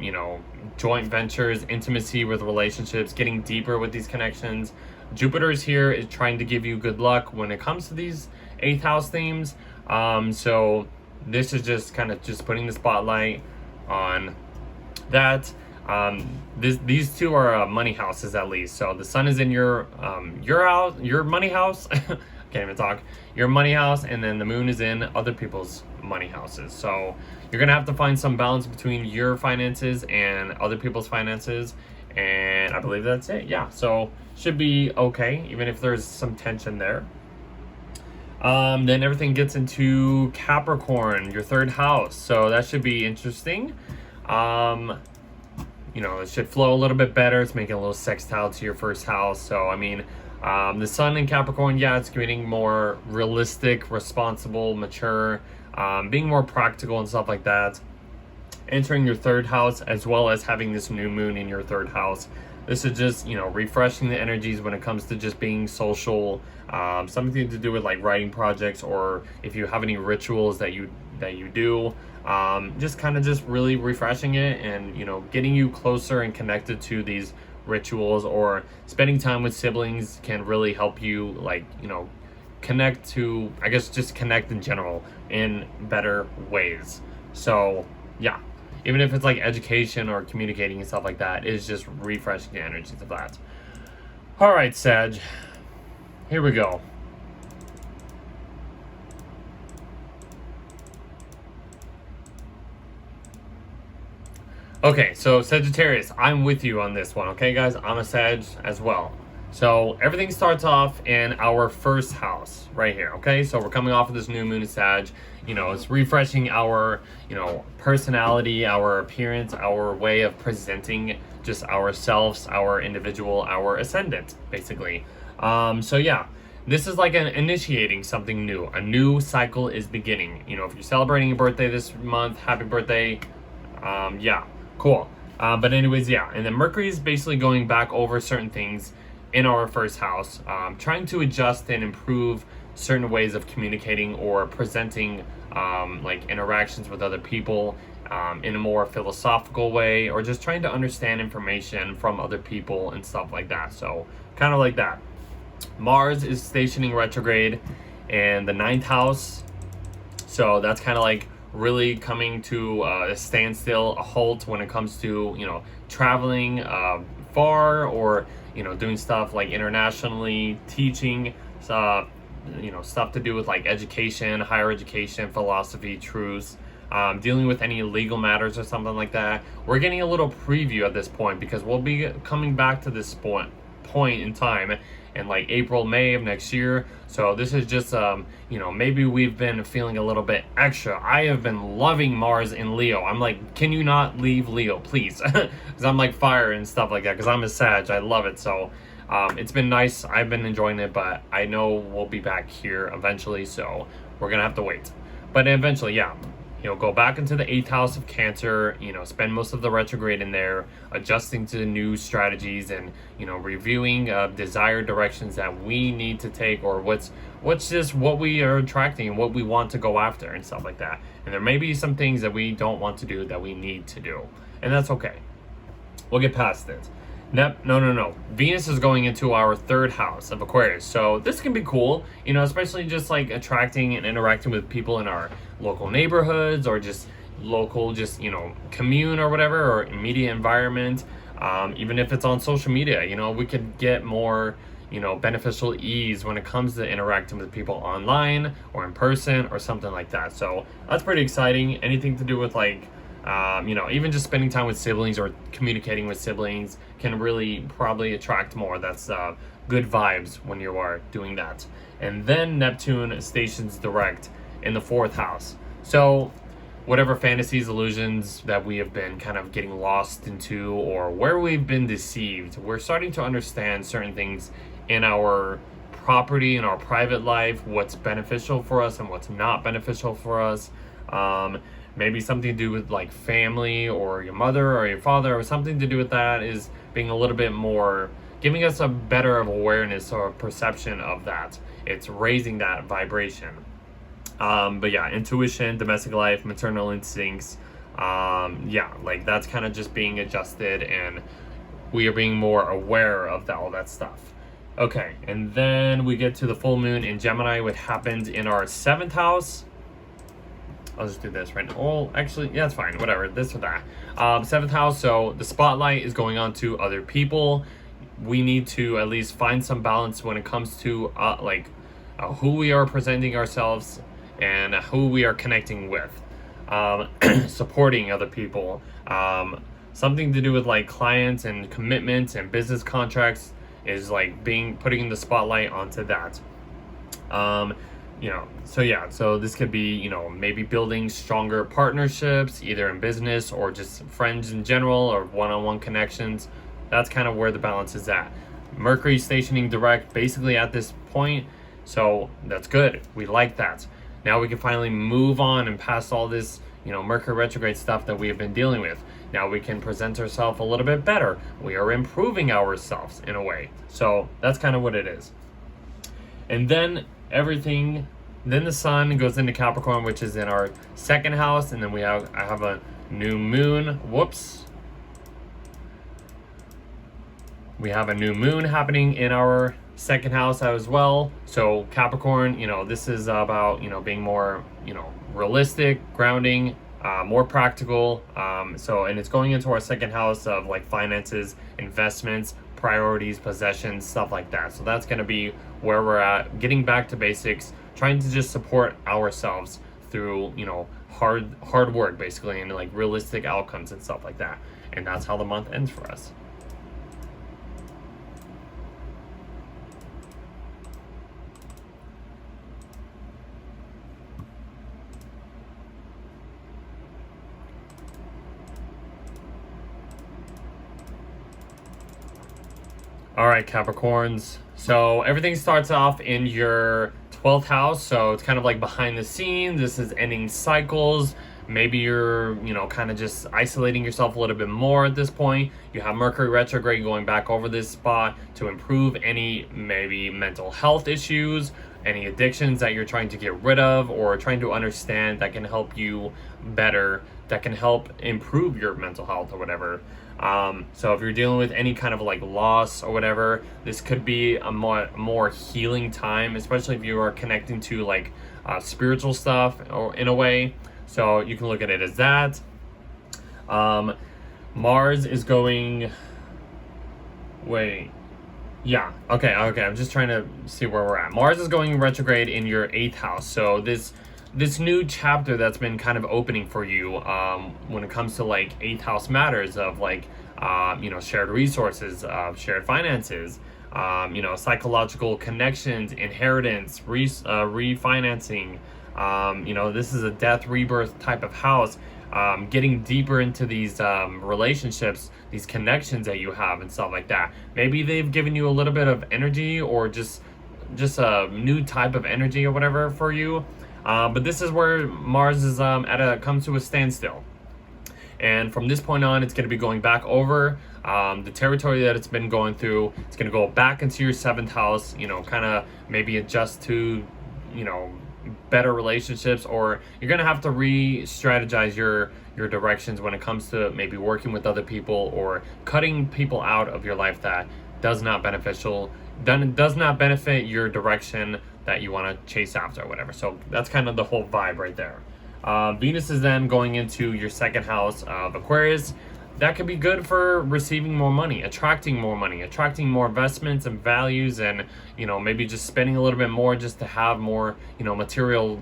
you know, joint ventures, intimacy with relationships, getting deeper with these connections. Jupiter's here is trying to give you good luck when it comes to these 8th house themes. So this is just kind of just putting the spotlight on that. These two are money houses, at least. So the sun is in your house, your money house. Can't even talk. Your money house, and then the moon is in other people's money houses. So you're gonna have to find some balance between your finances and other people's finances, and I believe that's it. Yeah, so should be okay, even if there's some tension there. Then everything gets into Capricorn, your 3rd house. So that should be interesting. You know, it should flow a little bit better. It's making a little sextile to your 1st house. So, I mean, the sun in Capricorn, yeah, it's getting more realistic, responsible, mature, being more practical and stuff like that. Entering your 3rd house, as well as having this new moon in your 3rd house. This is just, you know, refreshing the energies when it comes to just being social, something to do with like writing projects, or if you have any rituals that you do. Just kind of just really refreshing it, and, you know, getting you closer and connected to these rituals, or spending time with siblings can really help you, like, you know, connect to, I guess, just connect in general in better ways. So yeah, even if it's like education or communicating and stuff like that, it's just refreshing the energies of that. All right, Sag, here we go. Okay, so Sagittarius, I'm with you on this one, okay, guys? I'm a Sag as well. So everything starts off in our 1st house right here, okay? So we're coming off of this new moon in Sag. You know, it's refreshing our, you know, personality, our appearance, our way of presenting just ourselves, our individual, our ascendant, basically. So yeah, this is like an initiating something new. A new cycle is beginning. You know, if you're celebrating your birthday this month, happy birthday. Yeah. Cool. But anyways, yeah. And then Mercury is basically going back over certain things in our 1st house, trying to adjust and improve certain ways of communicating or presenting like interactions with other people in a more philosophical way, or just trying to understand information from other people and stuff like that. So kind of like that. Mars is stationing retrograde in the 9th house. So that's kind of like really coming to a standstill, a halt when it comes to, you know, traveling far, or, you know, doing stuff like internationally, teaching, you know, stuff to do with like education, higher education, philosophy, truths, dealing with any legal matters or something like that. We're getting a little preview at this point, because we'll be coming back to this point in time in like April, May of next year. So this is just, you know, maybe we've been feeling a little bit extra. I have been loving Mars in Leo. I'm like, can you not leave Leo, please? Because I'm like fire and stuff like that, because I'm a Sag. I love it. So it's been nice. I've been enjoying it, but I know we'll be back here eventually. So we're going to have to wait. But eventually, yeah. go back into the 8th house of Cancer, spend most of the retrograde in there, adjusting to new strategies and, reviewing desired directions that we need to take, or what's just what we are attracting and what we want to go after and stuff like that. And there may be some things that we don't want to do that we need to do, and that's okay. We'll get past it. No. Venus is going into our 3rd house of Aquarius. So this can be cool, especially just like attracting and interacting with people in our local neighborhoods, or just local, commune or whatever, or immediate environment. Even if it's on social media, we could get more, beneficial ease when it comes to interacting with people online or in person or something like that. So that's pretty exciting. Anything to do with like, even just spending time with siblings or communicating with siblings can really probably attract more. That's good vibes when you are doing that. And then Neptune stations direct in the 4th house. So whatever fantasies, illusions that we have been kind of getting lost into, or where we've been deceived, we're starting to understand certain things in our property, in our private life, what's beneficial for us and what's not beneficial for us. Maybe something to do with like family, or your mother or your father, or something to do with that is being a little bit more, giving us a better awareness or perception of that. It's raising that vibration. But yeah, intuition, domestic life, maternal instincts, like that's kind of just being adjusted, and we are being more aware of all that stuff. Okay, and then we get to the full moon in Gemini, which happens in our 7th house. I'll just do this right now. Well, actually, yeah, it's fine. Whatever, this or that. 7th house, so the spotlight is going on to other people. We need to at least find some balance when it comes to who we are presenting ourselves and who we are connecting with. Supporting other people. Something to do with like clients and commitments and business contracts is like putting the spotlight onto that. So this could be, maybe building stronger partnerships, either in business or just friends in general, or one-on-one connections. That's kind of where the balance is at. Mercury stationing direct basically at this point, so that's good. We like that. Now we can finally move on and past all this, Mercury retrograde stuff that we have been dealing with. Now we can present ourselves a little bit better. We are improving ourselves in a way. So that's kind of what it is. And then then the sun goes into Capricorn, which is in our 2nd house, and then I have a new moon. We have a new moon happening in our 2nd house as well. So Capricorn, this is about, being more, realistic, grounding, more practical. And it's going into our 2nd house of like finances, investments, priorities, possessions, stuff like that. So that's going to be where we're at, getting back to basics, trying to just support ourselves through, hard work basically, and like realistic outcomes and stuff like that. And that's how the month ends for us. All right, Capricorns. So everything starts off in your 12th house. So it's kind of like behind the scenes. This is ending cycles. Maybe you're, kind of just isolating yourself a little bit more at this point. You have Mercury retrograde going back over this spot to improve any maybe mental health issues, any addictions that you're trying to get rid of or trying to understand that can help you better, that can help improve your mental health or whatever. So if you're dealing with any kind of like loss or whatever, this could be a more healing time, especially if you are connecting to like spiritual stuff or in a way. So you can look at it as that. Mars is going, okay, I'm just trying to see where we're at. Mars is going retrograde in your 8th house. So this new chapter that's been kind of opening for you when it comes to like 8th house matters of like shared resources, shared finances, psychological connections, inheritance, refinancing. This is a death rebirth type of house. Getting deeper into these relationships, these connections that you have and stuff like that. Maybe they've given you a little bit of energy or just a new type of energy or whatever for you. But this is where Mars is comes to a standstill. And from this point on, it's going to be going back over the territory that it's been going through. It's going to go back into your 7th house, kind of maybe adjust to, better relationships, or you're going to have to re-strategize your directions when it comes to maybe working with other people or cutting people out of your life that does not benefit your direction that you want to chase after or whatever. So that's kind of the whole vibe right there. Venus is then going into your 2nd house of Aquarius. That could be good for receiving more money, attracting more investments and values, and maybe just spending a little bit more just to have more material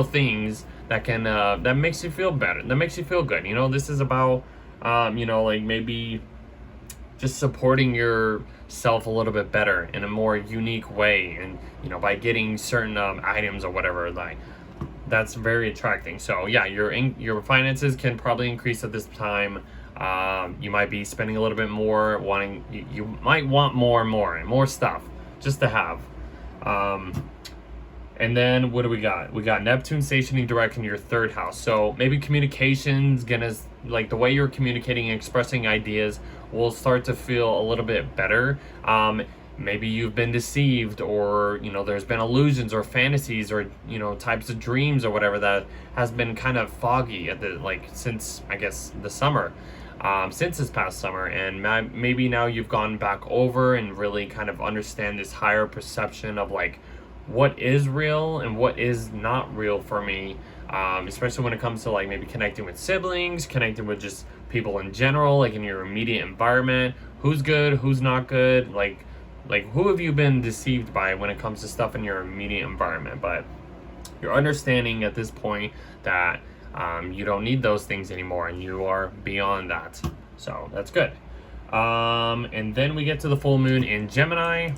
things that can that makes you feel better, that makes you feel good. This is about like maybe just supporting yourself a little bit better in a more unique way, and by getting certain items or whatever, like that's very attracting. So yeah, your finances can probably increase at this time. You might be spending a little bit more, you might want more stuff just to have. And then what do we got? We got Neptune stationing direct in your 3rd house. So maybe communication's like the way you're communicating and expressing ideas will start to feel a little bit better. Maybe you've been deceived, or there's been illusions or fantasies or types of dreams or whatever that has been kind of foggy at since I guess the summer, since this past summer, and maybe now you've gone back over and really kind of understand this higher perception of like what is real and what is not real for me, especially when it comes to like maybe connecting with siblings, connecting with just people in general, like in your immediate environment, who's good, who's not good, like who have you been deceived by when it comes to stuff in your immediate environment. But you're understanding at this point that you don't need those things anymore, and you are beyond that. So that's good. And then we get to the full moon in Gemini,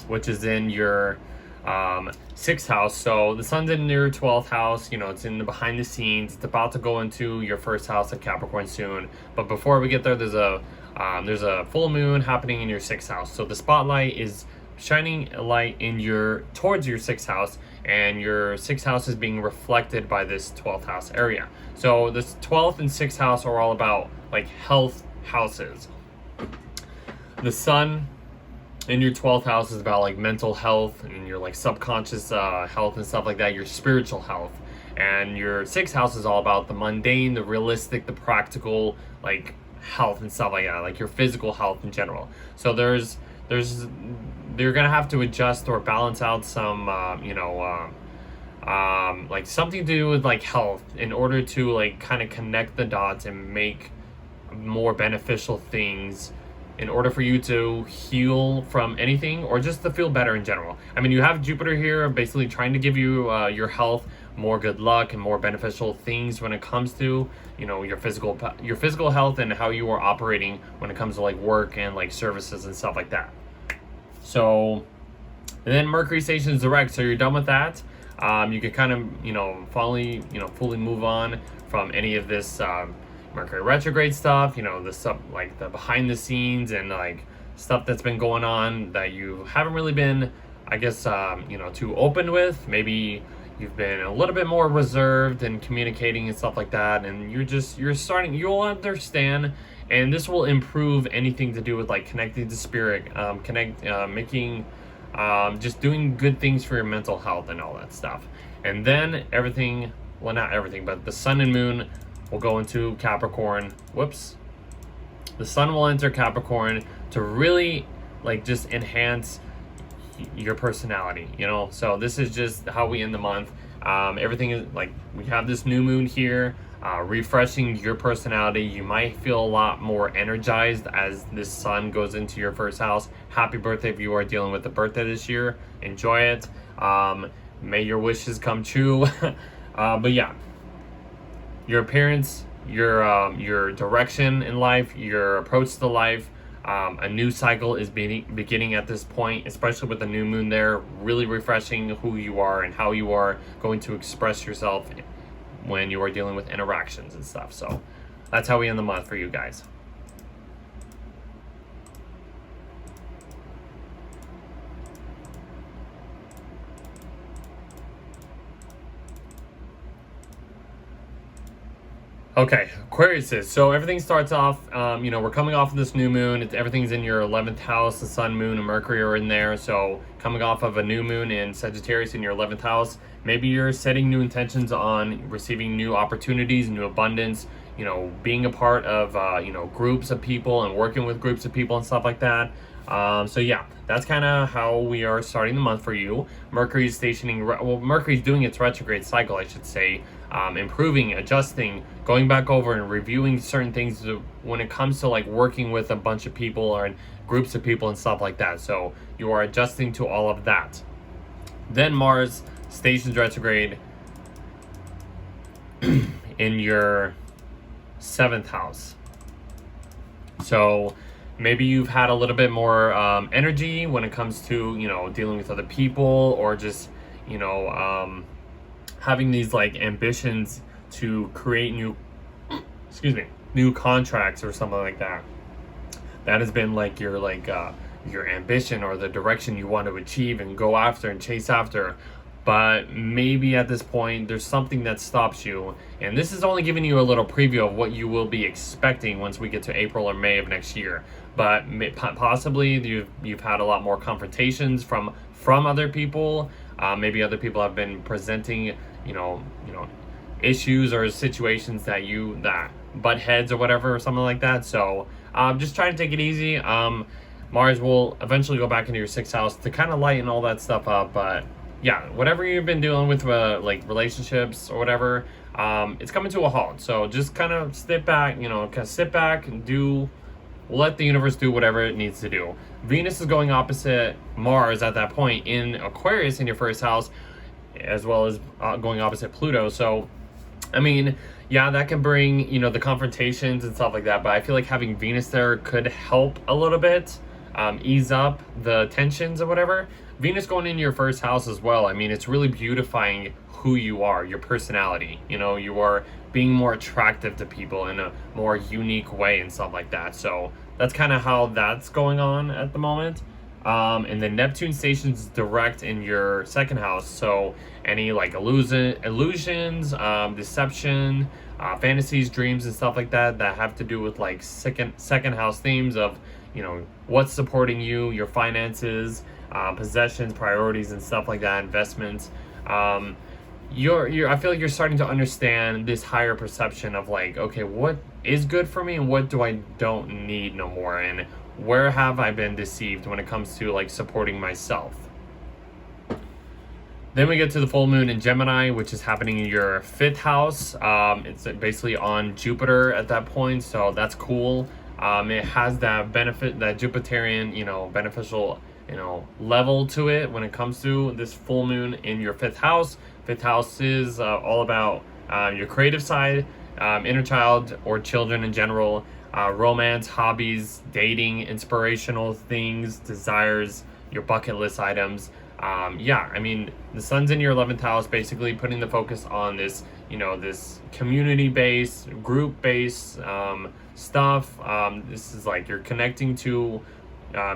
which is in your 6th house. So the sun's in your 12th house, it's in the behind the scenes. It's about to go into your 1st house of Capricorn soon. But before we get there, there's a full moon happening in your 6th house. So the spotlight is shining a light towards your 6th house, and your 6th house is being reflected by this 12th house area. So this 12th and 6th house are all about like health houses. The sun in your 12th house is about like mental health and your like subconscious health and stuff like that, your spiritual health. And your 6th house is all about the mundane, the realistic, the practical, like health and stuff like that, like your physical health in general. So they're gonna have to adjust or balance out some like something to do with like health in order to like kind of connect the dots and make more beneficial things in order for you to heal from anything or just to feel better in general. I mean, you have Jupiter here basically trying to give you your health, more good luck and more beneficial things when it comes to your physical health and how you are operating when it comes to like work and like services and stuff like that. So, and then Mercury stations direct, so you're done with that. You can kind of fully move on from any of this Mercury retrograde stuff, the stuff like the behind the scenes and like stuff that's been going on that you haven't really been, I guess, too open with. Maybe you've been a little bit more reserved in communicating and stuff like that, and you'll understand, and this will improve anything to do with like connecting to spirit, making, just doing good things for your mental health and all that stuff. And then everything, well, not everything, but the sun and moon will go into Capricorn. The sun will enter Capricorn to really like just enhance your personality, so this is just how we end the month. Everything is like, we have this new moon here, refreshing your personality. You might feel a lot more energized as this sun goes into your 1st house. Happy birthday if you are dealing with a birthday this year. Enjoy it. May your wishes come true. But yeah, your appearance, your direction in life, your approach to life, a new cycle is beginning at this point, especially with the new moon there, really refreshing who you are and how you are going to express yourself when you are dealing with interactions and stuff. So that's how we end the month for you guys. Okay, Aquarius. So everything starts off, we're coming off of this new moon. Everything's in your 11th house. The sun, moon, and Mercury are in there. So coming off of a new moon in Sagittarius in your 11th house, maybe you're setting new intentions on receiving new opportunities, new abundance, being a part of, groups of people and working with groups of people and stuff like that. So yeah, that's kind of how we are starting the month for you. Mercury's stationing, Mercury's doing its retrograde cycle, I should say, improving, adjusting, going back over and reviewing certain things when it comes to like working with a bunch of people or groups of people and stuff like that. So you are adjusting to all of that. Then Mars stations retrograde in your 7th house. So maybe you've had a little bit more energy when it comes to, dealing with other people, or just, having these like ambitions to create new contracts or something like that. That has been like your ambition or the direction you want to achieve and go after and chase after. But maybe at this point there's something that stops you, and this is only giving you a little preview of what you will be expecting once we get to April or May of next year. But possibly you've had a lot more confrontations from other people. Maybe other people have been presenting issues or situations that butt heads or whatever, or something like that. So just try to take it easy. Mars will eventually go back into your 6th house to kind of lighten all that stuff up. But yeah, whatever you've been dealing with, like relationships or whatever, it's coming to a halt. So just kind of sit back and let the universe do whatever it needs to do. Venus is going opposite Mars at that point in Aquarius in your 1st house, as well as going opposite Pluto. So, I mean, yeah, that can bring, the confrontations and stuff like that. But I feel like having Venus there could help a little bit, ease up the tensions or whatever. Venus going into your 1st house as well. I mean, it's really beautifying who you are, your personality. You are being more attractive to people in a more unique way and stuff like that. So that's kind of how that's going on at the moment. And then Neptune stations direct in your 2nd house. So any like illusions, deception, fantasies, dreams, and stuff like that have to do with like second house themes of, what's supporting you, your finances, possessions, priorities, and stuff like that, investments. I feel like you're starting to understand this higher perception of like, okay, what is good for me and what don't need no more, and where have I been deceived when it comes to like supporting myself. Then we get to the full moon in Gemini, which is happening in your 5th house. It's basically on Jupiter at that point, so that's cool. It has that benefit, that Jupiterian, beneficial, level to it when it comes to this full moon in your 5th house. 5th house is all about your creative side, inner child or children in general, romance, hobbies, dating, inspirational things, desires, your bucket list items. I mean, the sun's in your 11th house, basically putting the focus on this, this community-based, group-based stuff. This is like you're connecting to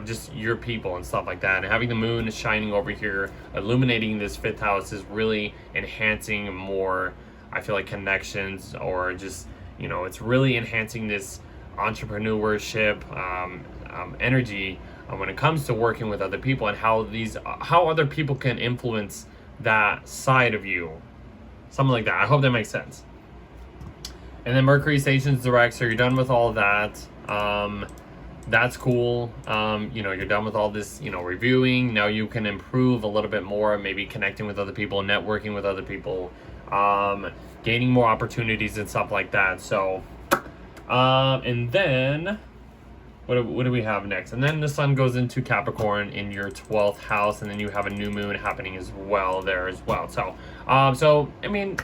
just your people and stuff like that. And having the moon shining over here, illuminating this 5th house, is really enhancing more, I feel like, connections, or just, it's really enhancing this entrepreneurship energy when it comes to working with other people, and how other people can influence that side of you. Something like that. I hope that makes sense. And then Mercury stations direct, so you're done with all of that. That's cool. You're done with all this, reviewing. Now you can improve a little bit more, maybe connecting with other people, networking with other people, gaining more opportunities and stuff like that. So, and then what do we have next? And then the sun goes into Capricorn in your 12th house, and then you have a new moon happening as well there as well. So, I mean,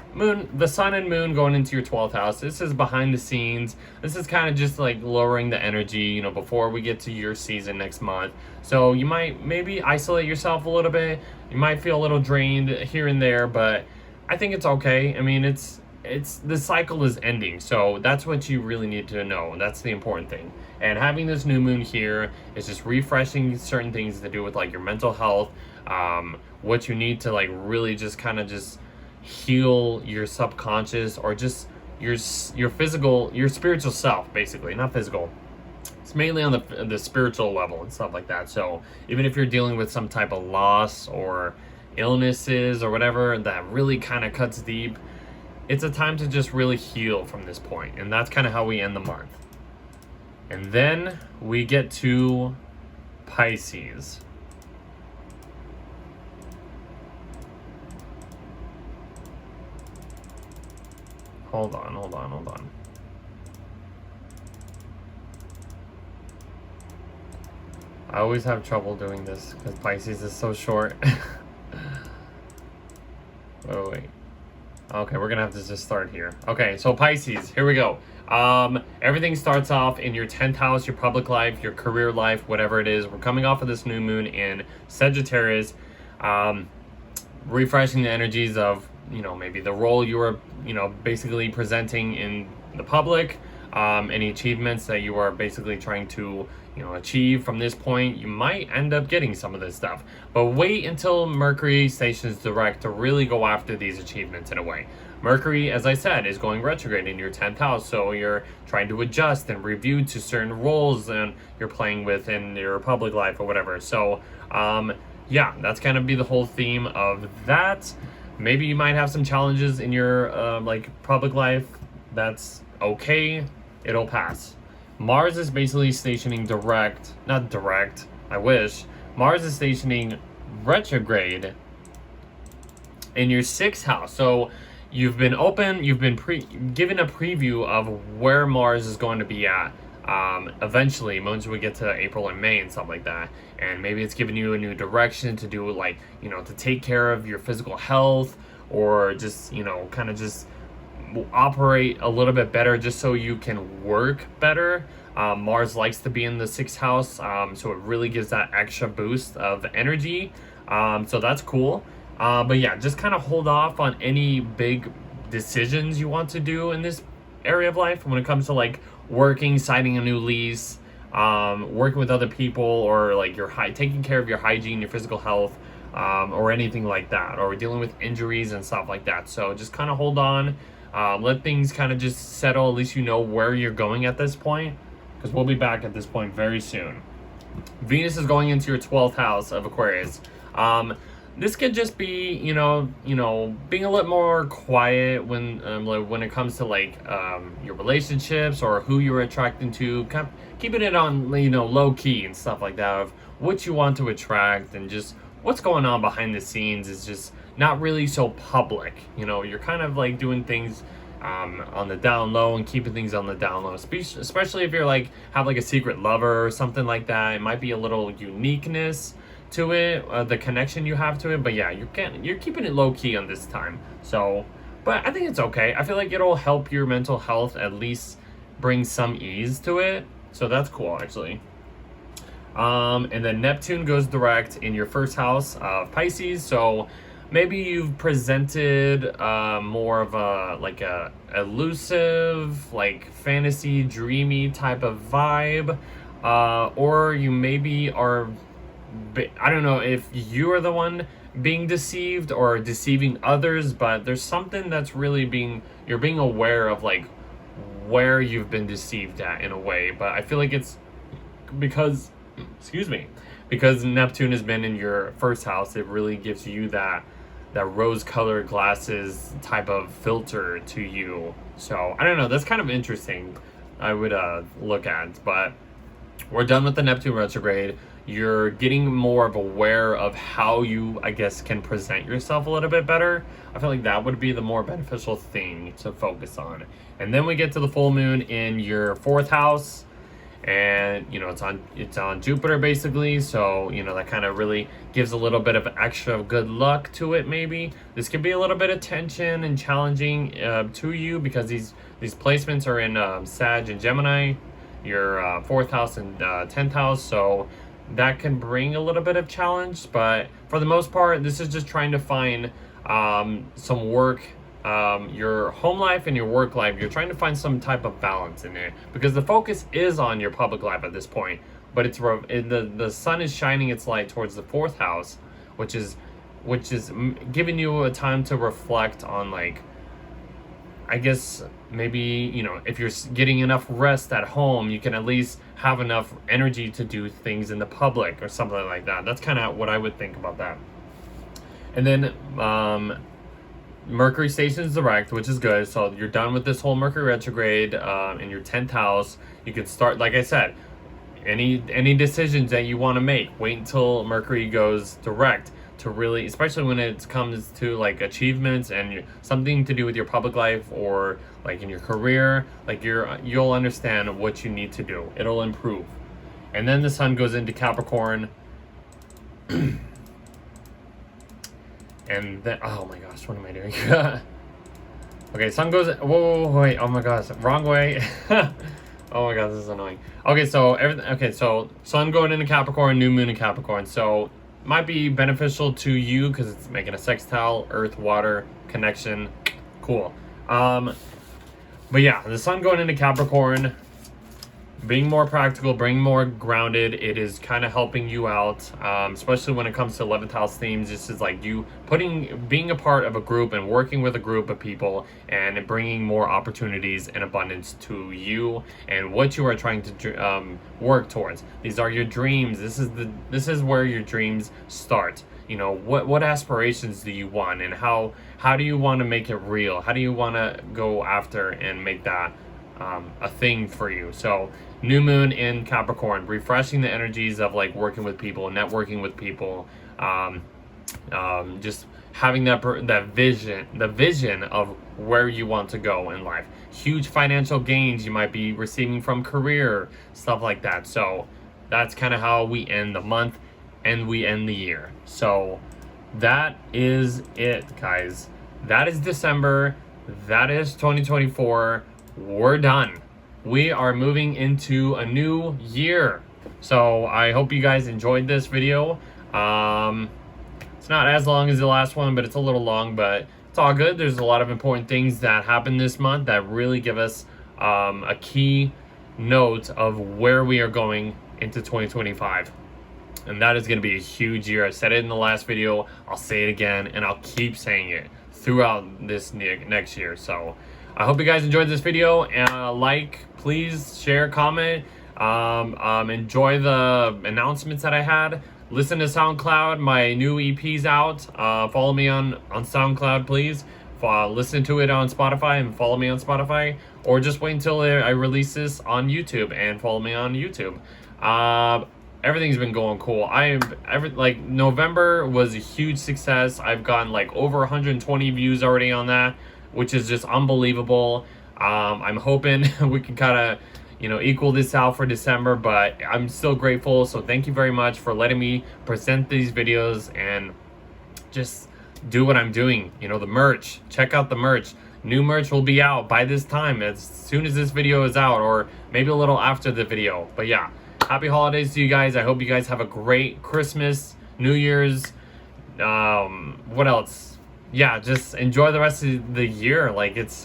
the sun and moon going into your 12th house, this is behind the scenes. This is kind of just like lowering the energy, before we get to your season next month. So you might maybe isolate yourself a little bit. You might feel a little drained here and there, but I think it's okay. I mean, it's the cycle is ending, so that's what you really need to know. That's the important thing. And having this new moon here is just refreshing certain things to do with like your mental health, what you need to like really just kind of just heal your subconscious, or just your physical, your spiritual self, basically, not physical. It's mainly on the spiritual level and stuff like that. So even if you're dealing with some type of loss or illnesses or whatever that really kind of cuts deep, it's a time to just really heal from this point. And that's kind of how we end the month. And then we get to Pisces. Hold on. I always have trouble doing this because Pisces is so short. Wait. Okay, we're gonna have to just start here. Okay, so Pisces, here we go. Everything starts off in your 10th house, your public life, your career life, whatever it is. We're coming off of this new moon in Sagittarius, refreshing the energies of, maybe the role you were, basically presenting in the public, any achievements that you are basically trying to, achieve from this point. You might end up getting some of this stuff, but wait until Mercury stations direct to really go after these achievements in a way. Mercury, as I said, is going retrograde in your 10th house, so you're trying to adjust and review to certain roles and you're playing with in your public life or whatever. So, yeah, that's gonna be the whole theme of that. Maybe you might have some challenges in your public life. That's okay. It'll pass. Mars is basically stationing not direct, I wish. Mars is stationing retrograde in your 6th house. So you've been given a preview of where Mars is going to be at eventually, once we get to April and May and stuff like that. And maybe it's giving you a new direction to do, to take care of your physical health, or just, kind of just operate a little bit better just so you can work better. Mars likes to be in the 6th house, so it really gives that extra boost of energy. So that's cool. But yeah, just kind of hold off on any big decisions you want to do in this area of life when it comes to working, signing a new lease, working with other people, or taking care of your hygiene, your physical health, or anything like that, or dealing with injuries and stuff like that. So just kind of hold on. Let things kind of just settle. At least you know where you're going at this point, because we'll be back at this point very soon. Venus is going into your 12th house of Aquarius. This could just be, being a little more quiet when it comes to your relationships or who you're attracting to. Keeping it on, low key and stuff like that of what you want to attract, and just what's going on behind the scenes is just not really so public. You're kind of doing things on the down low and keeping things on the down low, especially if you're have a secret lover or something like that. It might be a little uniqueness to it, the connection you have to it, but yeah, you're keeping it low key on this time. So, but I think it's okay. I feel like it'll help your mental health, at least bring some ease to it. So that's cool, actually. And then Neptune goes direct in your 1st house of Pisces. So maybe you've presented more of a elusive, fantasy, dreamy type of vibe, or you maybe are, I don't know if you are the one being deceived or deceiving others, but there's something that's really you're being aware of where you've been deceived at in a way. But I feel like it's because Neptune has been in your 1st house, it really gives you that rose-colored glasses type of filter to you. So I don't know, that's kind of interesting. I would look at, but we're done with the Neptune retrograde. You're getting more of aware of how you, I guess, can present yourself a little bit better. I feel like that would be the more beneficial thing to focus on. And then we get to the full moon in your 4th house, and it's on Jupiter basically. So that kind of really gives a little bit of extra good luck to it. Maybe this could be a little bit of tension and challenging to you, because these placements are in Sag and Gemini, your 4th house and 10th house. So that can bring a little bit of challenge, but for the most part, this is just trying to find some work, your home life and your work life. You're trying to find some type of balance in it, because the focus is on your public life at this point, but the sun is shining its light towards the 4th house, which is giving you a time to reflect on I guess maybe, you know, if you're getting enough rest at home, you can at least have enough energy to do things in the public or something like that. That's kind of what I would think about that. And then Mercury stations direct, which is good. So you're done with this whole Mercury retrograde in your 10th house. You can start, like I said, any decisions that you want to make, wait until Mercury goes direct to really, especially when it comes to like achievements and something to do with your public life or like in your career, like you'll understand what you need to do. It'll improve. And then the sun goes into Capricorn. And then, oh my gosh, what am I doing? Okay, sun goes, whoa, wait, oh my gosh, wrong way. Oh my god, this is annoying. Okay, so sun going into Capricorn, new moon in Capricorn. So might be beneficial to you because it's making a sextile, earth, water connection. Cool. But yeah, the sun going into Capricorn, being more practical, being more grounded, it is kind of helping you out, especially when it comes to 11th house themes. This is like you being a part of a group and working with a group of people and bringing more opportunities and abundance to you and what you are trying to work towards. These are your dreams. This is where your dreams start. You know, what aspirations do you want, and how do you want to make it real? How do you want to go after and make that a thing for you? So new moon in Capricorn, refreshing the energies of like working with people, networking with people, just having that vision of where you want to go in life. Huge financial gains you might be receiving from career, stuff like that. So that's kind of how we end the month and we end the year. So that is it, guys. That is December. That is 2024. We're done. We are moving into a new year. So I hope you guys enjoyed this video. It's not as long as the last one, but it's a little long, but it's all good. There's a lot of important things that happen this month that really give us a key note of where we are going into 2025. And that is going to be a huge year. I said it in the last video. I'll say it again, and I'll keep saying it throughout this next year. So I hope you guys enjoyed this video. Please share, comment, enjoy the announcements that I had. Listen to SoundCloud. My new EP's out. Follow me on SoundCloud, please. Listen to it on Spotify and follow me on Spotify. Or just wait until I release this on YouTube and follow me on YouTube. Everything's been going cool. November was a huge success. I've gotten like over 120 views already on that, which is just unbelievable. I'm hoping we can kind of, equal this out for December, but I'm still grateful. So thank you very much for letting me present these videos and just do what I'm doing. The merch, check out the merch. New merch will be out by this time, as soon as this video is out, or maybe a little after the video. But yeah, happy holidays to you guys. I hope you guys have a great Christmas, New Year's. What else? Yeah, just enjoy the rest of the year.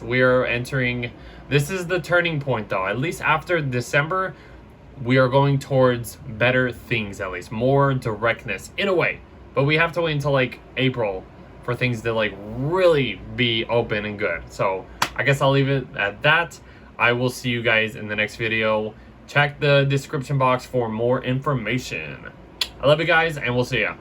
We're entering, this is the turning point though. At least after December, we are going towards better things, at least more directness in a way. But we have to wait until April for things to really be open and good. So I guess I'll leave it at that. I will see you guys in the next video. Check the description box for more information. I love you guys, and we'll see ya.